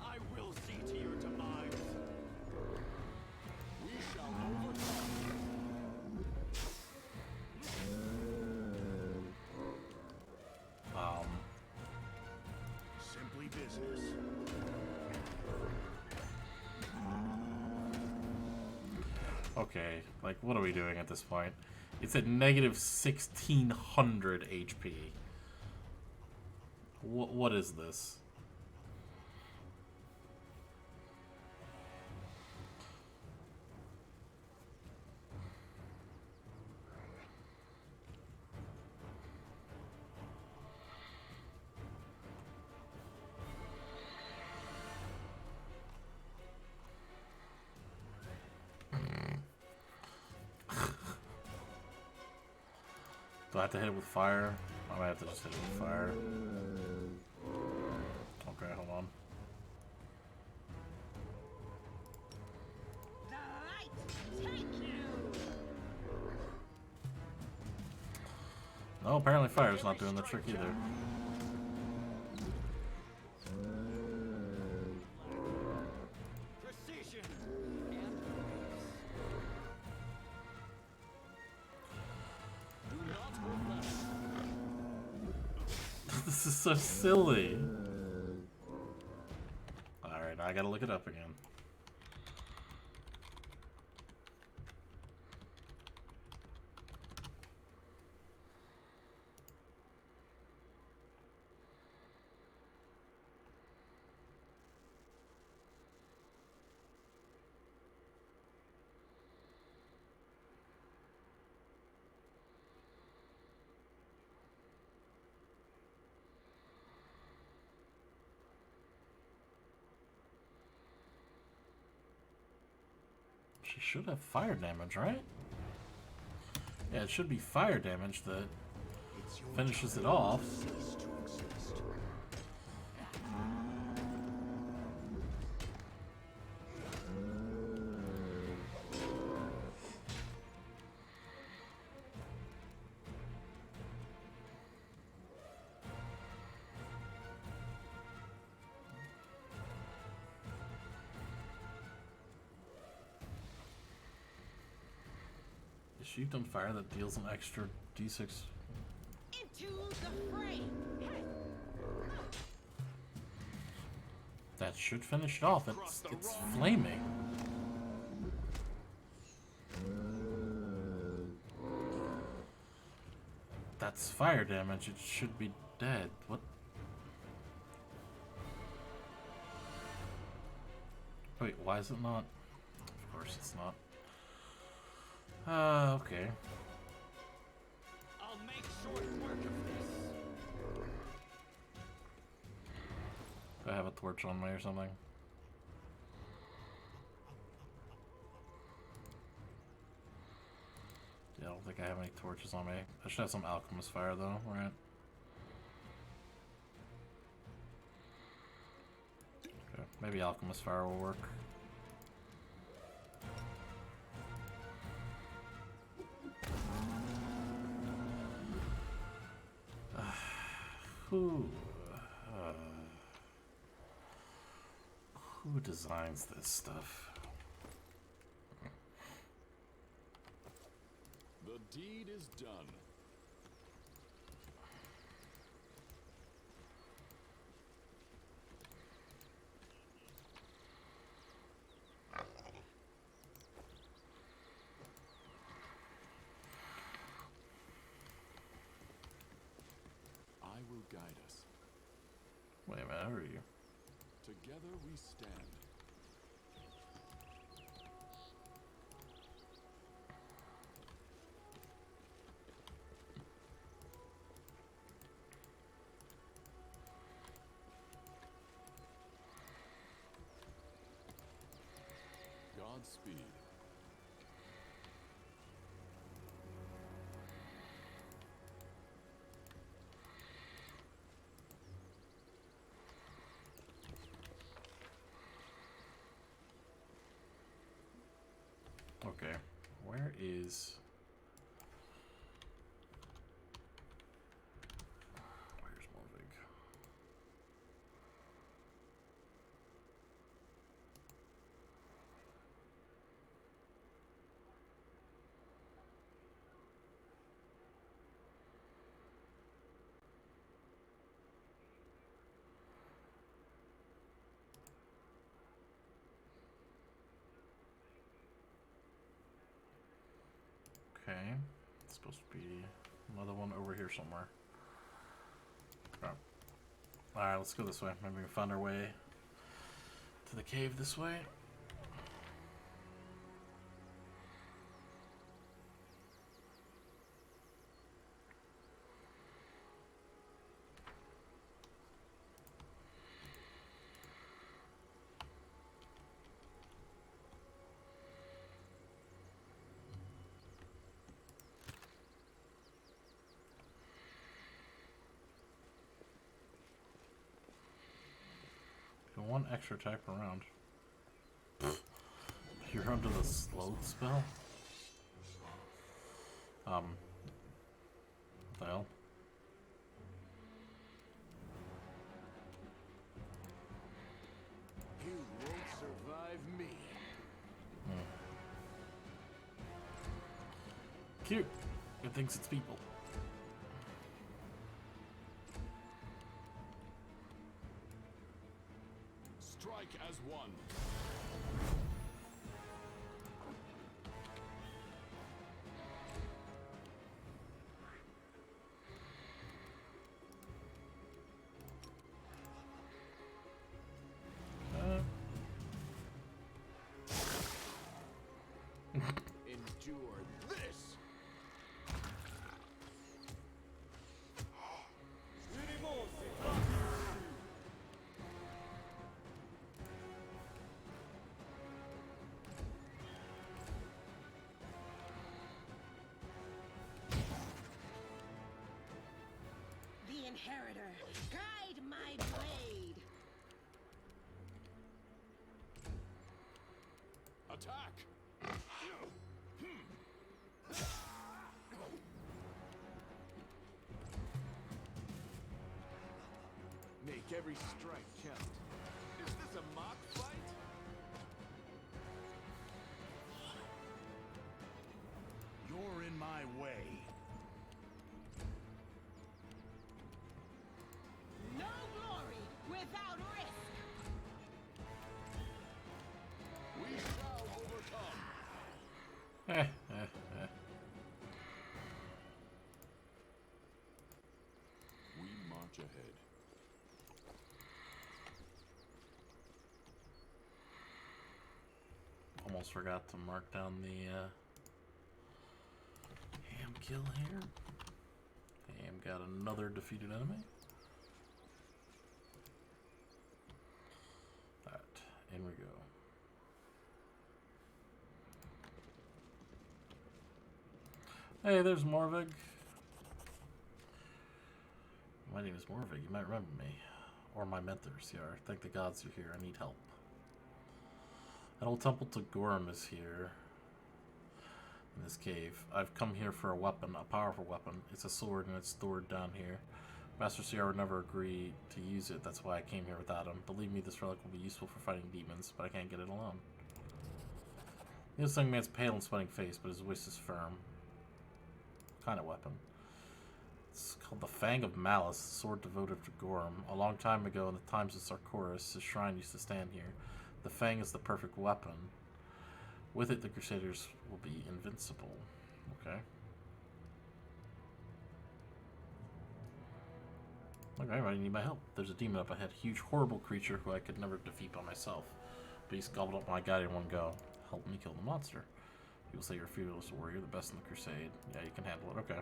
I will see to your demise. We shall overcome. Simply business. Okay, like, what are we doing at this point? It's at negative 1600 HP. What is this? Do I have to hit it with fire? I might have to just hit it with fire. Okay, hold on. The light. Take you. No, apparently fire's not doing the trick either. Precision and grace. Do not hold back. This is so silly. Alright, I gotta look it up again. She should have fire damage, right? Yeah, it should be fire damage that It's your finishes it time off. to cease to exist. Is she on fire that deals an extra d6? Into the fray. That should finish it off. It's flaming. That's fire damage. It should be dead. What? Wait, why is it not? Of course it's not. Okay. I'll make short work of this. Do I have a torch on me or something? Yeah, I don't think I have any torches on me. I should have some alchemist fire though, right? Maybe Alchemist Fire will work. Who designs this stuff? The deed is done. I will guide us. Wait a minute, who are you? Together we stand. Godspeed. Okay, where is... Where's Morvig? Okay, it's supposed to be another one over here somewhere. Oh. Alright, let's go this way. Maybe we can find our way to the cave this way. One extra attack per round. You're under the slow spell? What the hell? You won't survive me. Cute. It thinks it's people. Strike as one. Endure this. The Inheritor, guide my blade. Attack. Make every strike count. Is this a mock fight? You're in my way. No glory without risk. We shall overcome. We march ahead. Almost forgot to mark down the Ham kill here. Ham got another defeated enemy. Alright, in we go. Hey, there's Morvig. My name is Morvig. You might remember me. Or my mentors here. Thank the gods you're here. I need help. An old temple to Gorm is here. In this cave. I've come here for a weapon, a powerful weapon. It's a sword and it's stored down here. Master Sierra would never agree to use it. That's why I came here without him. Believe me, this relic will be useful for fighting demons, but I can't get it alone. This young man's pale and sweating face, but his voice is firm. What kind of weapon? It's called the Fang of Malice, the sword devoted to Gorm. A long time ago, in the times of Sarkoris, his shrine used to stand here. The Fang is the perfect weapon. With it, the Crusaders will be invincible. Okay. Okay, I need my help. There's a demon up ahead. Huge, horrible creature who I could never defeat by myself. But he's gobbled up my guy in one go. Help me kill the monster. People say you're a fearless warrior, the best in the crusade. Yeah, you can handle it. Okay.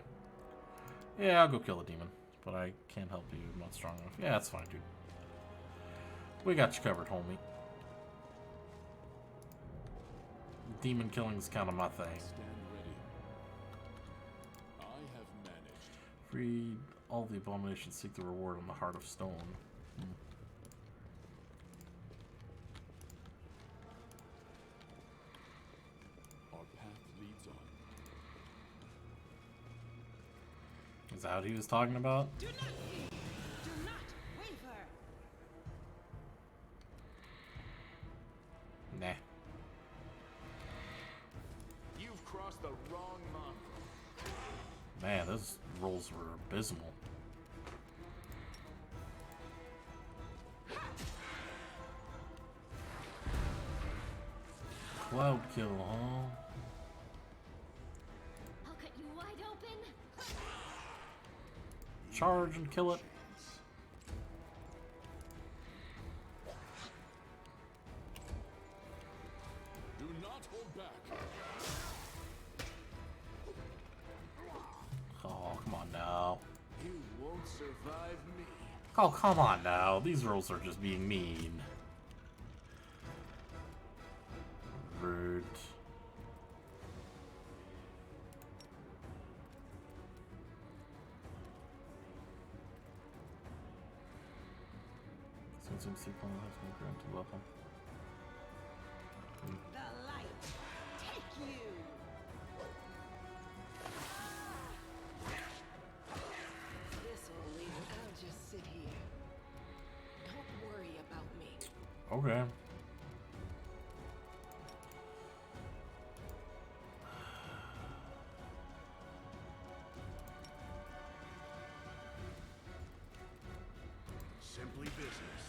Yeah, I'll go kill the demon. But I can't help you. I'm not strong enough. Yeah, that's fine, dude. We got you covered, homie. Demon killing is kind of my thing. Stand ready. I have managed. Freed all the abominations, seek the reward on the Heart of Stone. Our path leads on. Is that what he was talking about? Do not fear. Do not waver. Nah. You've crossed the wrong month. Man, those rolls were abysmal. Cloud kill, huh? I'll cut you wide open. Charge and kill it. Do not hold back. Oh, come on now. You won't survive me. Oh, come on now. These rolls are just being mean. Rude. Since I'm sick, has been granted weapon. The light. Take you. This'll leave. I'll just sit here. Don't worry about me. Okay. Simply business.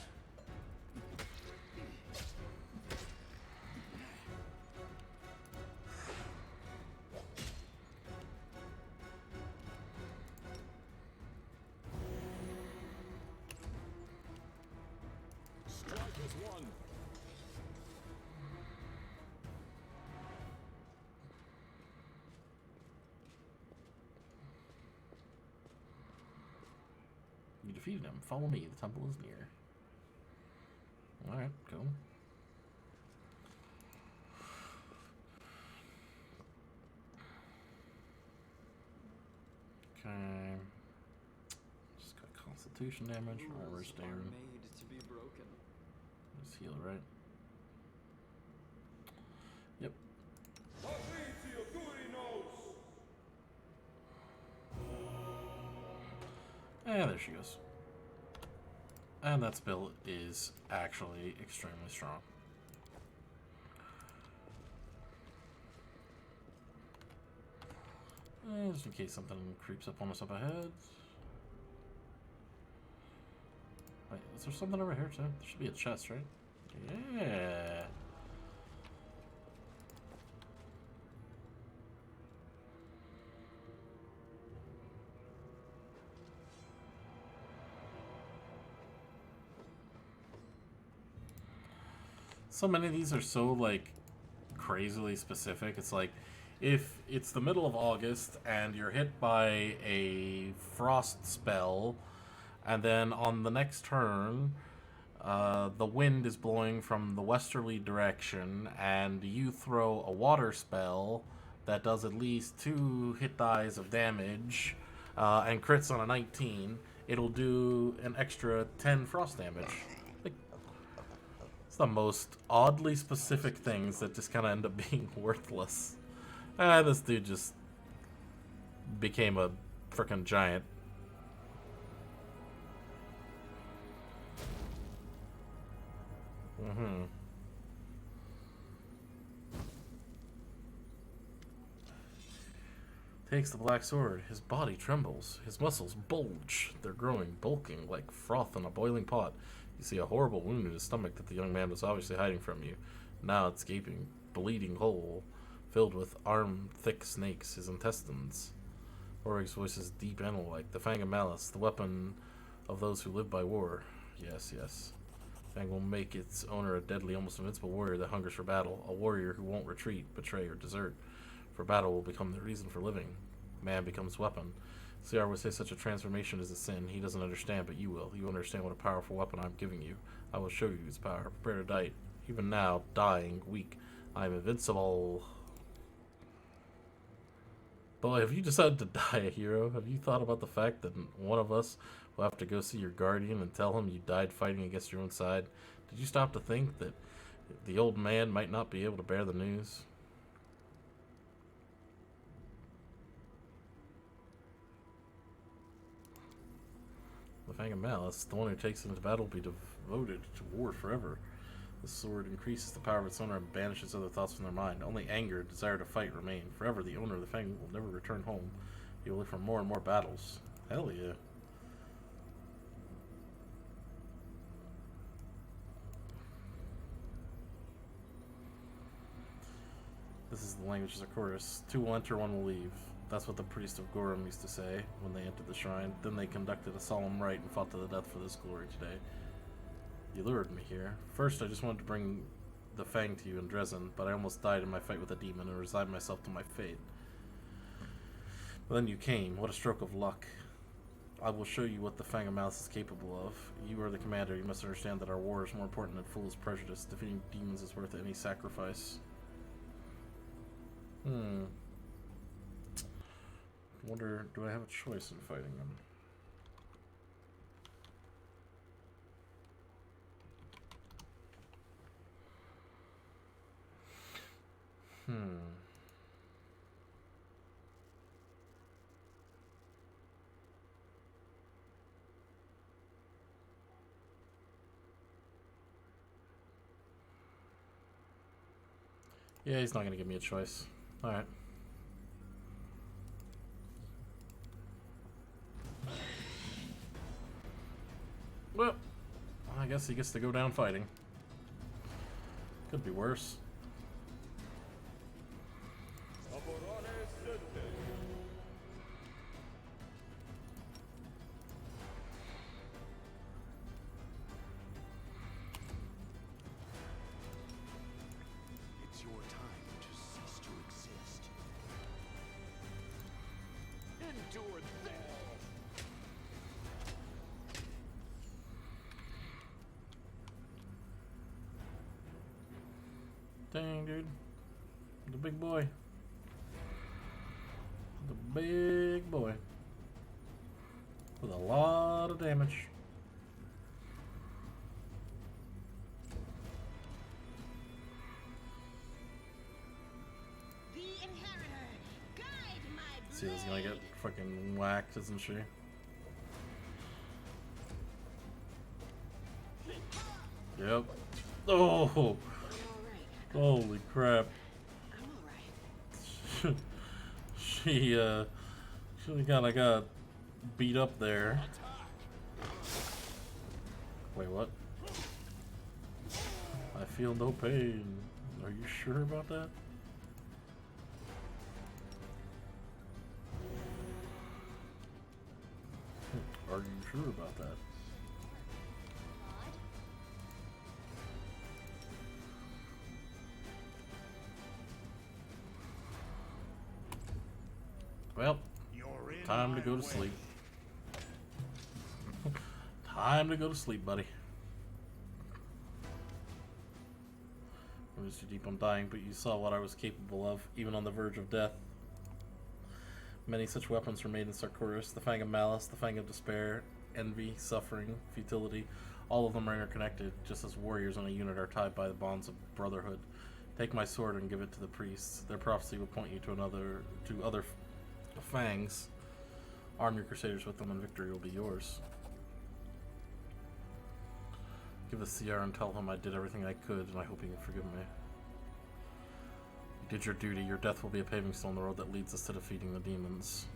Strike as one. You defeated him. Follow me. The temple is near. Alright, cool. Okay. Just got constitution damage. Alright, where's Rules are Darren? made to be broken. Just heal, right? Yep. And there she goes. And that spell is actually extremely strong. Just in case something creeps up on us up ahead. Wait, is there something over here too? There should be a chest, right? Yeah. So many of these are so like crazily specific. It's like if it's the middle of August and you're hit by a frost spell, and then on the next turn the wind is blowing from the westerly direction and you throw a water spell that does at least 2 hit dies of damage and crits on a 19, it'll do an extra 10 frost damage. Like, It's the most oddly specific things that just kind of end up being worthless. This dude just became a freaking giant. Takes the black sword. His body trembles. His muscles bulge. They're growing, bulking, like froth in a boiling pot. You see a horrible wound in his stomach that the young man was obviously hiding from you. Now it's gaping, bleeding hole, filled with arm-thick snakes, his intestines. Orig's voice is deep animal-like. The Fang of Malice, the weapon of those who live by war. Yes, yes. Fang will make its owner a deadly, almost invincible warrior that hungers for battle. A warrior who won't retreat, betray, or desert. For battle will become the reason for living. Man becomes weapon. CR would say such a transformation is a sin. He doesn't understand, but you will. You understand what a powerful weapon I'm giving you. I will show you its power. Prepare to die. Even now, dying, weak, I am invincible. Boy, have you decided to die a hero? Have you thought about the fact that one of us will have to go see your guardian and tell him you died fighting against your own side? Did you stop to think that the old man might not be able to bear the news? The Fang of Malice, the one who takes it into battle, will be devoted to war forever. The sword increases the power of its owner and banishes other thoughts from their mind. Only anger and desire to fight remain. Forever, the owner of the Fang will never return home. He will live for more and more battles. Hell yeah. This is the language of the chorus. Two will enter, one will leave. That's what the priest of Gorum used to say when they entered the shrine. Then they conducted a solemn rite and fought to the death for this glory today. You lured me here. First, I just wanted to bring the Fang to you in Dresden, but I almost died in my fight with a demon and resigned myself to my fate. But then you came. What a stroke of luck. I will show you what the Fang of Malice is capable of. You are the commander. You must understand that our war is more important than fool's prejudice. Defeating demons is worth any sacrifice. Wonder, do I have a choice in fighting them? Yeah, he's not going to give me a choice. Alright. Well, I guess he gets to go down fighting. Could be worse. It's your time to cease to exist. Endure this. Dang, dude. The big boy. The big boy. With a lot of damage. The inheritor, guide my See, this is gonna get fucking whacked, isn't she? Yep. Oh! Holy crap. I'm alright. She kinda got beat up there. Wait, what? I feel no pain. Are you sure about that? Are you sure about that? Well, You're in time to my go to way. sleep. Time to go to sleep, buddy. I was too deep, I'm dying, but you saw what I was capable of, even on the verge of death. Many such weapons were made in Sarkoris, the Fang of Malice, the Fang of Despair, envy, suffering, futility. All of them are interconnected, just as warriors in a unit are tied by the bonds of brotherhood. Take my sword and give it to the priests. Their prophecy will point you to other fangs. Arm your crusaders with them and victory will be yours. Give the CR and tell him I did everything I could and I hope he can forgive me. You did your duty. Your death will be a paving stone on the road that leads us to defeating the demons.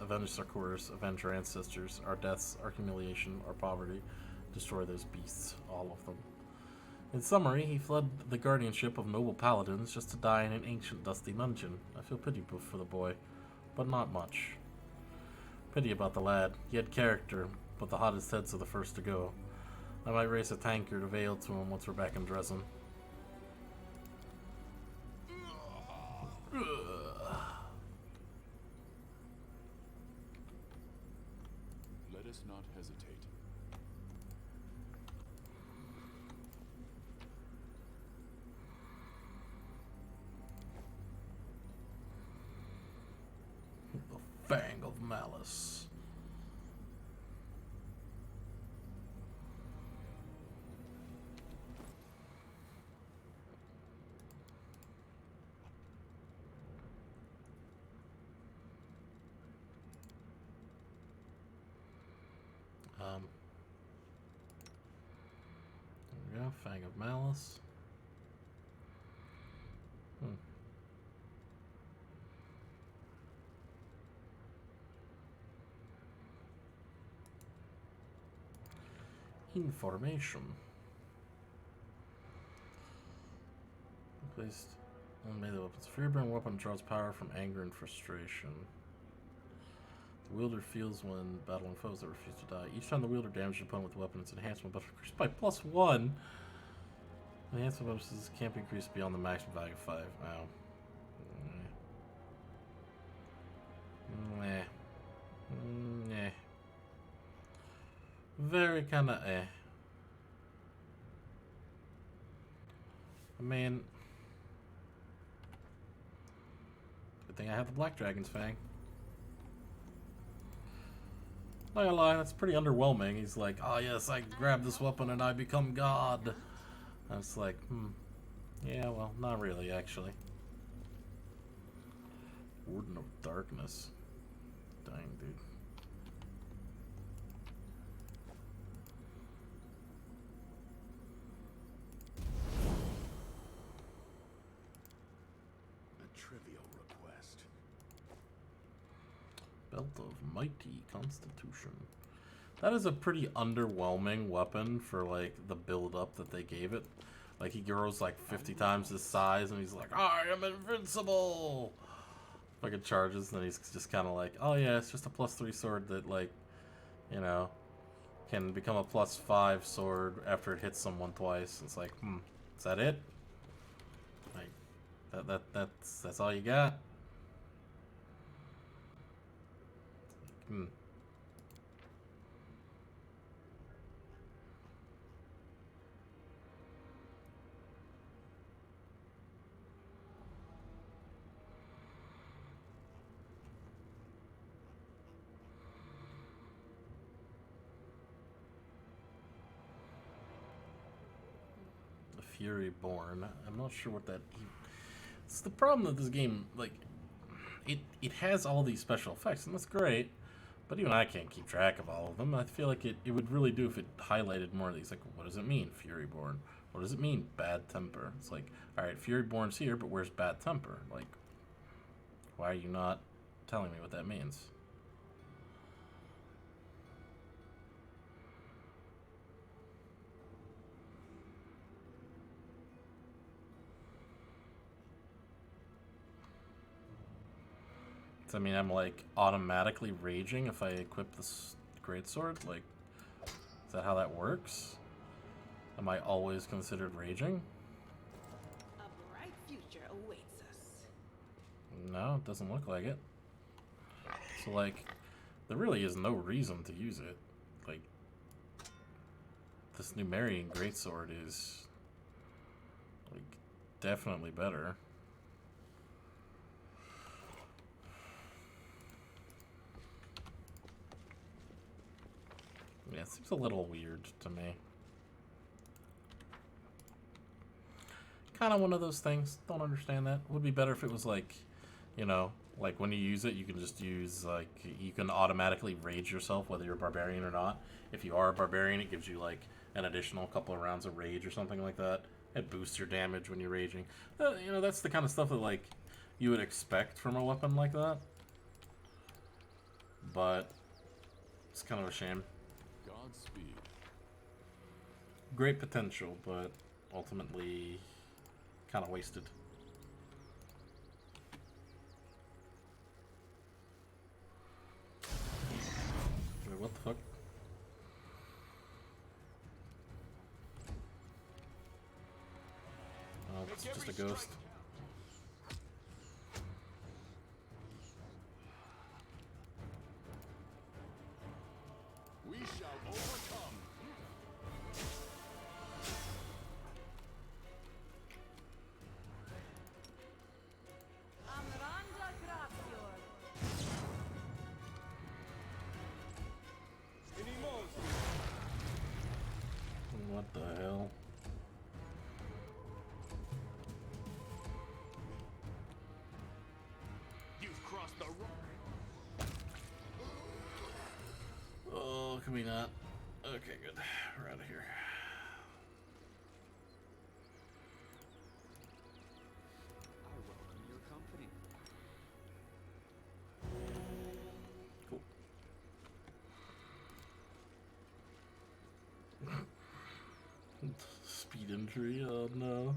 Avenge our course, avenge our ancestors, our deaths, our humiliation, our poverty. Destroy those beasts, all of them. In summary, he fled the guardianship of noble paladins just to die in an ancient dusty dungeon. I feel pity for the boy, but not much. Pity about the lad. He had character, but the hottest heads are the first to go. I might raise a tankard of ale to him once we're back in Dresden. Let us not hesitate. The Fang of Malice. There we go, Fang of Malice. Information. Placed on melee weapons. Fear-burn weapon draws power from anger and frustration. The wielder feels when battling foes that refuse to die. Each time the wielder damages your opponent with a weapon, its enhancement buff increased by +1. Enhancement bonuses can't be increased beyond the maximum value of 5. Wow. Meh. Meh. Very kinda I mean, good thing I have the Black Dragon's Fang. Not gonna lie, that's pretty underwhelming. He's like, oh yes, I grab this weapon and I become God. I was like, yeah, well, not really, actually. Warden of Darkness. Dang, dude. A trivial request. Belt of Mighty Constitution. That is a pretty underwhelming weapon for, like, the build-up that they gave it. Like, he grows, like, 50 times his size, and he's like, I am invincible! Fucking charges, and then he's just kind of like, oh yeah, it's just a +3 sword that, like, you know, can become a +5 sword after it hits someone twice. It's like, is that it? Like, that's all you got? Fury Born. I'm not sure what that. It's the problem that this game, like, it has all these special effects, and that's great. But even I can't keep track of all of them. I feel like it would really do if it highlighted more of these. Like, what does it mean, Fury Born? What does it mean, Bad Temper? It's like, all right, Fury Born's here, but where's Bad Temper? Like, why are you not telling me what that means? I mean, I'm like automatically raging if I equip this greatsword. Like, is that how that works? Am I always considered raging? A bright future awaits us. No, it doesn't look like it. So, like, there really is no reason to use it. Like, this Numerian greatsword is, like, definitely better. Yeah, it seems a little weird to me. Kind of one of those things. Don't understand that. Would be better if it was like, you know, like when you use it, you can just use, like, you can automatically rage yourself, whether you're a barbarian or not. If you are a barbarian, it gives you, like, an additional couple of rounds of rage or something like that. It boosts your damage when you're raging. You know, that's the kind of stuff that, like, you would expect from a weapon like that. But it's kind of a shame. Godspeed. Great potential, but ultimately kind of wasted. Wait, what the fuck? Oh, it's just a ghost. We shall overcome. Amranda Gratior. What the hell? You've crossed the Oh, can we not? Okay, good. We're out of here. I welcome your company. Cool. Speed injury, oh no.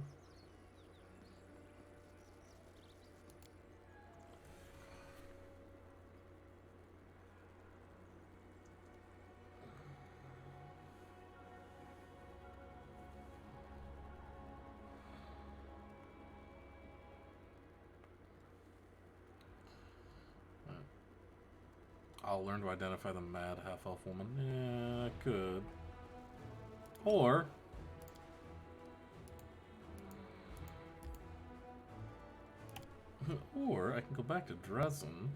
I'll learn to identify the mad half-elf woman. Yeah, I could. Or or I can go back to Dresden.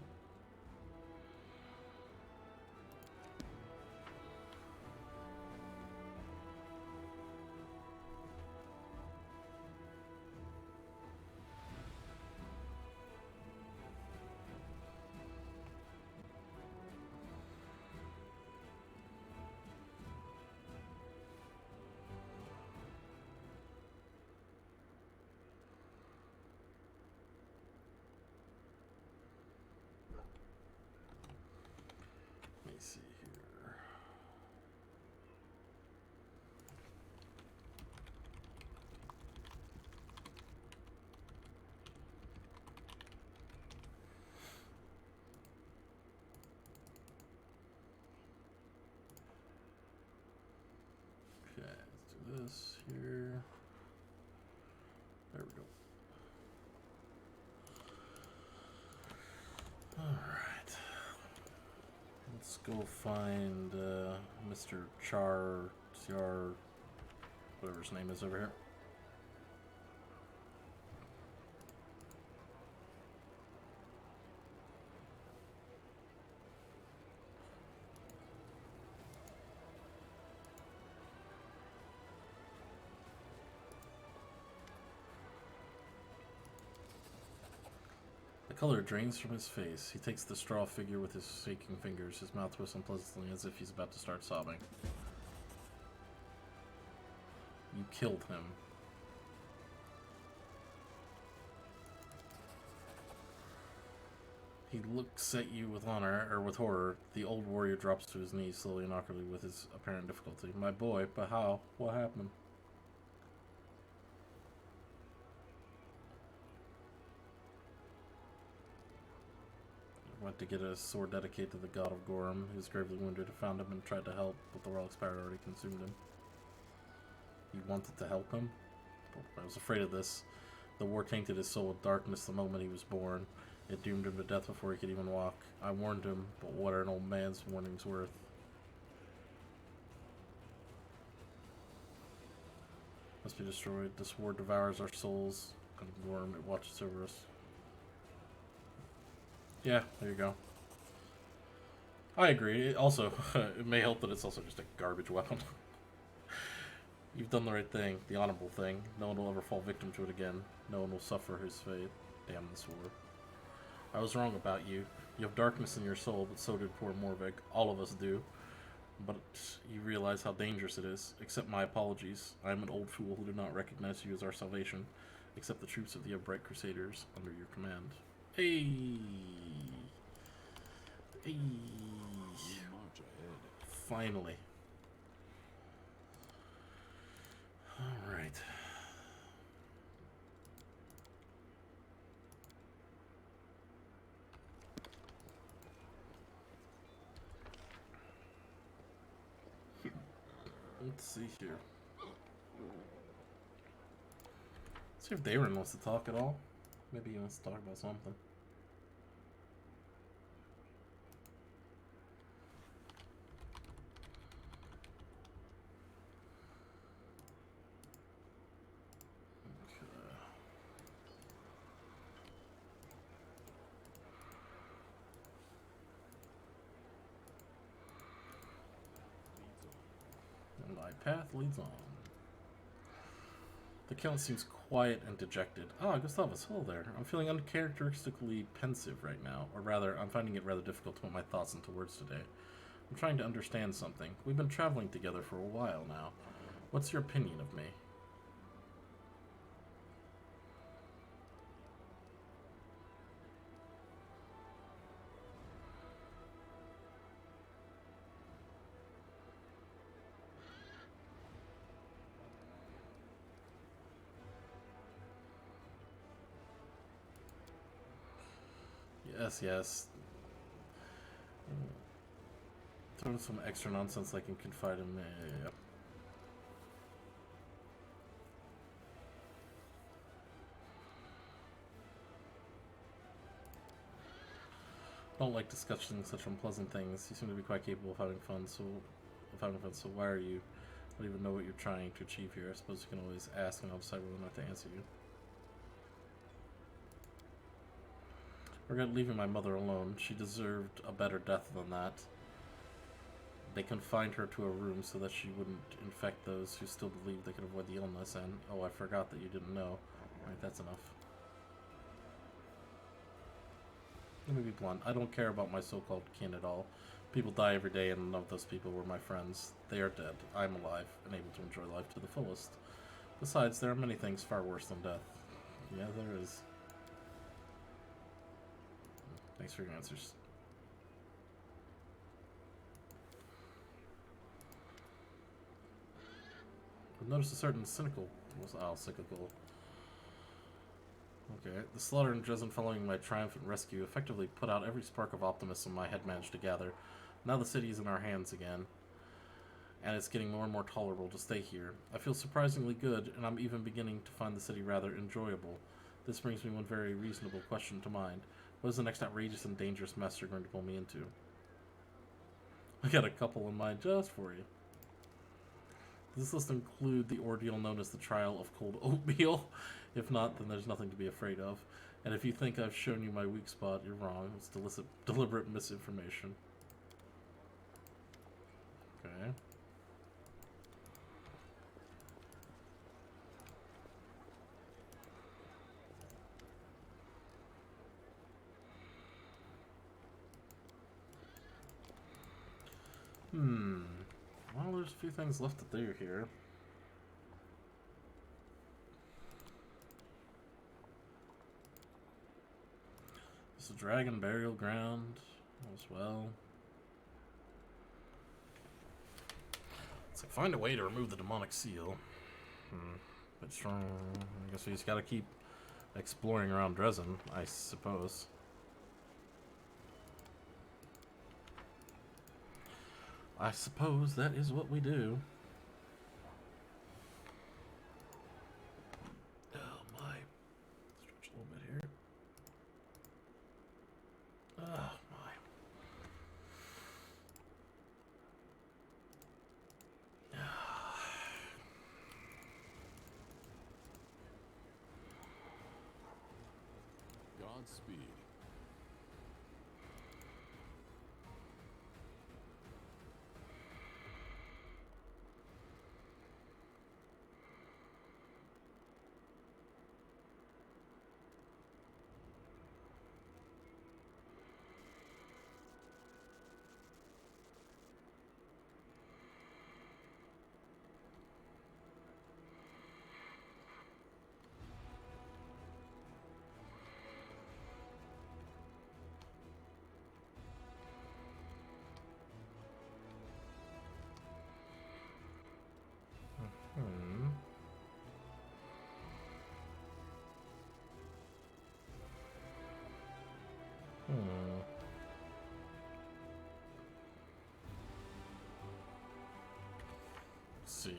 Let me see here. Okay, let's do this here. There we go. Alright. Let's go find Mr. Whatever his name is over here. The color drains from his face. He takes the straw figure with his shaking fingers. His mouth twists unpleasantly as if he's about to start sobbing. You killed him. He looks at you with honor, or with horror. The old warrior drops to his knees slowly and awkwardly with his apparent difficulty. My boy, but how? What happened? Went to get a sword dedicated to the god of Gorham. He was gravely wounded. I found him and tried to help, but the relic spirit already consumed him. You wanted to help him? I was afraid of this. The war tainted his soul with darkness the moment he was born. It doomed him to death before he could even walk. I warned him, but what are an old man's warnings worth? Must be destroyed. This war devours our souls. And Gorham, it watches over us. Yeah, there you go. I agree. It also, it may help that it's also just a garbage weapon. You've done the right thing, the honorable thing. No one will ever fall victim to it again. No one will suffer his fate. Damn this war. I was wrong about you. You have darkness in your soul, but so did poor Morvig. All of us do. But you realize how dangerous it is. Accept my apologies. I am an old fool who did not recognize you as our salvation. Accept the troops of the upright crusaders under your command. Hey! Hey! You march ahead. Finally. Alright. Let's see here. See if Darren wants to talk at all. Maybe he wants to talk about something. And my path leads on. The Count seems quiet and dejected. Ah, Gustavus, hello there. I'm feeling uncharacteristically pensive right now. Or rather, I'm finding it rather difficult to put my thoughts into words today. I'm trying to understand something. We've been traveling together for a while now. What's your opinion of me? Yes, yes. Throw in some extra nonsense like you can confide in me. Yeah. Don't like discussing such unpleasant things. You seem to be quite capable of having fun, so why are you? I don't even know what you're trying to achieve here. I suppose you can always ask and I'll decide whether or not to answer you. Regret leaving my mother alone. She deserved a better death than that. They confined her to a room so that she wouldn't infect those who still believed they could avoid the illness, and, oh, I forgot that you didn't know. Alright, that's enough. Let me be blunt. I don't care about my so-called kin at all. People die every day, and none of those people were my friends. They are dead. I'm alive, and able to enjoy life to the fullest. Besides, there are many things far worse than death. Yeah, there is. Thanks for your answers. I've noticed a certain cyclical. Okay, the slaughter in Dresden following my triumphant rescue effectively put out every spark of optimism I had managed to gather. Now the city is in our hands again, and it's getting more and more tolerable to stay here. I feel surprisingly good, and I'm even beginning to find the city rather enjoyable. This brings me one very reasonable question to mind. What is the next outrageous and dangerous mess you're going to pull me into? I got a couple in mind just for you. Does this list include the ordeal known as the trial of cold oatmeal? If not, then there's nothing to be afraid of. And if you think I've shown you my weak spot, you're wrong. It's deliberate misinformation. Okay. Well, there's a few things left to do here. There's a dragon burial ground as well. Let's find a way to remove the demonic seal. But strong. I guess we just gotta keep exploring around Dresden, I suppose. I suppose that is what we do. Oh my. Stretch a little bit here. Oh my. Godspeed. Hmm. Let's see.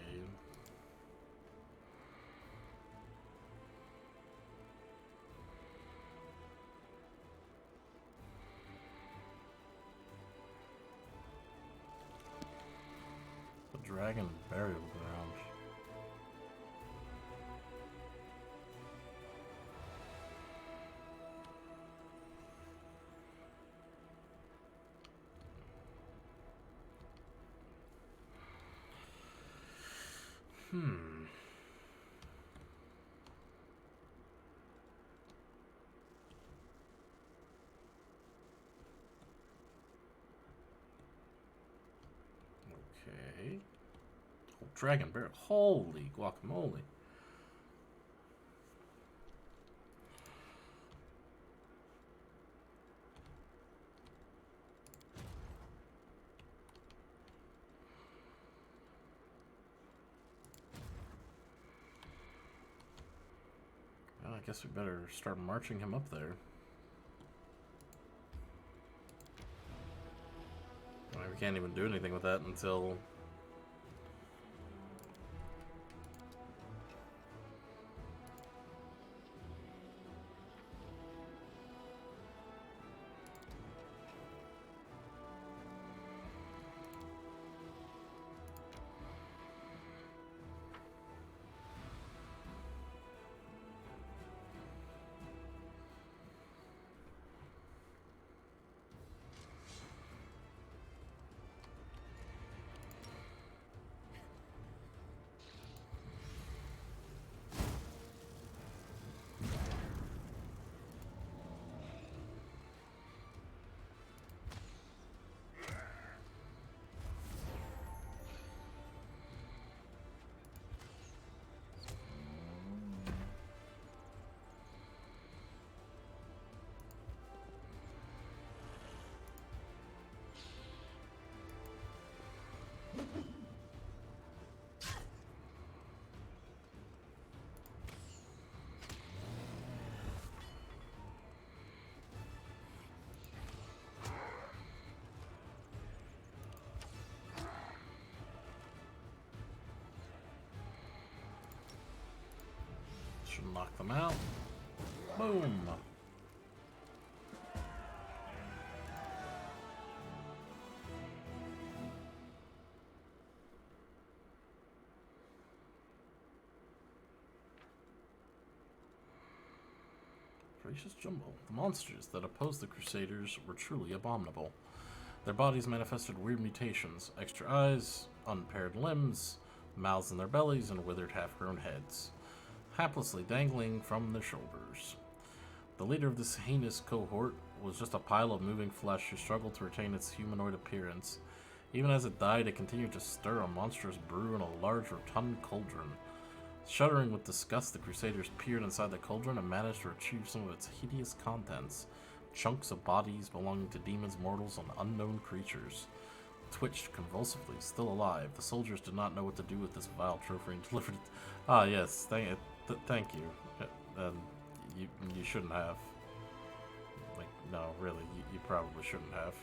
The Dragon Burial Ground. Hmm. Okay. Oh, Dragon Bear. Holy guacamole. Well, I guess we better start marching him up there. I mean, we can't even do anything with that until... Should knock them out. Boom! Gracious Jumbo. The monsters that opposed the Crusaders were truly abominable. Their bodies manifested weird mutations, extra eyes, unpaired limbs, mouths in their bellies, and withered half-grown heads, haplessly dangling from their shoulders. The leader of this heinous cohort was just a pile of moving flesh who struggled to retain its humanoid appearance. Even as it died, it continued to stir a monstrous brew in a large rotund cauldron. Shuddering with disgust, the Crusaders peered inside the cauldron and managed to retrieve some of its hideous contents. Chunks of bodies belonging to demons, mortals, and unknown creatures twitched convulsively, still alive. The soldiers did not know what to do with this vile trophy and delivered it. Ah, yes, thank you. And you shouldn't have. Like, no, really, you probably shouldn't have.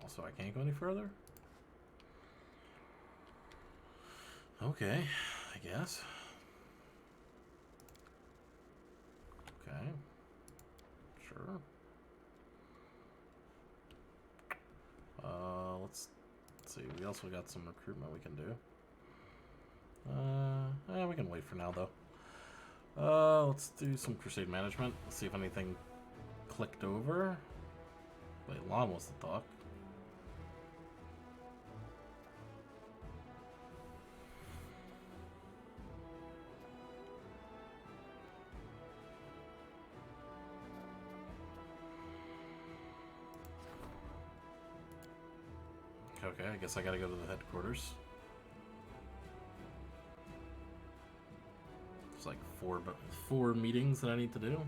Also, I can't go any further? Okay, I guess. Okay. Sure. Let's see. We also got some recruitment we can do. We can wait for now, though. Let's do some crusade management. Let's see if anything clicked over. Wait, Lon was the doc. Okay, I guess I gotta go to the headquarters. There's like four meetings that I need to do.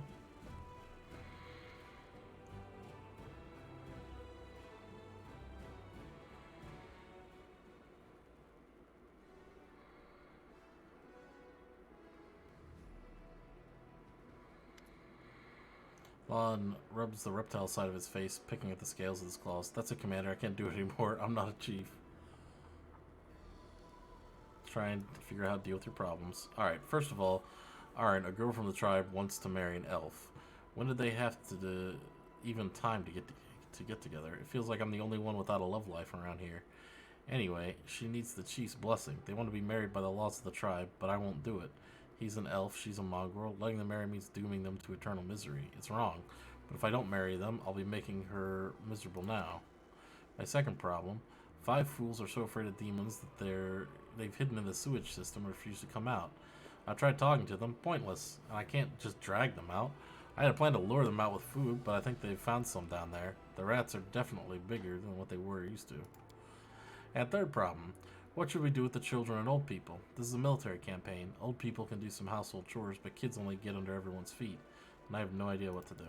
Lon rubs the reptile side of his face, picking at the scales with his claws. That's a commander. I can't do it anymore. I'm not a chief. Try and figure out how to deal with your problems. Alright, first of all, Arn, a girl from the tribe, wants to marry an elf. When did they have to even time to get together? It feels like I'm the only one without a love life around here. Anyway, she needs the chief's blessing. They want to be married by the laws of the tribe, but I won't do it. He's an elf, she's a mongrel. Letting them marry means dooming them to eternal misery. It's wrong. But if I don't marry them, I'll be making her miserable now. My second problem, 5 fools are so afraid of demons that they've hidden in the sewage system and refuse to come out. I tried talking to them, pointless, and I can't just drag them out. I had a plan to lure them out with food, but I think they've found some down there. The rats are definitely bigger than what they were used to. And third problem, what should we do with the children and old people? This is a military campaign. Old people can do some household chores, but kids only get under everyone's feet, and I have no idea what to do.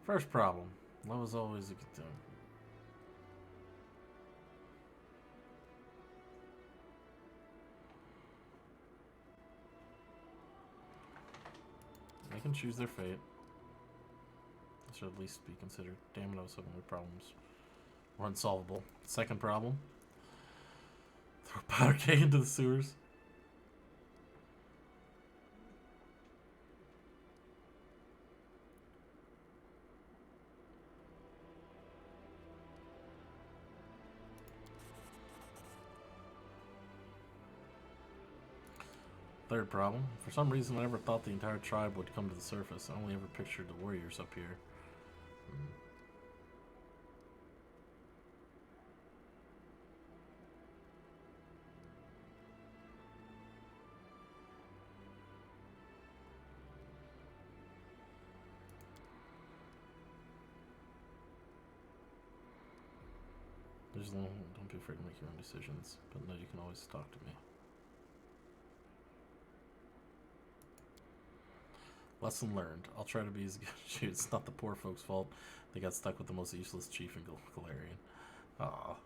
First problem, love is always a good thing. They can choose their fate. That should at least be considered. Damn it, I was hoping my problems were unsolvable. Second problem. Throw powder keg into the sewers. Third problem. For some reason, I never thought the entire tribe would come to the surface. I only ever pictured the warriors up here. Just don't be afraid to make your own decisions, but no, you can always talk to me. Lesson learned. I'll try to be as good as you. It's not the poor folks' fault. They got stuck with the most useless chief in Galarian. Aww.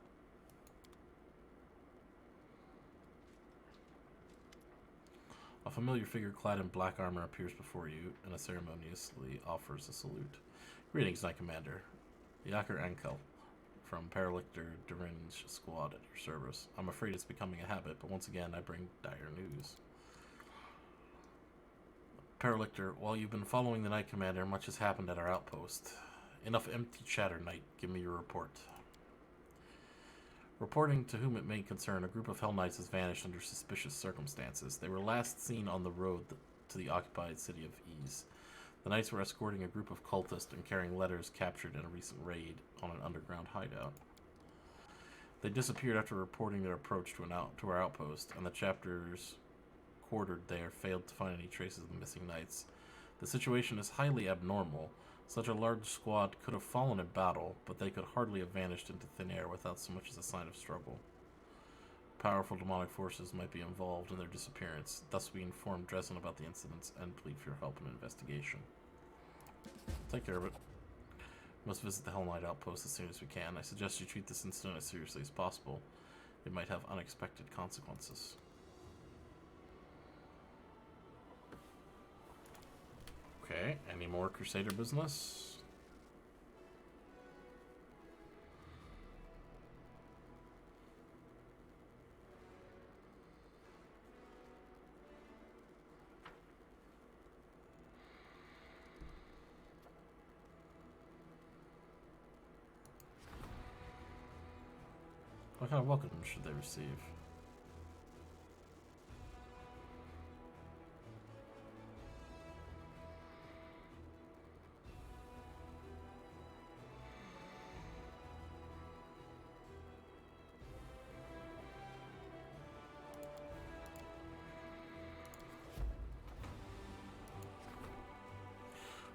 A familiar figure clad in black armor appears before you and ceremoniously offers a salute. Greetings, Knight Commander. Yaker Ankel from Paralictor Durin's squad at your service. I'm afraid it's becoming a habit, but once again I bring dire news. Paralictor, while you've been following the Knight Commander, much has happened at our outpost. Enough empty chatter, Knight. Give me your report. Reporting to whom it may concern, a group of Hell Knights has vanished under suspicious circumstances. They were last seen on the road to the occupied city of Ease. The Knights were escorting a group of cultists and carrying letters captured in a recent raid on an underground hideout. They disappeared after reporting their approach to our outpost, and the chapters quartered there failed to find any traces of the missing knights. The situation is highly abnormal. Such a large squad could have fallen in battle, but they could hardly have vanished into thin air without so much as a sign of struggle. Powerful demonic forces might be involved in their disappearance. Thus we informed Dresden about the incidents and plead for your help in investigation. Take care of it. We must visit the Hell Knight outpost as soon as we can. I suggest you treat this incident as seriously as possible. It might have unexpected consequences. Okay, any more Crusader business? What kind of welcome should they receive?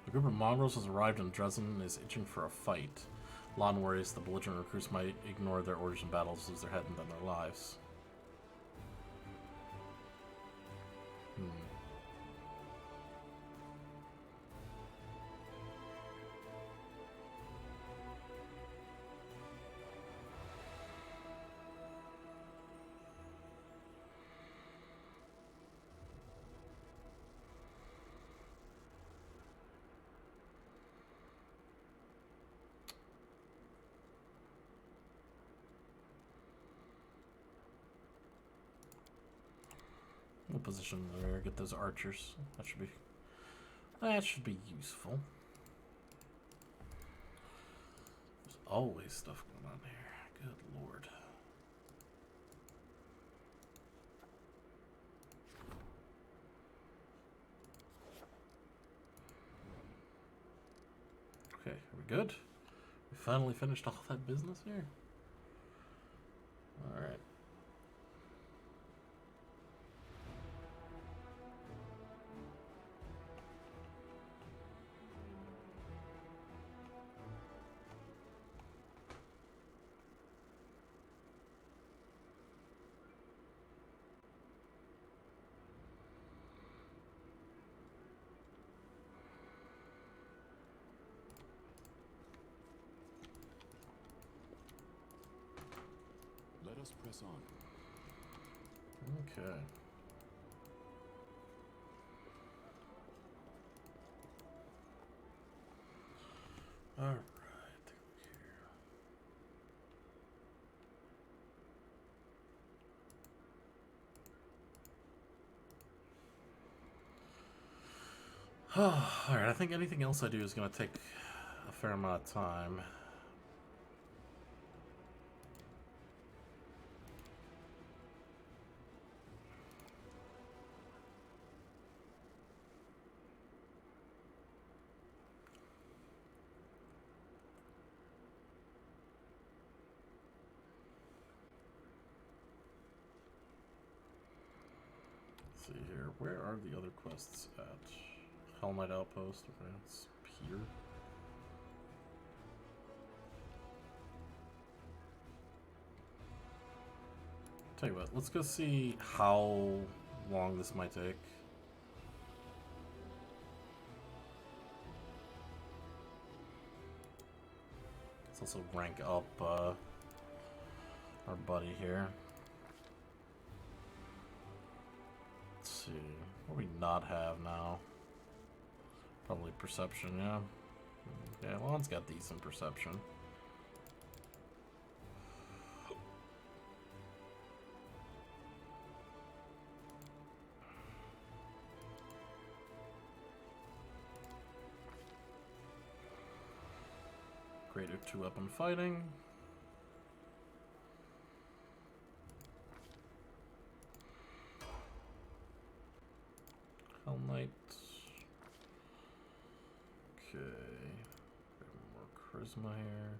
A group of mongrels has arrived in Dresden and is itching for a fight. Lon worries the belligerent recruits might ignore their orders in battles, lose their head, and then their lives. We'll position there, get those archers. That should be useful. There's always stuff going on here. Good lord. Okay, are we good? We finally finished all that business here? Alright. Let us press on. Okay. Alright, Alright, I think anything else I do is going to take a fair amount of time. Let's see here, where are the other quests at? Hell Knight Outpost, okay, it's here. Tell you what, let's go see how long this might take. Let's also rank up our buddy here. Let's see, what do we not have now? Probably perception, yeah. Yeah, Lon's got decent perception. Greater 2-weapon fighting. Hell Knight. Okay. More charisma here.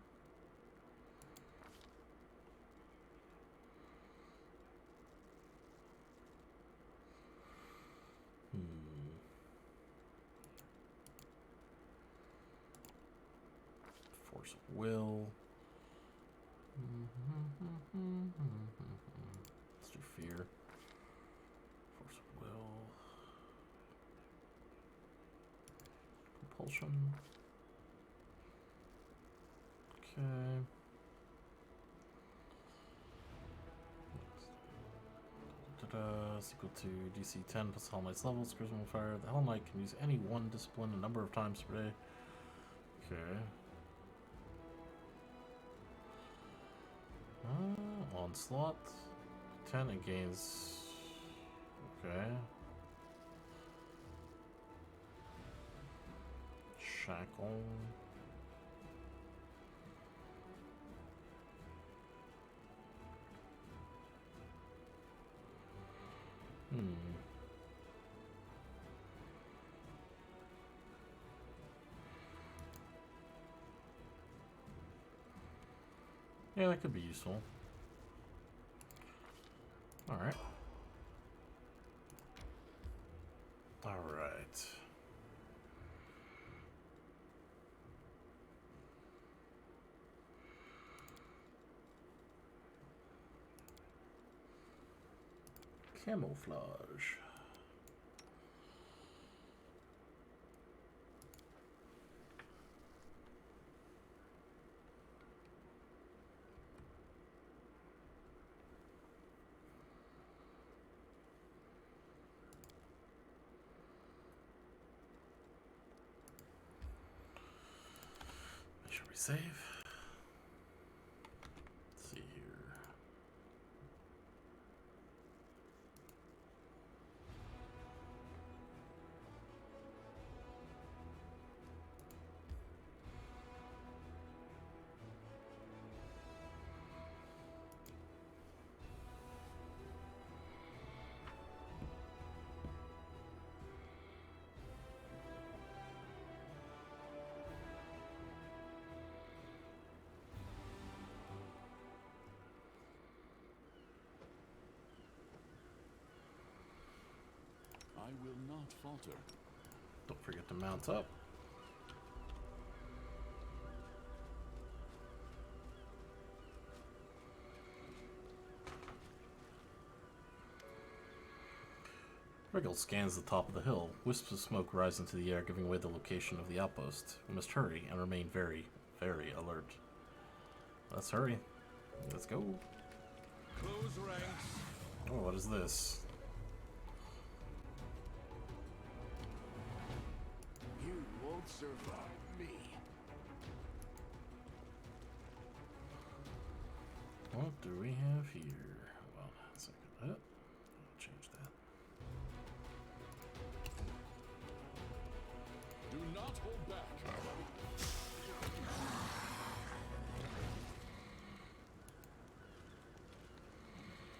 Force of will. Let's do fear. Force of will. Propulsion. Okay. Is equal to DC 10 plus Hell Knight's levels, charisma modifier. The Hell Knight can use any one discipline a number of times per day. Okay. Onslaught. 10 and gains. Okay. Shackle. Yeah, that could be useful. Alright. Alright. Camouflage. Make sure we save. Let's see here. I will not falter. Don't forget to mount up. Wriggle scans the top of the hill. Wisps of smoke rise into the air, giving away the location of the outpost. We must hurry and remain very, very alert. Let's hurry. Let's go. Close ranks. Oh, what is this? You won't survive me. What do we have here? Well, a second. I'll change that. Do not hold back.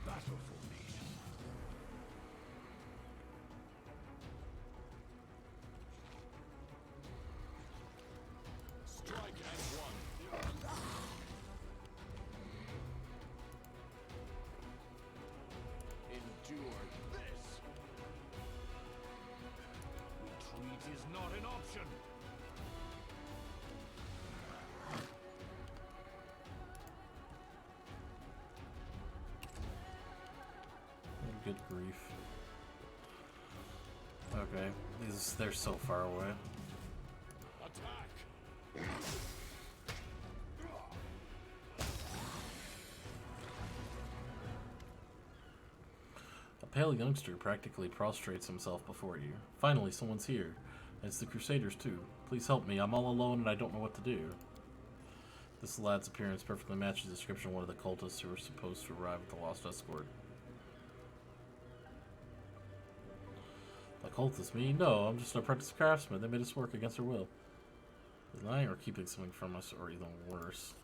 Battle formation. Strike and one. Endure this. Retreat is not an option. Good grief. Okay, they're so far away. Attack. A pale youngster practically prostrates himself before you. Finally, someone's here. It's the Crusaders too. Please help me. I'm all alone and I don't know what to do. This lad's appearance perfectly matches the description of one of the cultists who were supposed to arrive at the Lost Escort. A cultist? Me? No, I'm just an apprentice craftsman. They made us work against our will. He's lying or keeping something from us, or even worse.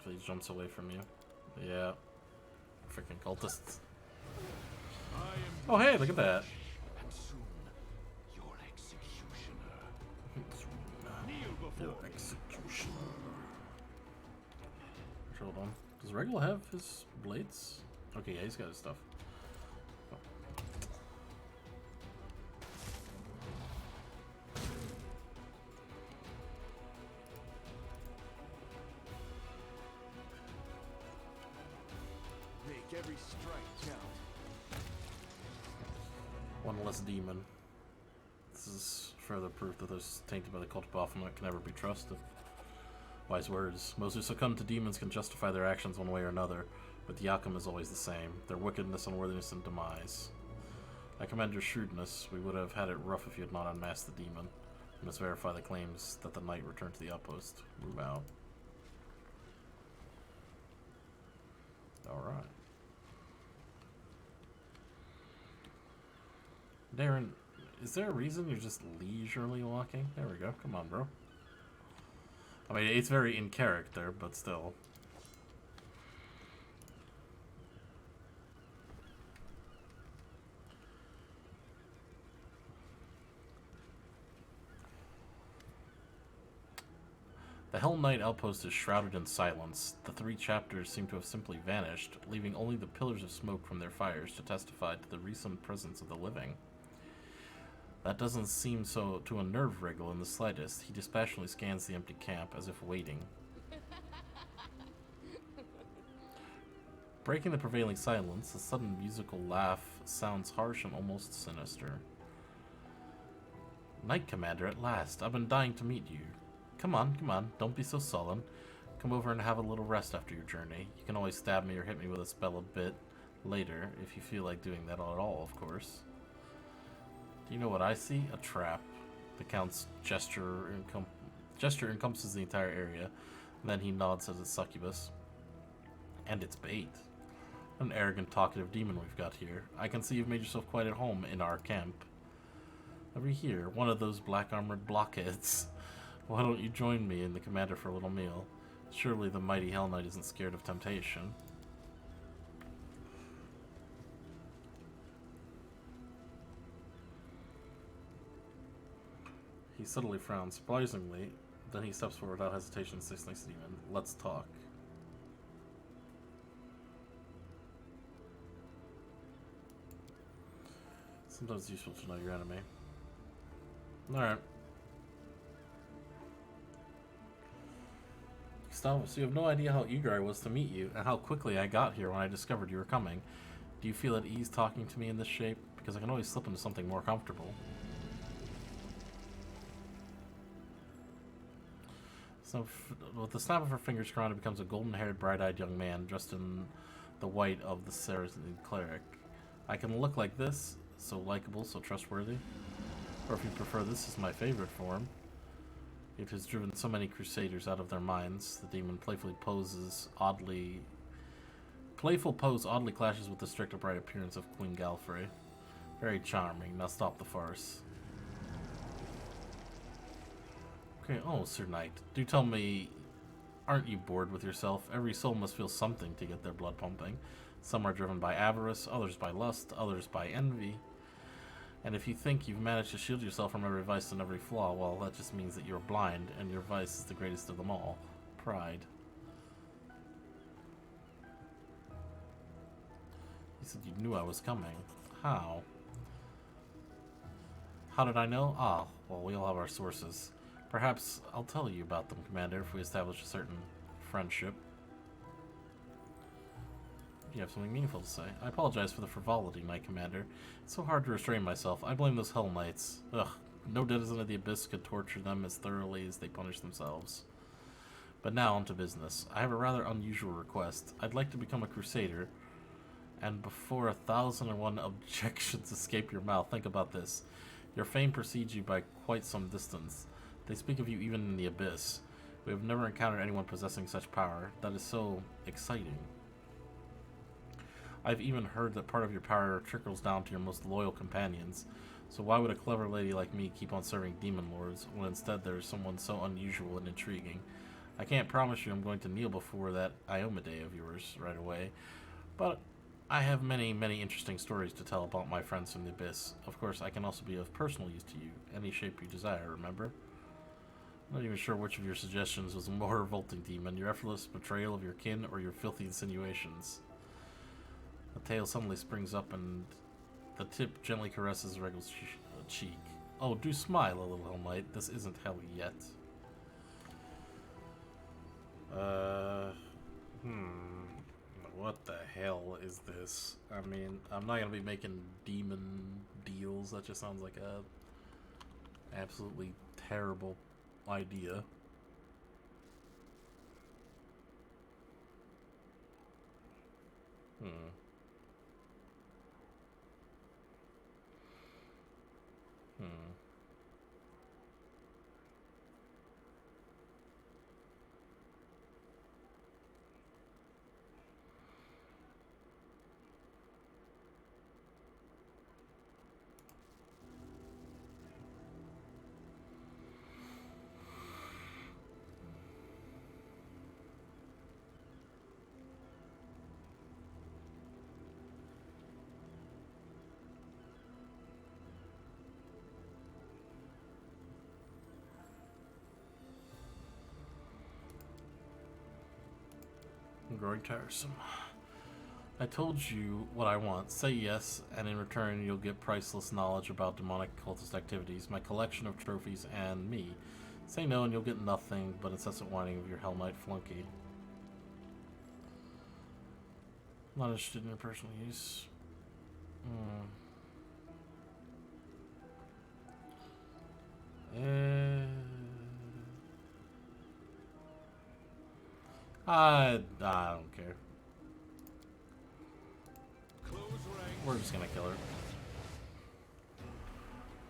So he jumps away from you. Yeah. Freaking cultists. Oh hey, look at that. And soon, your executioner. Kneel Your before me. executioner. Hold on. Does Regal have his blades? Okay, yeah, he's got his stuff. Oh. Make every strike count. One less demon. This is further proof that those tainted by the cult of Baphomet can never be trusted. Wise words. Most who succumb to demons can justify their actions one way or another, but the outcome is always the same. Their wickedness, unworthiness, and demise. I commend your shrewdness. We would have had it rough if you had not unmasked the demon. We must verify the claims that the knight returned to the outpost. Move out. Alright. Darren, is there a reason you're just leisurely walking? There we go. Come on, bro. I mean, it's very in character, but still. The Hell Knight outpost is shrouded in silence. The 3 chapters seem to have simply vanished, leaving only the pillars of smoke from their fires to testify to the recent presence of the living. That doesn't seem so to unnerve Wriggle in the slightest. He dispassionately scans the empty camp as if waiting. Breaking the prevailing silence, a sudden musical laugh sounds harsh and almost sinister. Knight Commander, at last. I've been dying to meet you. Come on, come on. Don't be so sullen. Come over and have a little rest after your journey. You can always stab me or hit me with a spell a bit later, if you feel like doing that at all, of course. Do you know what I see? A trap. The Count's gesture encompasses the entire area. Then he nods at his succubus. And it's bait. An arrogant, talkative demon we've got here. I can see you've made yourself quite at home in our camp. Over here, one of those black-armored blockheads. Why don't you join me and the commander for a little meal? Surely the mighty Hell Knight isn't scared of temptation. He subtly frowns, surprisingly. Then he steps forward without hesitation and sits next to the demon. Let's talk. Sometimes it's useful to know your enemy. Alright. Gustavo, so you have no idea how eager I was to meet you, and how quickly I got here when I discovered you were coming. Do you feel at ease talking to me in this shape? Because I can always slip into something more comfortable. So, with the snap of her fingers, Karana becomes a golden-haired, bright-eyed young man dressed in the white of the Saracen cleric. I can look like this, so likable, so trustworthy. Or if you prefer, this is my favorite form. It has driven so many crusaders out of their minds. The demon playful pose oddly clashes with the strict upright appearance of Queen Galfrey. Very charming. Now stop the farce. Okay, oh, Sir Knight, do tell me, aren't you bored with yourself? Every soul must feel something to get their blood pumping. Some are driven by avarice, others by lust, others by envy. And if you think you've managed to shield yourself from every vice and every flaw, well, that just means that you're blind, and your vice is the greatest of them all. Pride. You said you knew I was coming. How? How did I know? Ah, well, we all have our sources. Perhaps I'll tell you about them, Commander, if we establish a certain friendship. You have something meaningful to say. I apologize for the frivolity, Knight Commander. It's so hard to restrain myself. I blame those Hell Knights. Ugh, no denizen of the Abyss could torture them as thoroughly as they punish themselves. But now, on to business. I have a rather unusual request. I'd like to become a Crusader, and before 1,001 objections escape your mouth, think about this. Your fame precedes you by quite some distance. They speak of you even in the Abyss. We have never encountered anyone possessing such power. That is so exciting. I've even heard that part of your power trickles down to your most loyal companions. So why would a clever lady like me keep on serving demon lords, when instead there is someone so unusual and intriguing? I can't promise you I'm going to kneel before that Iomade of yours right away, but I have many, many interesting stories to tell about my friends from the Abyss. Of course, I can also be of personal use to you, any shape you desire, remember? I'm not even sure which of your suggestions was more revolting, demon, your effortless betrayal of your kin or your filthy insinuations. The tail suddenly springs up and the tip gently caresses Regal's cheek. Oh, do smile a little, Hell Knight. This isn't hell yet. What the hell is this? I mean, I'm not gonna be making demon deals. That just sounds like a absolutely terrible idea. I'm growing tiresome. I told you what I want. Say yes, and in return you'll get priceless knowledge about demonic cultist activities, my collection of trophies, and me. Say no and you'll get nothing but incessant whining of your Hell Knight flunky. Not interested in your personal use. I don't care. Close ranks. We're just gonna kill her.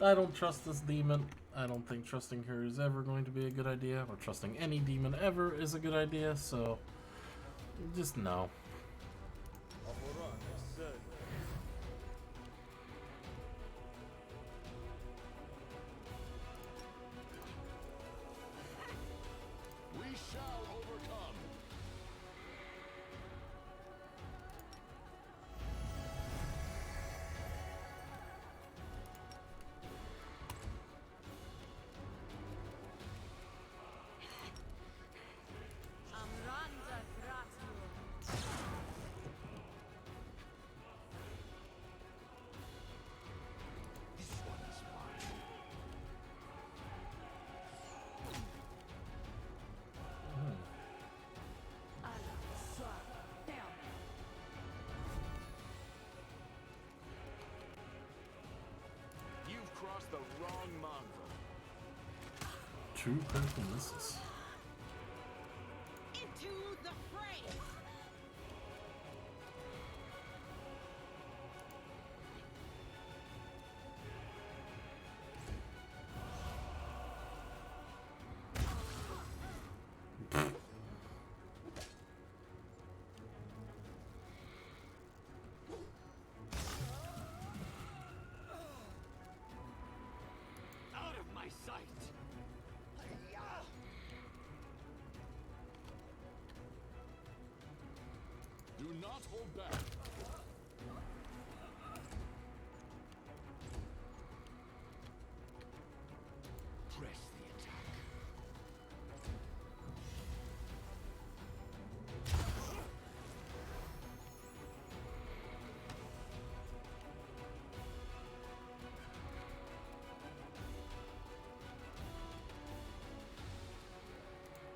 I don't trust this demon. I don't think trusting her is ever going to be a good idea, or trusting any demon ever is a good idea, so just no. We shall overcome. Amranda Gratu. This one is mine. You've crossed the wrong mongrel. Two critical misses. Into the fray! Out of my sight! Do not hold back. Press the attack.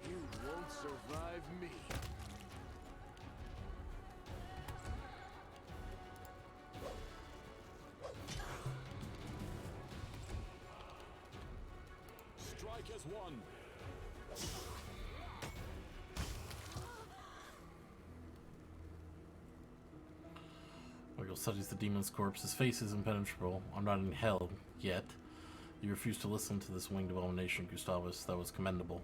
You won't survive me. Strike as one. Michael studies the demon's corpse. His face is impenetrable. I'm not in hell yet. You refuse to listen to this winged abomination, Gustavus. That was commendable.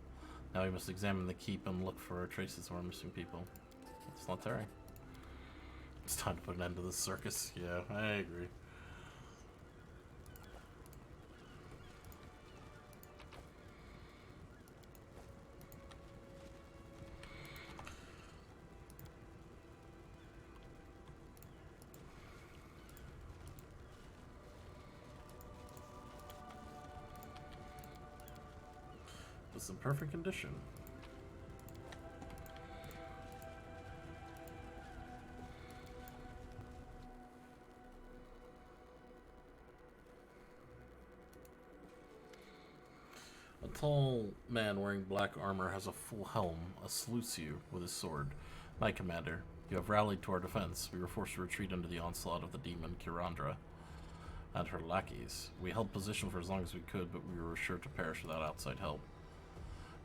Now we must examine the keep and look for traces of our missing people. It's not Terry. It's time to put an end to this circus. Yeah, I agree. It's in perfect condition. A tall man wearing black armor has a full helm, salutes you with his sword. My commander, you have rallied to our defense. We were forced to retreat under the onslaught of the demon Kirandra and her lackeys. We held position for as long as we could, but we were sure to perish without outside help.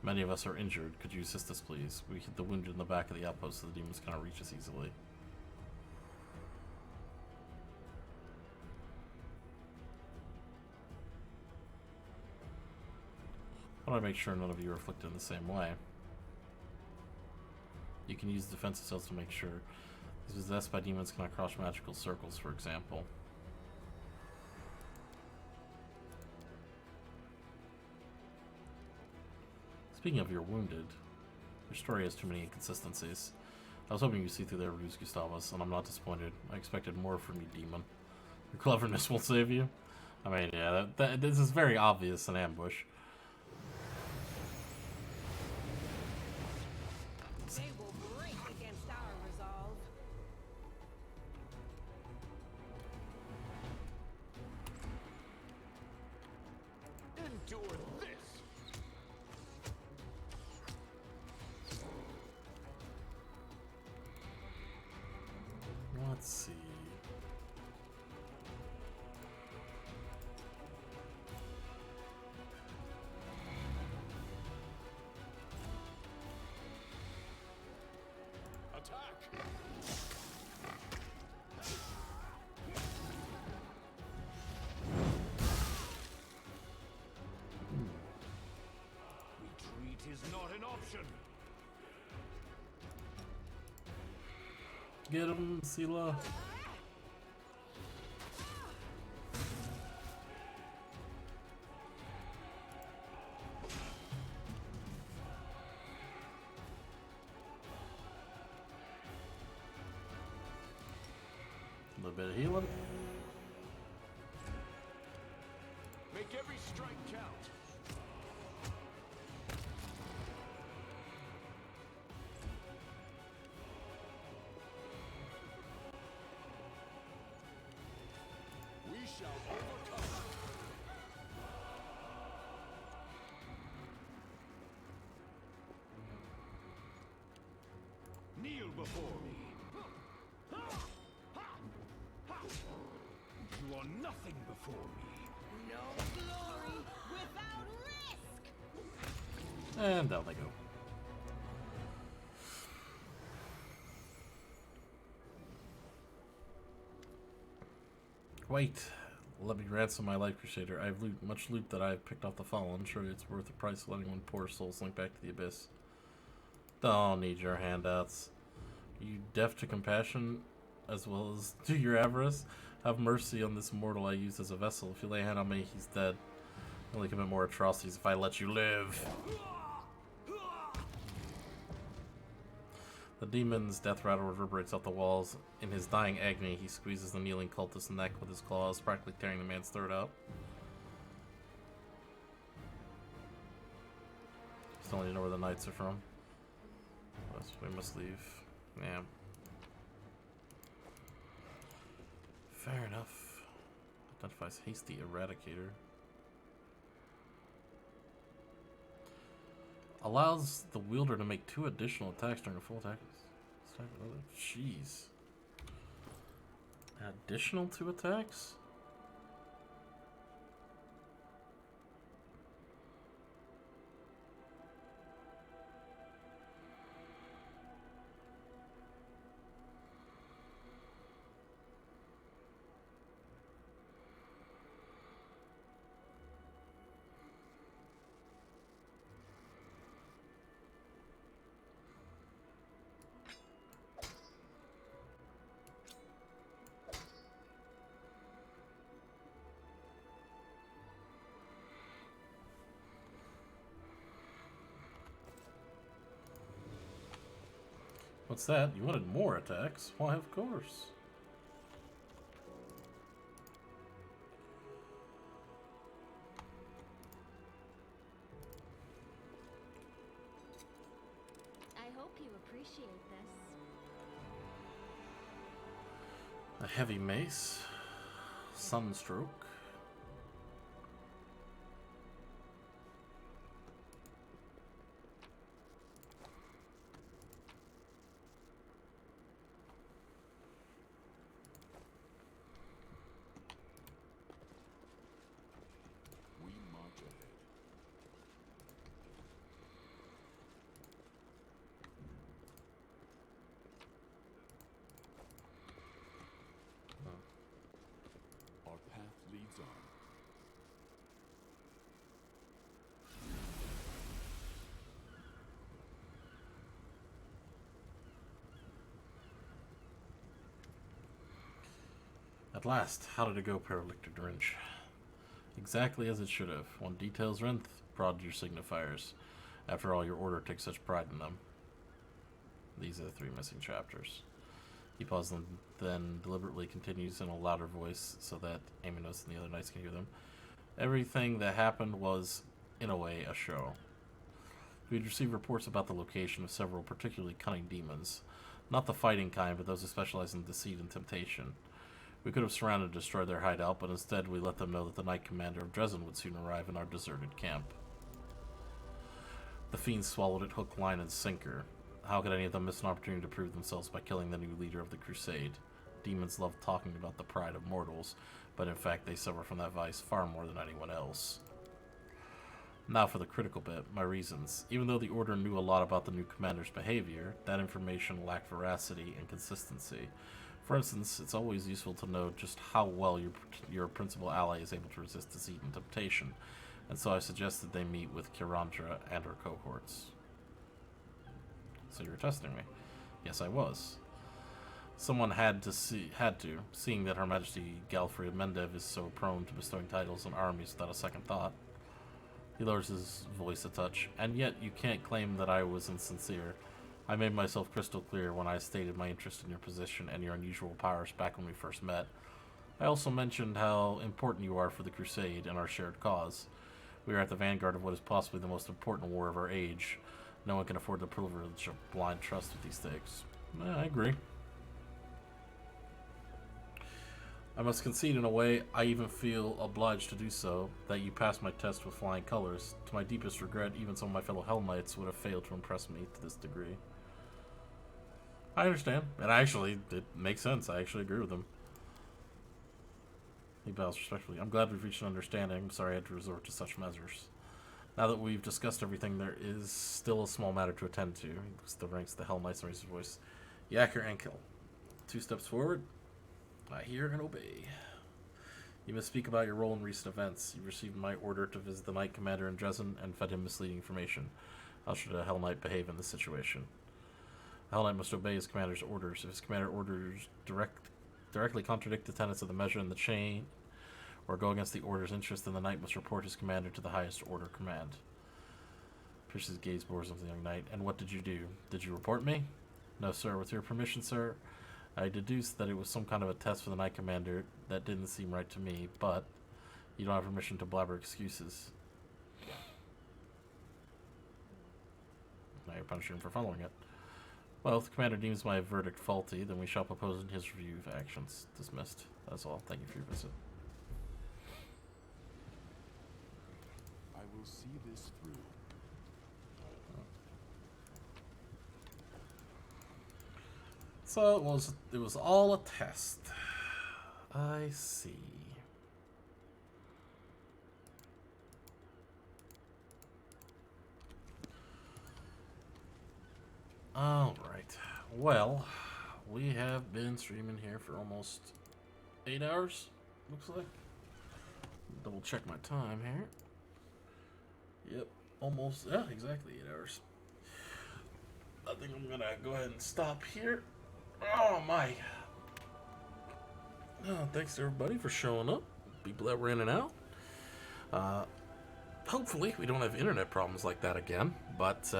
Many of us are injured. Could you assist us, please? We hit the wounded in the back of the outpost so the demons cannot reach us easily. How do I make sure none of you are afflicted in the same way? You can use defensive cells to make sure. These possessed by demons cannot cross magical circles, for example. Speaking of your wounded, your story has too many inconsistencies. I was hoping you'd see through their ruse, Gustavus, and I'm not disappointed. I expected more from you, demon. Your cleverness will save you. I mean, yeah, this is very obvious an ambush. They will break against our resolve. Endure this. Let's see. Attack! Retreat is not an option. Get him, Sela. A little bit of healing. Make every strike count. We shall overcome. Kneel before me. You are nothing before me. No glory without risk! And down they go. Wait. Let me ransom my life crusader. I have much loot that I have picked off the fallen. Surely it's worth the price of letting one poor soul slink back to the abyss. Don't need your handouts. Are you deaf to compassion as well as to your avarice? Have mercy on this mortal I used as a vessel. If you lay a hand on me, he's dead. I'll only commit more atrocities if I let you live. The demon's death rattle reverberates off the walls. In his dying agony, he squeezes the kneeling cultist's neck with his claws, practically tearing the man's throat out. Still need to know where the knights are from. But we must leave. Yeah. Fair enough. Identifies Hasty Eradicator. Allows the wielder to make 2 additional attacks during a full attack. Jeez. Additional 2 attacks? What's that? You wanted more attacks? Why, of course. I hope you appreciate this. A heavy mace. Sunstroke. We march ahead. Our path leads on. At last, how did it go, Paralictor Drench? Exactly as it should have. One details Renth, broad your signifiers. After all, your order takes such pride in them. These are the 3 missing chapters. He pauses and then deliberately continues in a louder voice so that Aminos and the other knights can hear them. Everything that happened was, in a way, a show. We had received reports about the location of several particularly cunning demons. Not the fighting kind, but those who specialize in deceit and temptation. We could have surrounded and destroyed their hideout, but instead we let them know that the Knight Commander of Dresden would soon arrive in our deserted camp. The fiends swallowed it hook, line, and sinker. How could any of them miss an opportunity to prove themselves by killing the new leader of the crusade? demons love talking about the pride of mortals, but in fact they suffer from that vice far more than anyone else. Now for the critical bit, my reasons. Even though the Order knew a lot about the new commander's behavior, that information lacked veracity and consistency. For instance, it's always useful to know just how well your principal ally is able to resist deceit and temptation, and so I suggested they meet with Kirandra and her cohorts. So you're testing me? Yes, I was. Someone had to, seeing that Her Majesty Galfrey Mendev is so prone to bestowing titles on armies without a second thought. He lowers his voice a touch. And yet, you can't claim that I was insincere. I made myself crystal clear when I stated my interest in your position and your unusual powers back when we first met. I also mentioned how important you are for the Crusade and our shared cause. We are at the vanguard of what is possibly the most important war of our age. No one can afford the privilege of blind trust with these things. I agree. I must concede in a way, I even feel obliged to do so, that you passed my test with flying colors. To my deepest regret, even some of my fellow Hell Knights would have failed to impress me to this degree. I understand, and actually, it makes sense. I actually agree with him. He bows respectfully. I'm glad we've reached an understanding. I'm sorry I had to resort to such measures. Now that we've discussed everything, there is still a small matter to attend to. He still ranks the Hell Knights and raises his voice. Yacker and kill. 2 steps forward. I hear and obey. You must speak about your role in recent events. You received my order to visit the Knight Commander in Dresden and fed him misleading information. How should a Hell Knight behave in this situation? A Hell Knight must obey his commander's orders. If his commander orders directly contradict the tenets of the measure in the chain, or go against the order's interest, then the knight must report his commander to the highest order command. Pierce's gaze bores of the young knight. And what did you do? Did you report me? No, sir. With your permission, sir. I deduced that it was some kind of a test for the Knight Commander. That didn't seem right to me, but you don't have permission to blabber excuses. Now you're punishing him for following it. Well, if the Commander deems my verdict faulty, then we shall propose in his review of actions. Dismissed. That's all. Thank you for your visit. I will see this through. So it was all a test. I see. All right. Well, we have been streaming here for almost 8 hours, looks like. Double check my time here. Yep, almost, yeah, exactly 8 hours. I think I'm gonna go ahead and stop here. Oh my. Oh, thanks to everybody for showing up. People that were in and out. Hopefully we don't have internet problems like that again, but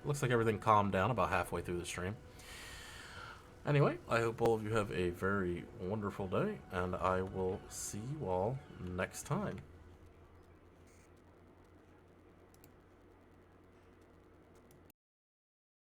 looks like everything calmed down about halfway through the stream. Anyway, I hope all of you have a very wonderful day, and I will see you all next time.